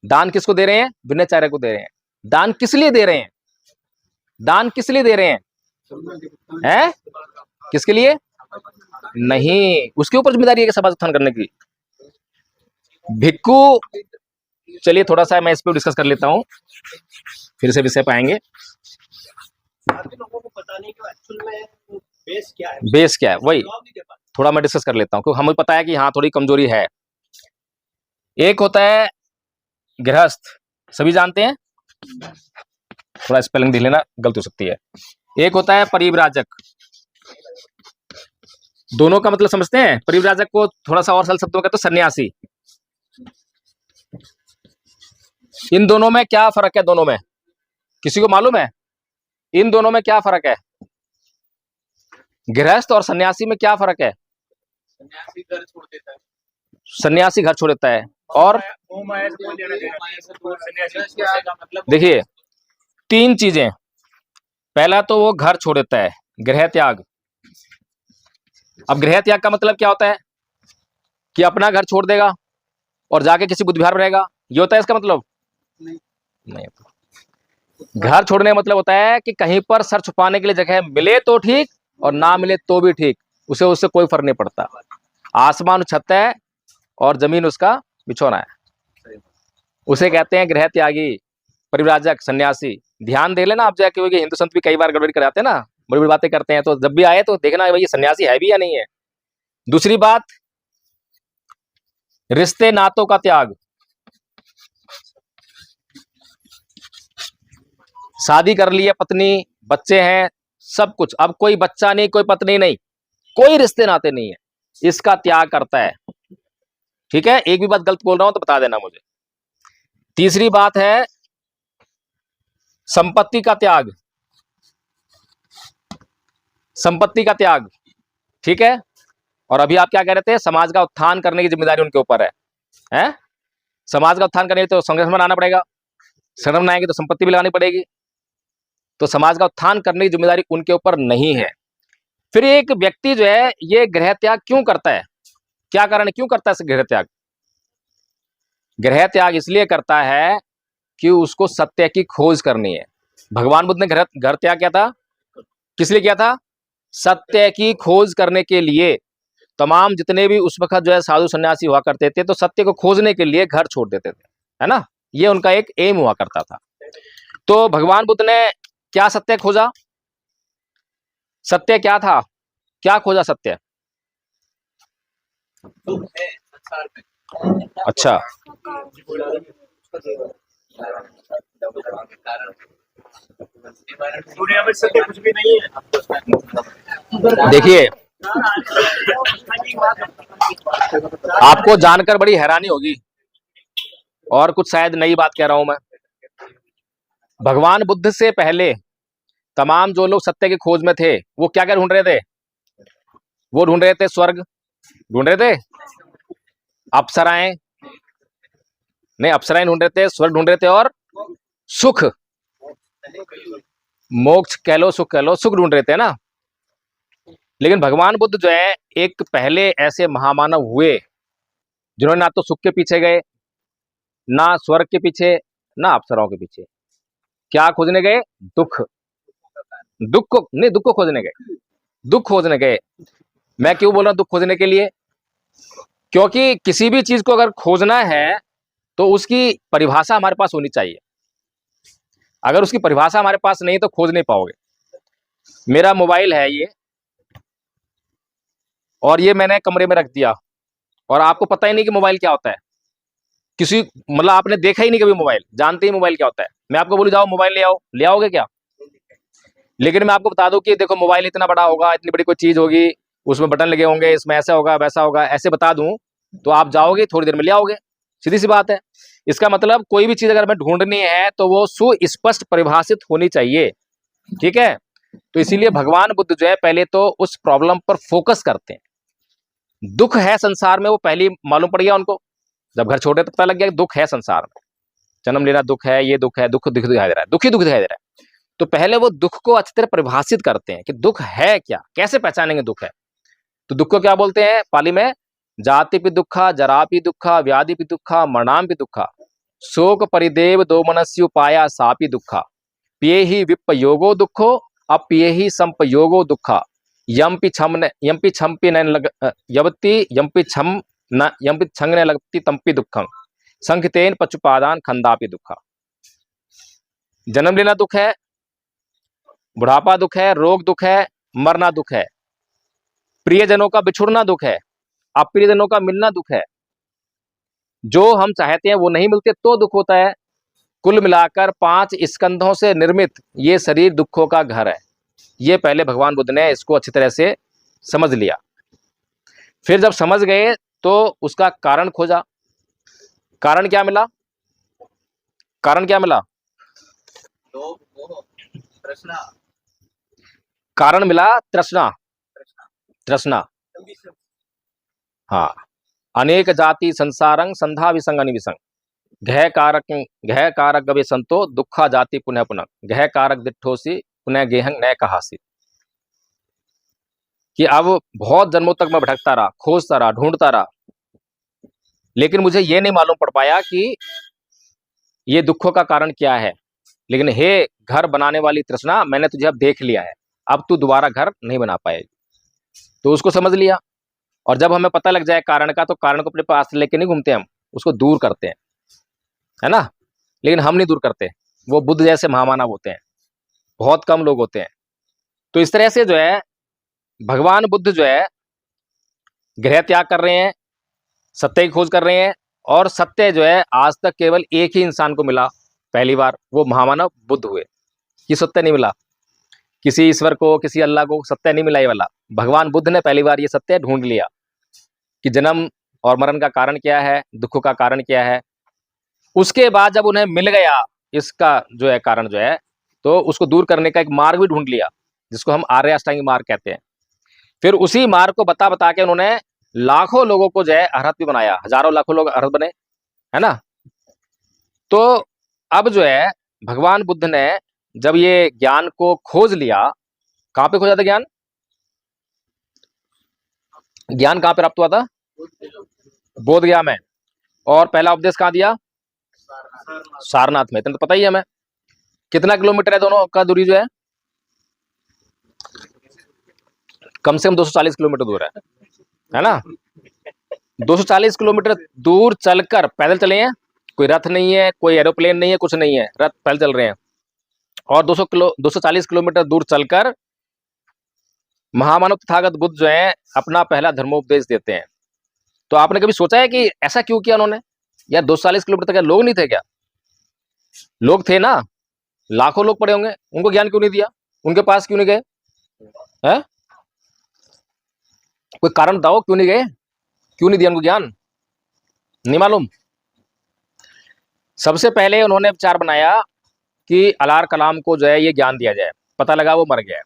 दान किसको दे रहे हैं? विनयाचार्य को दे रहे हैं। दान किस लिए दे रहे हैं? दान किस लिए दे रहे हैं? हैं? किसके लिए? नहीं, उसके ऊपर जिम्मेदारी है कि समाज उत्थान करने की। भिक्खु, चलिए थोड़ा सा मैं इस पर डिस्कस कर लेता हूं, फिर से विषय पाएंगे।
लोगों को पता नहीं कि एक्चुअल में बेस क्या है।
बेस क्या है वही थोड़ा मैं डिस्कस कर लेता हूं, क्योंकि हमें पता है कि हाँ थोड़ी कमजोरी है। एक होता है गृहस्थ, सभी जानते हैं, थोड़ा स्पेलिंग देख लेना, गलती हो सकती है। एक होता है परिव्राजक, दोनों का मतलब समझते हैं? परिव्राजक को थोड़ा सा और सरल शब्दों में कहते हैं सन्यासी। इन दोनों में क्या फर्क है? दोनों में किसी को मालूम है? इन दोनों में क्या फर्क है? गृहस्थ और सन्यासी में क्या फर्क है?
सन्यासी घर छोड़ देता है।
सन्यासी घर छोड़ देता है, और देखिए 3 चीजें। पहला तो वो घर छोड़ देता है, गृह त्याग। अब गृह त्याग का मतलब क्या होता है? कि अपना घर छोड़ देगा और जाके किसी बुद्ध विहार में रहेगा, ये होता है इसका मतलब? नहीं। घर छोड़ने का मतलब होता है कि कहीं पर सर छुपाने के लिए जगह मिले तो ठीक, और ना मिले तो भी ठीक, उससे कोई फर्क नहीं पड़ता। आसमान छत है और जमीन उसका बिछौना है, उसे कहते हैं गृह त्यागी, परिव्राजक, सन्यासी। ध्यान दे लेना आप जाके, क्योंकि हिंदू संत भी कई बार गड़बड़ी कराते हैं ना, बड़ी बड़ी बातें करते हैं, तो जब भी आए तो देखना भाई ये सन्यासी है भी या नहीं है। दूसरी बात, रिश्ते नातों का त्याग। शादी कर ली है, पत्नी, बच्चे हैं, सब कुछ, अब कोई बच्चा नहीं, कोई पत्नी नहीं, कोई रिश्ते नाते नहीं है, इसका त्याग करता है। ठीक है, एक भी बात गलत बोल रहा हूं तो बता देना मुझे। तीसरी बात है संपत्ति का त्याग। संपत्ति का त्याग, ठीक है। और अभी आप क्या कह रहे थे, समाज का उत्थान करने की जिम्मेदारी उनके ऊपर है? समाज का उत्थान करने के तो संघर्ष में आना पड़ेगा, शर्म में आएंगे तो संपत्ति भी लगानी पड़ेगी, तो समाज का उत्थान करने की जिम्मेदारी उनके ऊपर नहीं है। फिर एक व्यक्ति जो है ये गृह त्याग क्यों करता है, क्या कारण है, क्यों करता है गृह त्याग? गृह त्याग इसलिए करता है कि उसको सत्य की खोज करनी है। भगवान बुद्ध ने घर त्याग किया था, किस लिए किया था? सत्य की खोज करने के लिए। तमाम जितने भी उस वक्त जो है साधु सन्यासी हुआ करते थे, तो सत्य को खोजने के लिए घर छोड़ देते थे, है ना, ये उनका एक एम हुआ करता था। तो भगवान बुद्ध ने क्या सत्य खोजा? सत्य क्या था, क्या खोजा सत्य? अच्छा,
दुनिया में सत्य कुछ भी नहीं है।
देखिए आपको जानकर बड़ी हैरानी होगी और कुछ शायद नई बात कह रहा हूं मैं। भगवान बुद्ध से पहले तमाम जो लोग सत्य की खोज में थे वो क्या क्या ढूंढ रहे थे? वो ढूंढ रहे थे स्वर्ग, ढूंढ रहे थे अप्सराएं, नहीं अप्सराएं ढूंढ रहे थे, स्वर्ग ढूंढ रहे थे और सुख, मोक्ष कह लो, सुख कह लो, सुख ढूंढ रहे थे ना। लेकिन भगवान बुद्ध जो है एक पहले ऐसे महामानव हुए जिन्होंने ना तो सुख के पीछे गए, ना स्वर्ग के पीछे, ना अप्सराओं के पीछे। क्या खोजने गए? दुख, दुख को नहीं, दुख को खोजने गए, दुख खोजने गए। मैं क्यों बोल रहा हूं दुख खोजने के लिए? क्योंकि किसी भी चीज को अगर खोजना है तो उसकी परिभाषा हमारे पास होनी चाहिए। अगर उसकी परिभाषा हमारे पास नहीं तो खोज नहीं पाओगे। मेरा मोबाइल है ये, और ये मैंने कमरे में रख दिया और आपको पता ही नहीं कि मोबाइल क्या होता है, किसी मतलब आपने देखा ही नहीं कभी मोबाइल, जानते ही मोबाइल क्या होता है। मैं आपको बोलूं जाओ मोबाइल ले आओ, ले आओगे क्या? लेकिन मैं आपको बता दूं कि देखो मोबाइल इतना बड़ा होगा, इतनी बड़ी कोई चीज होगी, उसमें बटन लगे होंगे, इसमें ऐसा होगा वैसा होगा, ऐसे बता दूं तो आप जाओगे थोड़ी देर में ले आओगे, सीधी सी बात है। इसका मतलब कोई भी चीज अगर हमें ढूंढनी है तो वो सुस्पष्ट परिभाषित होनी चाहिए, ठीक है। तो इसीलिए भगवान बुद्ध जो है पहले तो उस प्रॉब्लम पर फोकस करते हैं। दुख है संसार में, वो पहले मालूम पड़ गया उनको, जब घर छोड़े तो पता लग गया कि दुख है संसार में, जन्म लेना दुख है, ये दुख है, दुख दिखाई दे रहा है, दुख ही दुख दिखाई दे रहा है। तो पहले वो दुख को अच्छी तरह परिभाषित करते हैं कि दुख है क्या, कैसे पहचानेंगे दुख है। तो दुख को क्या बोलते हैं पाली में? जाति भी दुखा, जरा भी दुखा, व्याधि भी दुखा, मरणाम भी दुखा, शोक परिदेव दो मनस्युपाया सापी दुखा, पिये ही विपयोगो दुखो, अपिये ही संपयोगो दुखा, यम्पि छम्पि न लग यम्पि छंग न लगती तंपि दुखम, संखितेन पचुपादान खंदापि दुखा। जन्म लेना दुख है, बुढ़ापा दुख है, रोग दुख है, मरना दुख है, प्रियजनों का बिछुड़ना दुख है, अप्रियजनों का मिलना दुख है, जो हम चाहते हैं वो नहीं मिलते तो दुख होता है। कुल मिलाकर 5 स्कंधों से निर्मित ये शरीर दुखों का घर है। ये पहले भगवान बुद्ध ने इसको अच्छी तरह से समझ लिया। फिर जब समझ गए तो उसका कारण खोजा। कारण क्या मिला? कारण क्या मिला? कारण मिला तृष्णा, तृष्णा। हाँ, अनेक जाति संसारंग संधा विसंग अनिविसंग, घय कारक गवे संतो दुखा जाति पुनः पुनः, घय कारक दिठोसी पुनः गेहंग नय कहासी। कि अब बहुत जन्मों तक मैं भटकता रहा, खोजता रहा, ढूंढता रहा, लेकिन मुझे ये नहीं मालूम पड़ पाया कि ये दुखों का कारण क्या है। लेकिन हे घर बनाने वाली तृष्णा, मैंने तुझे अब देख लिया है, अब तू दोबारा घर नहीं बना पाएगी। तो उसको समझ लिया। और जब हमें पता लग जाए कारण का, तो कारण को अपने पास लेके नहीं घूमते, हम उसको दूर करते हैं, है ना। लेकिन हम नहीं दूर करते, वो बुद्ध जैसे महामानव होते हैं, बहुत कम लोग होते हैं। तो इस तरह से जो है भगवान बुद्ध जो है गृह त्याग कर रहे हैं, सत्य की खोज कर रहे हैं, और सत्य जो है आज तक केवल एक ही इंसान को मिला, पहली बार, वो महामानव बुद्ध हुए। ये सत्य नहीं मिला किसी ईश्वर को, किसी अल्लाह को सत्य नहीं मिला ये वाला। भगवान बुद्ध ने पहली बार ये सत्य ढूंढ लिया कि जन्म और मरण का कारण क्या है, दुख का कारण क्या है। उसके बाद जब उन्हें मिल गया इसका जो है कारण जो है, तो उसको दूर करने का एक मार्ग भी ढूंढ लिया। जिसको हम आर्य अष्टांगिक मार्ग कहते हैं। फिर उसी मार्ग को बता बता के उन्होंने लाखों लोगों को जो है अरहत भी बनाया, हजारों लाखों लोग अरहत बने, है ना। तो अब जो है भगवान बुद्ध ने जब ये ज्ञान को खोज लिया, कहां पे खोजा था ज्ञान? ज्ञान कहां पे प्राप्त हुआ था? बोध गया में। और पहला उपदेश कहां दिया? सारनाथ में। इतना तो पता ही है हमें। कितना किलोमीटर है दोनों का दूरी जो है? कम से कम 240 किलोमीटर दूर है ना। 240 किलोमीटर दूर चलकर, पैदल चले हैं, कोई रथ नहीं है, कोई एरोप्लेन नहीं है, कुछ नहीं है, रथ पैदल चल रहे हैं। और 240 किलोमीटर दूर चलकर महामानव तथागत बुद्ध जो है अपना पहला धर्मोपदेश देते हैं। तो आपने कभी सोचा है कि ऐसा क्यों किया उन्होंने? यार 240 किलोमीटर तक लोग नहीं थे क्या? लोग थे ना, लाखों लोग पड़े होंगे, उनको ज्ञान क्यों नहीं दिया? उनके पास क्यों नहीं गए? है कोई कारण बताओ, क्यों नहीं गए, क्यों नहीं दिया उनको ज्ञान? नहीं मालूम। सबसे पहले उन्होंने विचार बनाया कि अलार कलाम को जो है ये ज्ञान दिया जाए। पता लगा वो मर गया।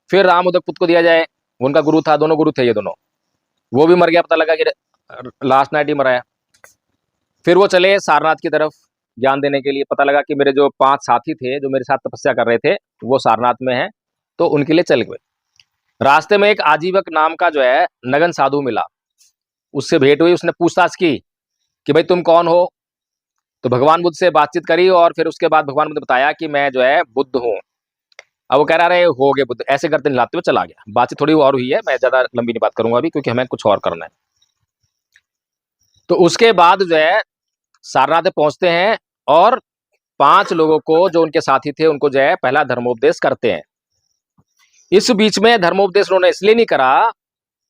फिर राम उदक पुत्र को दिया जाए, उनका गुरु था, दोनों गुरु थे ये दोनों, वो भी मर गया, पता लगा कि लास्ट नाइट ही मरा है। फिर वो चले सारनाथ की तरफ ज्ञान देने के लिए। पता लगा कि मेरे जो 5 साथी थे जो मेरे साथ तपस्या कर रहे थे वो सारनाथ में हैं, तो उनके लिए चल गए। रास्ते में एक आजीवक नाम का जो है नगन साधु मिला, उससे भेंट हुई। उसने पूछताछ की कि भाई तुम कौन हो? तो भगवान बुद्ध से बातचीत करी और फिर उसके बाद भगवान बुद्ध ने बताया कि मैं जो है बुद्ध हूँ। अब वो कह रहा है हो गए बुद्ध, ऐसे करते हिलाते हुए चला गया। बातचीत थोड़ी और हुई है, मैं ज्यादा लंबी नहीं बात करूंगा अभी, क्योंकि हमें कुछ और करना है। तो उसके बाद जो है सारनाथ पहुंचते हैं और 5 लोगों को जो उनके साथी थे उनको जो है पहला धर्मोपदेश करते हैं। इस बीच में धर्मोपदेश उन्होंने इसलिए नहीं करा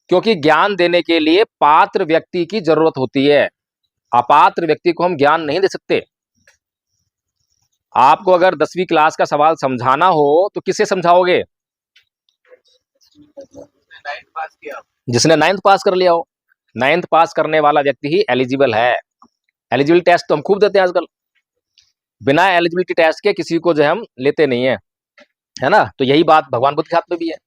क्योंकि ज्ञान देने के लिए पात्र व्यक्ति की जरूरत होती है। अपात्र व्यक्ति को हम ज्ञान नहीं दे सकते। आपको अगर 10वीं क्लास का सवाल समझाना हो तो किसे समझाओगे? जिसने 9th पास कर लिया हो। 9th पास करने वाला व्यक्ति ही एलिजिबल है। एलिजिबिलिटी टेस्ट तो हम खूब देते हैं आजकल। बिना एलिजिबिलिटी टेस्ट के किसी को जो हम लेते नहीं है ना। तो यही बात भगवान बुद्ध के हाथ में भी है।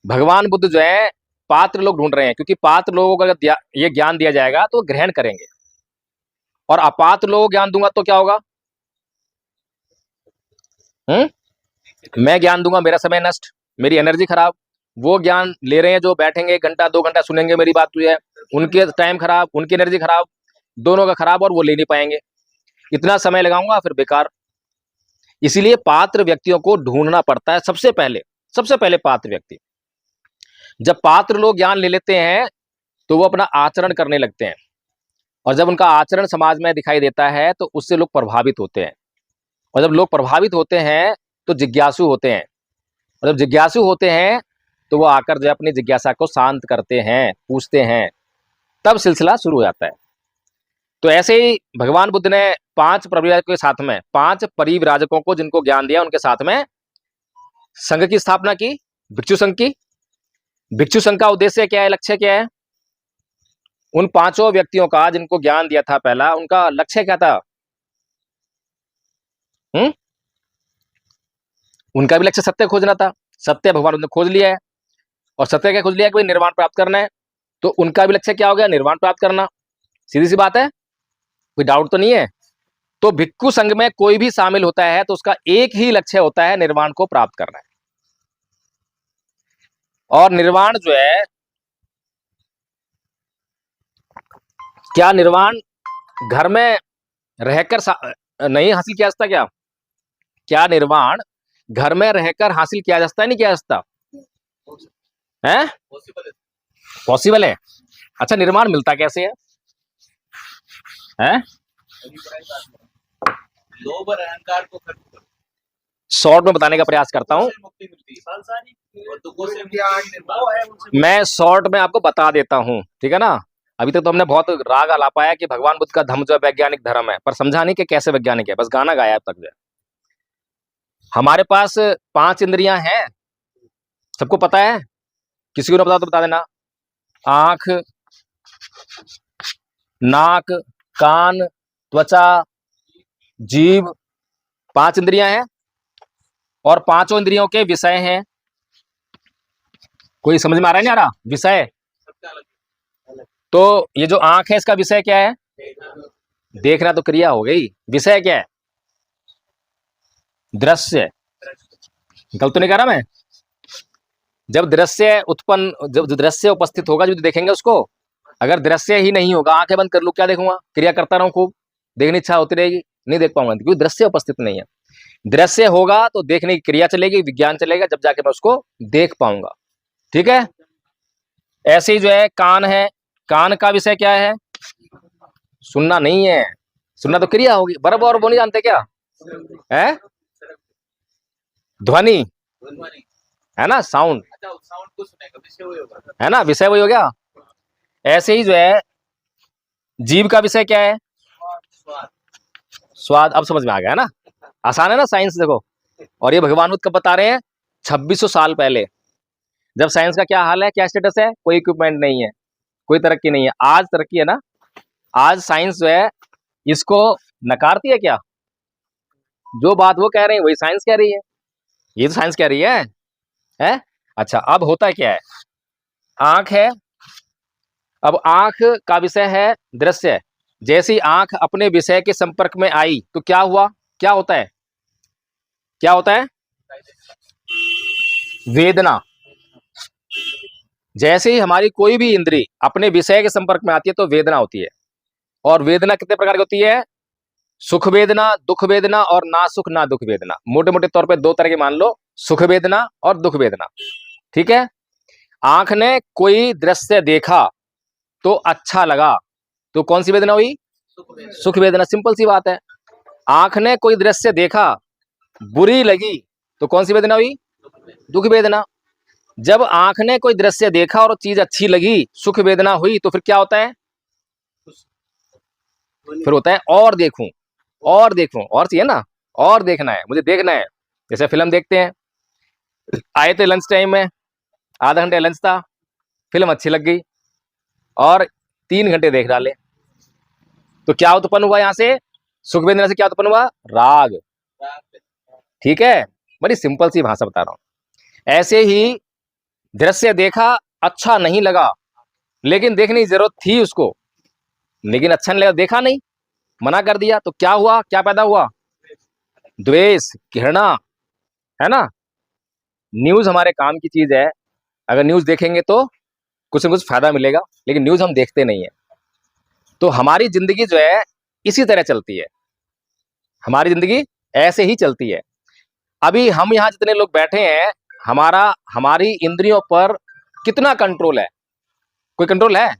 भगवान बुद्ध जो है पात्र लोग ढूंढ रहे हैं, क्योंकि पात्र लोगों को अगर ये ज्ञान दिया जाएगा तो ग्रहण करेंगे, और अपात्र लोगों को ज्ञान दूंगा तो क्या होगा? मैं ज्ञान दूंगा, मेरा समय नष्ट, मेरी एनर्जी खराब। वो ज्ञान ले रहे हैं जो बैठेंगे 1 घंटा 2 घंटा सुनेंगे मेरी बात तो है, उनके टाइम खराब, उनकी एनर्जी खराब, दोनों का खराब, और वो ले नहीं पाएंगे। इतना समय लगाऊंगा फिर बेकार। इसीलिए पात्र व्यक्तियों को ढूंढना पड़ता है सबसे पहले पात्र व्यक्ति। जब पात्र लोग ज्ञान ले लेते हैं तो वो अपना आचरण करने लगते हैं, और जब उनका आचरण समाज में दिखाई देता है तो उससे लोग प्रभावित होते हैं, और जब लोग प्रभावित होते हैं तो जिज्ञासु होते हैं, और जब जिज्ञासु होते हैं तो वो आकर जो अपनी जिज्ञासा को शांत करते हैं, पूछते हैं, तब सिलसिला शुरू हो जाता है। तो ऐसे ही भगवान बुद्ध ने 5 परिव्राजकों के साथ में, 5 परिव्राजकों को जिनको ज्ञान दिया उनके साथ में संघ की स्थापना की, भिक्षु संघ की। भिक्षु संघ का उद्देश्य क्या है, लक्ष्य क्या है? उन 5 व्यक्तियों का जिनको ज्ञान दिया था पहला, उनका लक्ष्य क्या था? उनका भी लक्ष्य सत्य खोजना था। सत्य भगवान बुद्ध ने खोज लिया है, और सत्य क्या खोज लिया कि भाई निर्वाण प्राप्त करना है। तो उनका भी लक्ष्य क्या हो गया? निर्वाण प्राप्त करना। सीधी सी बात है, कोई डाउट तो नहीं है। तो भिक्षु संघ में कोई भी शामिल होता है तो उसका एक ही लक्ष्य होता है, निर्वाण को प्राप्त करना है। और निर्वाण जो है, क्या निर्वाण घर में रहकर नहीं हासिल किया जाता? क्या निर्वाण घर में रहकर हासिल किया जा सकता है? नहीं किया जा सकता है? पॉसिबल है। अच्छा, निर्वाण मिलता कैसे है?
लोभ और अहंकार को खत्म करो।
शॉर्ट में बताने का प्रयास करता हूं।
मुक्ति मिलती है, और दुखों से मुक्ति।
मैं शॉर्ट में आपको बता देता हूं, ठीक है ना। अभी तक तो हमने बहुत राग आला पाया कि भगवान बुद्ध का धर्म जो है वैज्ञानिक धर्म है, पर समझा नहीं कि कैसे वैज्ञानिक है, बस गाना गाया अब तक जो है। हमारे पास 5 इंद्रियां हैं, सबको पता है? किसी को ना पता तो बता देना। आंख, नाक, कान, त्वचा, जीभ, 5 इंद्रियां हैं, और 5 इंद्रियों के विषय हैं कोई समझ में आ रहा है नहीं आ रहा विषय?
सबका अलग
तो ये जो आंख है इसका विषय क्या है? देखना तो क्रिया हो गई, विषय क्या है? दृश्य। गलत तो नहीं कह रहा मैं? जब दृश्य उत्पन्न, जब दृश्य उपस्थित होगा जो देखेंगे उसको। अगर दृश्य ही नहीं होगा, आंखें बंद कर लूं, क्या देखूंगा? क्रिया करता रहूं खूब, देखने इच्छा होती रहेगी, नहीं देख पाऊंगा क्योंकि दृश्य उपस्थित नहीं है। दृश्य होगा तो देखने की क्रिया चलेगी, विज्ञान चलेगा, जब जाके मैं उसको देख पाऊंगा। ठीक है। ऐसे ही जो है कान है, कान का विषय क्या है? सुनना नहीं है, सुनना तो क्रिया होगी। बर्ब और वो नहीं जानते क्या है? ध्वनि है ना, साउंड
अच्छा साउंड को सुनेगा, विषय वही होगा।
है ना, विषय वही हो गया। ऐसे ही जो है जीव का विषय क्या है?
स्वाद।
स्वाद। अब समझ में आ गया है ना, आसान है ना साइंस। देखो, और ये भगवान बुद्ध कब बता रहे हैं? 2600 साल पहले, जब साइंस का क्या हाल है, क्या स्टेटस है, कोई इक्विपमेंट नहीं है, कोई तरक्की नहीं है। आज तरक्की है ना, आज साइंस जो है इसको नकारती है क्या? जो बात वो कह रहे हैं वही साइंस कह रही है, ये तो साइंस कह रही है? अच्छा, अब होता क्या है? आंख है, अब आंख का विषय है दृश्य। जैसी आंख अपने विषय के संपर्क में आई तो क्या हुआ? क्या होता है? क्या होता है? वेदना। जैसे ही हमारी कोई भी इंद्री अपने विषय के संपर्क में आती है तो वेदना होती है। और वेदना कितने प्रकार की होती है? सुख वेदना, दुख वेदना और ना सुख ना दुख वेदना। मोटे मोटे तौर पे दो तरह के मान लो, सुख वेदना और दुख वेदना। ठीक है। आंख ने कोई दृश्य देखा तो अच्छा लगा तो कौन सी वेदना हुई? सुख वेदना। सिंपल सी बात है। आंख ने कोई दृश्य देखा, बुरी लगी तो कौन सी वेदना हुई? दुख वेदना। जब आंख ने कोई दृश्य देखा और चीज अच्छी लगी, सुख वेदना हुई, तो फिर क्या होता है? फिर होता है और देखूं, और देखूं, और चाहिए ना, और देखना है, मुझे देखना है। जैसे फिल्म देखते हैं, आए थे लंच टाइम में, आधा घंटे लंच था, फिल्म अच्छी लग गई और 3 घंटे देख डाले, तो क्या उत्पन्न हुआ? यहां से सुख वेदना से क्या उत्पन्न हुआ? राग। ठीक है, बड़ी सिंपल सी भाषा बता रहा हूं। ऐसे ही दृश्य देखा, अच्छा नहीं लगा, लेकिन देखने की जरूरत थी उसको, लेकिन अच्छा नहीं लगा, देखा नहीं, मना कर दिया, तो क्या हुआ? क्या पैदा हुआ? द्वेष, घृणा, है ना। न्यूज हमारे काम की चीज है, अगर न्यूज देखेंगे तो कुछ न कुछ फायदा मिलेगा, लेकिन न्यूज हम देखते नहीं है। तो हमारी जिंदगी जो है इसी तरह चलती है, हमारी जिंदगी ऐसे ही चलती है। अभी हम यहाँ जितने लोग बैठे हैं, हमारी इंद्रियों पर कितना कंट्रोल है? कोई कंट्रोल है?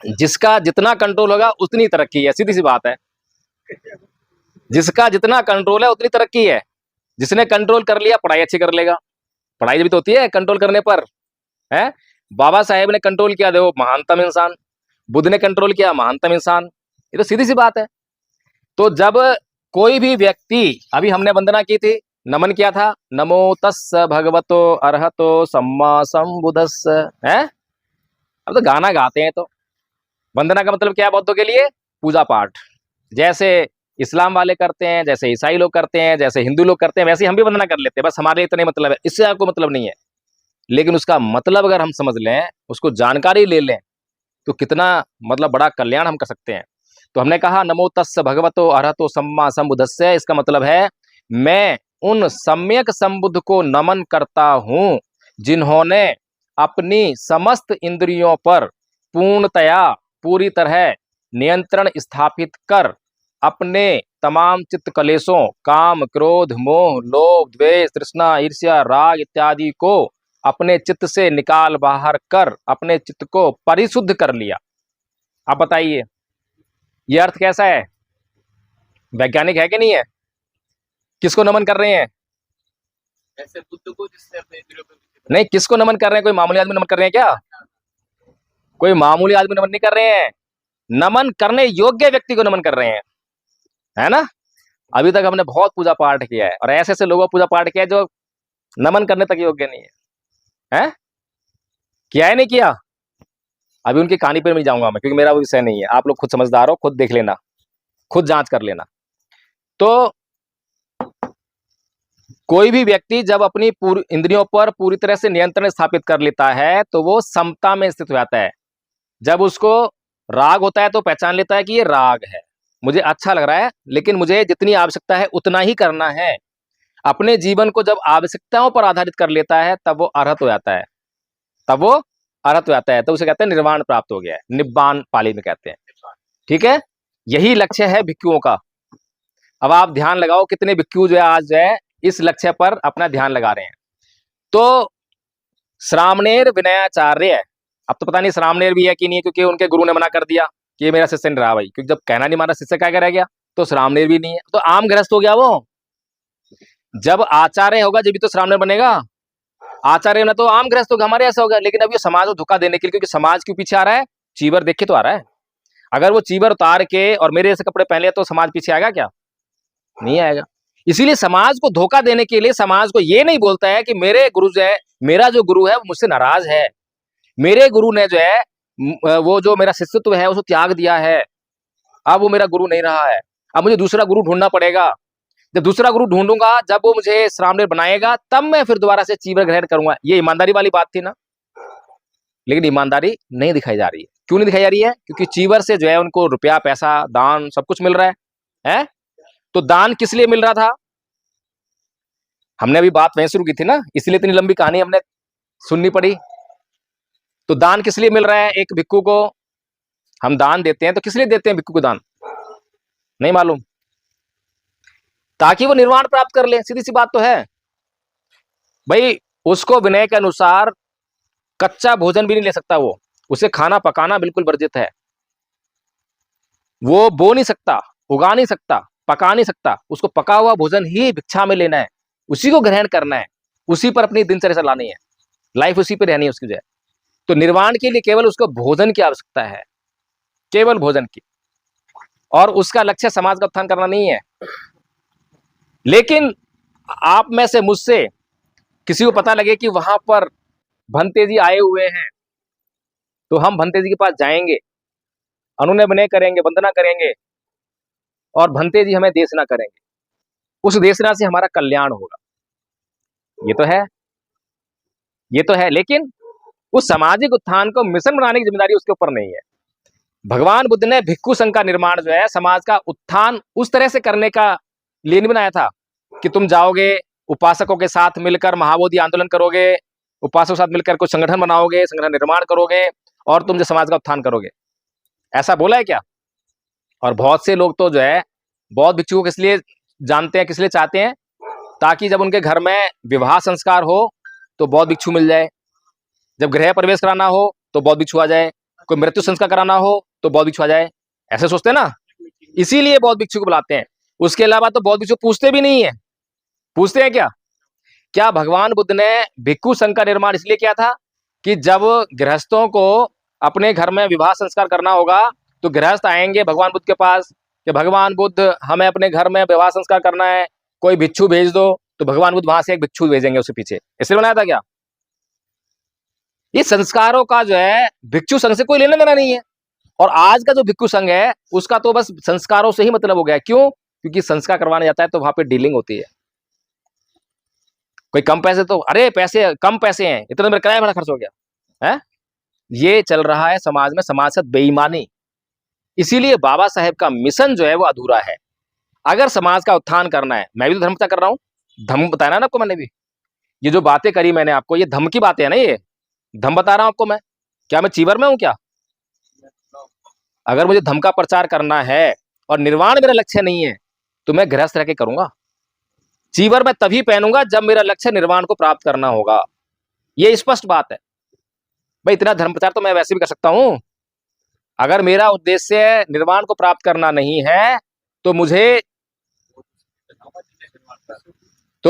जिसका जितना कंट्रोल होगा उतनी तरक्की है, सीधी सी बात है। जिसका जितना कंट्रोल है उतनी तरक्की है। जिसने कंट्रोल कर लिया पढ़ाई अच्छी कर लेगा, पढ़ाई भी तो होती है कंट्रोल करने पर, है। बाबा साहेब ने कंट्रोल किया, देखो महानतम इंसान। बुद्ध ने कंट्रोल किया, महानतम इंसान। ये तो सीधी सी बात है। तो जब कोई भी व्यक्ति, अभी हमने वंदना की थी, नमन किया था, नमो तस्स भगवतो अरहतो सम्मा संबुद्धस्स, है। अब तो गाना गाते हैं, तो वंदना का मतलब क्या है बौद्धों के लिए? पूजा पाठ। जैसे इस्लाम वाले करते हैं, जैसे ईसाई लोग करते हैं, जैसे हिंदू लोग करते हैं, वैसे हम भी वंदना कर लेते हैं। बस हमारे लिए इतना मतलब है, इससे आपको मतलब नहीं है। लेकिन उसका मतलब अगर हम समझ लें, उसको जानकारी ले लें, तो कितना मतलब बड़ा कल्याण हम कर सकते हैं। तो हमने कहा नमो तस्स भगवतो अरहतो सम्मा संबुद्धस्स, इसका मतलब है मैं उन सम्यक संबुद्ध को नमन करता हूं जिन्होंने अपनी समस्त इंद्रियों पर पूर्णतया, पूरी तरह नियंत्रण स्थापित कर अपने तमाम चित्त कलेशों, काम, क्रोध, मोह, लोभ, द्वेष, तृष्णा, ईर्ष्या, राग इत्यादि को अपने चित्त से निकाल बाहर कर अपने चित्त को परिशुद्ध कर लिया। आप बताइए, यह अर्थ कैसा है? वैज्ञानिक है कि नहीं है? किसको नमन कर रहे हैं?
ऐसे बुद्ध को जिसने अपने इंद्रियों पे
नहीं, किसको नमन कर रहे हैं? कोई मामूली आदमी नमन कर रहे हैं क्या? कोई मामूली आदमी नमन नहीं कर रहे हैं, नमन करने योग्य व्यक्ति को नमन कर रहे हैं, है ना। अभी तक हमने बहुत पूजा पाठ किया है, और ऐसे ऐसे लोगों पूजा पाठ किया है जो नमन करने तक योग्य नहीं है, किया है नहीं किया? अभी उनकी कहानी पर नहीं जाऊंगा मैं, क्योंकि मेरा वो विषय नहीं है। आप लोग खुद समझदार हो, खुद देख लेना, खुद जांच कर लेना। तो कोई भी व्यक्ति जब अपनी पूरी इंद्रियों पर पूरी तरह से नियंत्रण स्थापित कर लेता है तो वो समता में स्थित हो जाता है। जब उसको राग होता है तो पहचान लेता है कि ये राग है, मुझे अच्छा लग रहा है, लेकिन मुझे जितनी आवश्यकता है उतना ही करना है। अपने जीवन को जब आवश्यकताओं पर आधारित कर लेता है तब वो अरहत हो जाता है, तब वो अरहत हो जाता है, तो उसे कहते हैं निर्वाण प्राप्त हो गया है, निब्बान पाली में कहते हैं। ठीक है, यही लक्ष्य है भिक्षुओं का। अब आप ध्यान लगाओ कितने भिक्षु जो है आज जो है इस लक्ष्य पर अपना ध्यान लगा रहे हैं। तो श्रामणेर विनयाचार्य, अब तो पता नहीं श्रामणेर भी है कि नहीं है, क्योंकि उनके गुरु ने मना कर दिया कि ये मेरा शिष्य नहीं रहा भाई, क्योंकि जब कहना नहीं माना शिष्य क्या रह गया, तो श्रामणेर भी नहीं है, तो आम गृहस्थ हो गया वो। जब आचार्य होगा जब भी तो श्रामणेर बनेगा, आचार्य ना तो आम गृहस्थ होगा, हमारे ऐसा होगा। लेकिन अब ये समाज को धोखा देने के लिए, क्योंकि समाज क्यों पीछे आ रहा है, चीवर देख के तो आ रहा है। अगर वो चीवर उतार के और मेरे जैसे कपड़े पहन ले तो समाज पीछे आएगा क्या? नहीं आएगा। इसीलिए समाज को धोखा देने के लिए समाज को ये नहीं बोलता है कि मेरे गुरु जो है, मेरा जो गुरु है वो मुझसे नाराज है, मेरे गुरु ने जो है वो जो मेरा शिष्यत्व है उसको त्याग दिया है, अब वो मेरा गुरु नहीं रहा है, अब मुझे दूसरा गुरु ढूंढना पड़ेगा। जब दूसरा गुरु ढूंढूंगा, जब वो मुझे श्रामणेर बनाएगा, तब मैं फिर दोबारा से चीवर ग्रहण करूंगा। ये ईमानदारी वाली बात थी ना, लेकिन ईमानदारी नहीं दिखाई जा रही है। क्यों नहीं दिखाई जा रही है? क्योंकि चीवर से जो है उनको रुपया, पैसा, दान सब कुछ मिल रहा है? तो दान किस लिए मिल रहा था? हमने अभी बात वहीं शुरू की थी ना, इसलिए इतनी लंबी कहानी हमने सुननी पड़ी। तो दान किस लिए मिल रहा है? एक भिक्षु को हम दान देते हैं तो किस लिए देते हैं भिक्षु को दान? नहीं मालूम? ताकि वो निर्वाण प्राप्त कर ले, सीधी सी बात तो है भाई। उसको विनय के अनुसार कच्चा भोजन भी नहीं ले सकता वो, उसे खाना पकाना बिल्कुल वर्जित है। वो बो नहीं सकता, उगा नहीं सकता, पका नहीं सकता, उसको पका हुआ भोजन ही भिक्षा में लेना है, उसी को ग्रहण करना है, उसी पर अपनी दिनचर्या चलानी है, लाइफ उसी पर रहनी है उसकी जो है। तो निर्वाण के लिए केवल उसको भोजन की आवश्यकता है, केवल भोजन की, और उसका लक्ष्य समाज का उत्थान करना नहीं है। लेकिन आप में से मुझसे किसी को पता लगे कि वहां पर भंते जी आए हुए हैं, तो हम भंते जी के पास जाएंगे, अनुनय विनय करेंगे, वंदना करेंगे, और भंते जी हमें देशना करेंगे। उस देशना से हमारा कल्याण होगा। ये तो है, लेकिन उस सामाजिक उत्थान को मिशन बनाने की जिम्मेदारी उसके ऊपर नहीं है। भगवान बुद्ध ने भिक्षु संघ का निर्माण जो है समाज का उत्थान उस तरह से करने का लिए नहीं बनाया था कि तुम जाओगे उपासकों के साथ मिलकर महाबोधि आंदोलन करोगे, उपासकों के साथ मिलकर कुछ संगठन बनाओगे, संगठन निर्माण करोगे और तुम जो समाज का उत्थान करोगे। ऐसा बोला है क्या? और बहुत से लोग तो जो है बौद्ध भिक्षु को किस लिए जानते हैं, किस लिए चाहते हैं? ताकि जब उनके घर में विवाह संस्कार हो तो बौद्ध भिक्षु मिल जाए, जब गृह प्रवेश कराना हो तो बौद्ध भिक्षु आ जाए, कोई मृत्यु संस्कार कराना हो तो बौद्ध भिक्षु आ जाए। ऐसे सोचते हैं ना, इसीलिए बौद्ध भिक्षु को बुलाते हैं। उसके अलावा तो बौद्ध भिक्षु पूछते भी नहीं है। पूछते हैं क्या? क्या भगवान बुद्ध ने भिक्षु संघ का निर्माण इसलिए किया था कि जब गृहस्थों को अपने घर में विवाह संस्कार करना होगा तो गृहस्थ आएंगे भगवान बुद्ध के पास कि भगवान बुद्ध हमें अपने घर में विवाह संस्कार करना है, कोई भिक्षु भेज दो, तो भगवान बुद्ध वहां से एक भिक्षु भेजेंगे उसके पीछे। इसलिए बनाया था क्या? ये संस्कारों का जो है भिक्षु संघ से कोई लेना देना नहीं है। और आज का जो भिक्षु संघ है उसका तो बस संस्कारों से ही मतलब हो गया। क्यों? क्योंकि संस्कार करवाने जाता है तो वहां पे डीलिंग होती है। कोई कम पैसे तो अरे पैसे कम पैसे हैं, इतना मेरा किराया बड़ा खर्च हो गया है। ये चल रहा है समाज में, समाज से बेईमानी। इसीलिए बाबा साहेब का मिशन जो है वो अधूरा है। अगर समाज का उत्थान करना है, मैं भी तो धर्म प्रचार कर रहा हूँ, धम्म बताया ना आपको मैंने भी, ये जो बातें करी मैंने आपको, ये धम्म की बातें है ना, ये धम्म बता रहा हूं आपको मैं। क्या मैं चीवर में हूं क्या? अगर मुझे धम्म का प्रचार करना है और निर्वाण मेरा लक्ष्य नहीं है तो मैं गृहस्थ रह के करूंगा। चीवर मैं तभी पहनूंगा जब मेरा लक्ष्य निर्वाण को प्राप्त करना होगा। ये स्पष्ट बात है भाई। इतना धर्म प्रचार तो मैं वैसे भी कर सकता हूं। अगर मेरा उद्देश्य निर्वाण को प्राप्त करना नहीं है तो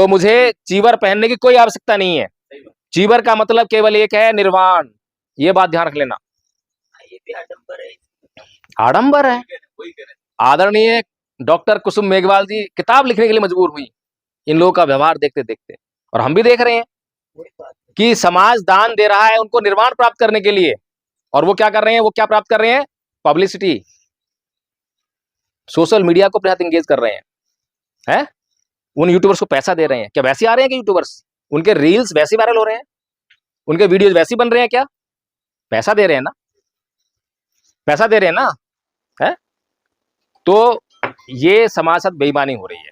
मुझे चीवर पहनने की कोई आवश्यकता नहीं है। चीवर का मतलब केवल एक है, निर्वाण। ये बात ध्यान रख लेना। आडंबर है। आदरणीय डॉक्टर कुसुम मेघवाल जी किताब लिखने के लिए मजबूर हुई इन लोगों का व्यवहार देखते देखते। और हम भी देख रहे हैं कि समाज दान दे रहा है उनको निर्वाण प्राप्त करने के लिए, और वो क्या कर रहे हैं? वो क्या प्राप्त कर रहे हैं? पब्लिसिटी। सोशल मीडिया को अपने साथ एंगेज कर रहे हैं। उन यूट्यूबर्स को पैसा दे रहे हैं, क्या वैसे आ रहे हैं कि यूट्यूबर्स उनके रील्स वैसे वायरल हो रहे हैं, उनके वीडियोस वैसे बन रहे हैं? क्या पैसा दे रहे हैं ना, पैसा दे रहे हैं ना, है? तो ये समाज साथ बेईमानी हो रही है।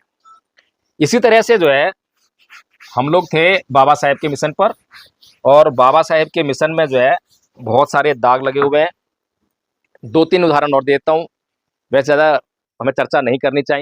इसी तरह से जो है हम लोग थे बाबा साहेब के मिशन पर, और बाबा साहेब के मिशन में जो है बहुत सारे दाग लगे हुए हैं। 2-3 उदाहरण और देता हूं, वैसे ज़्यादा हमें चर्चा नहीं करनी चाहिए।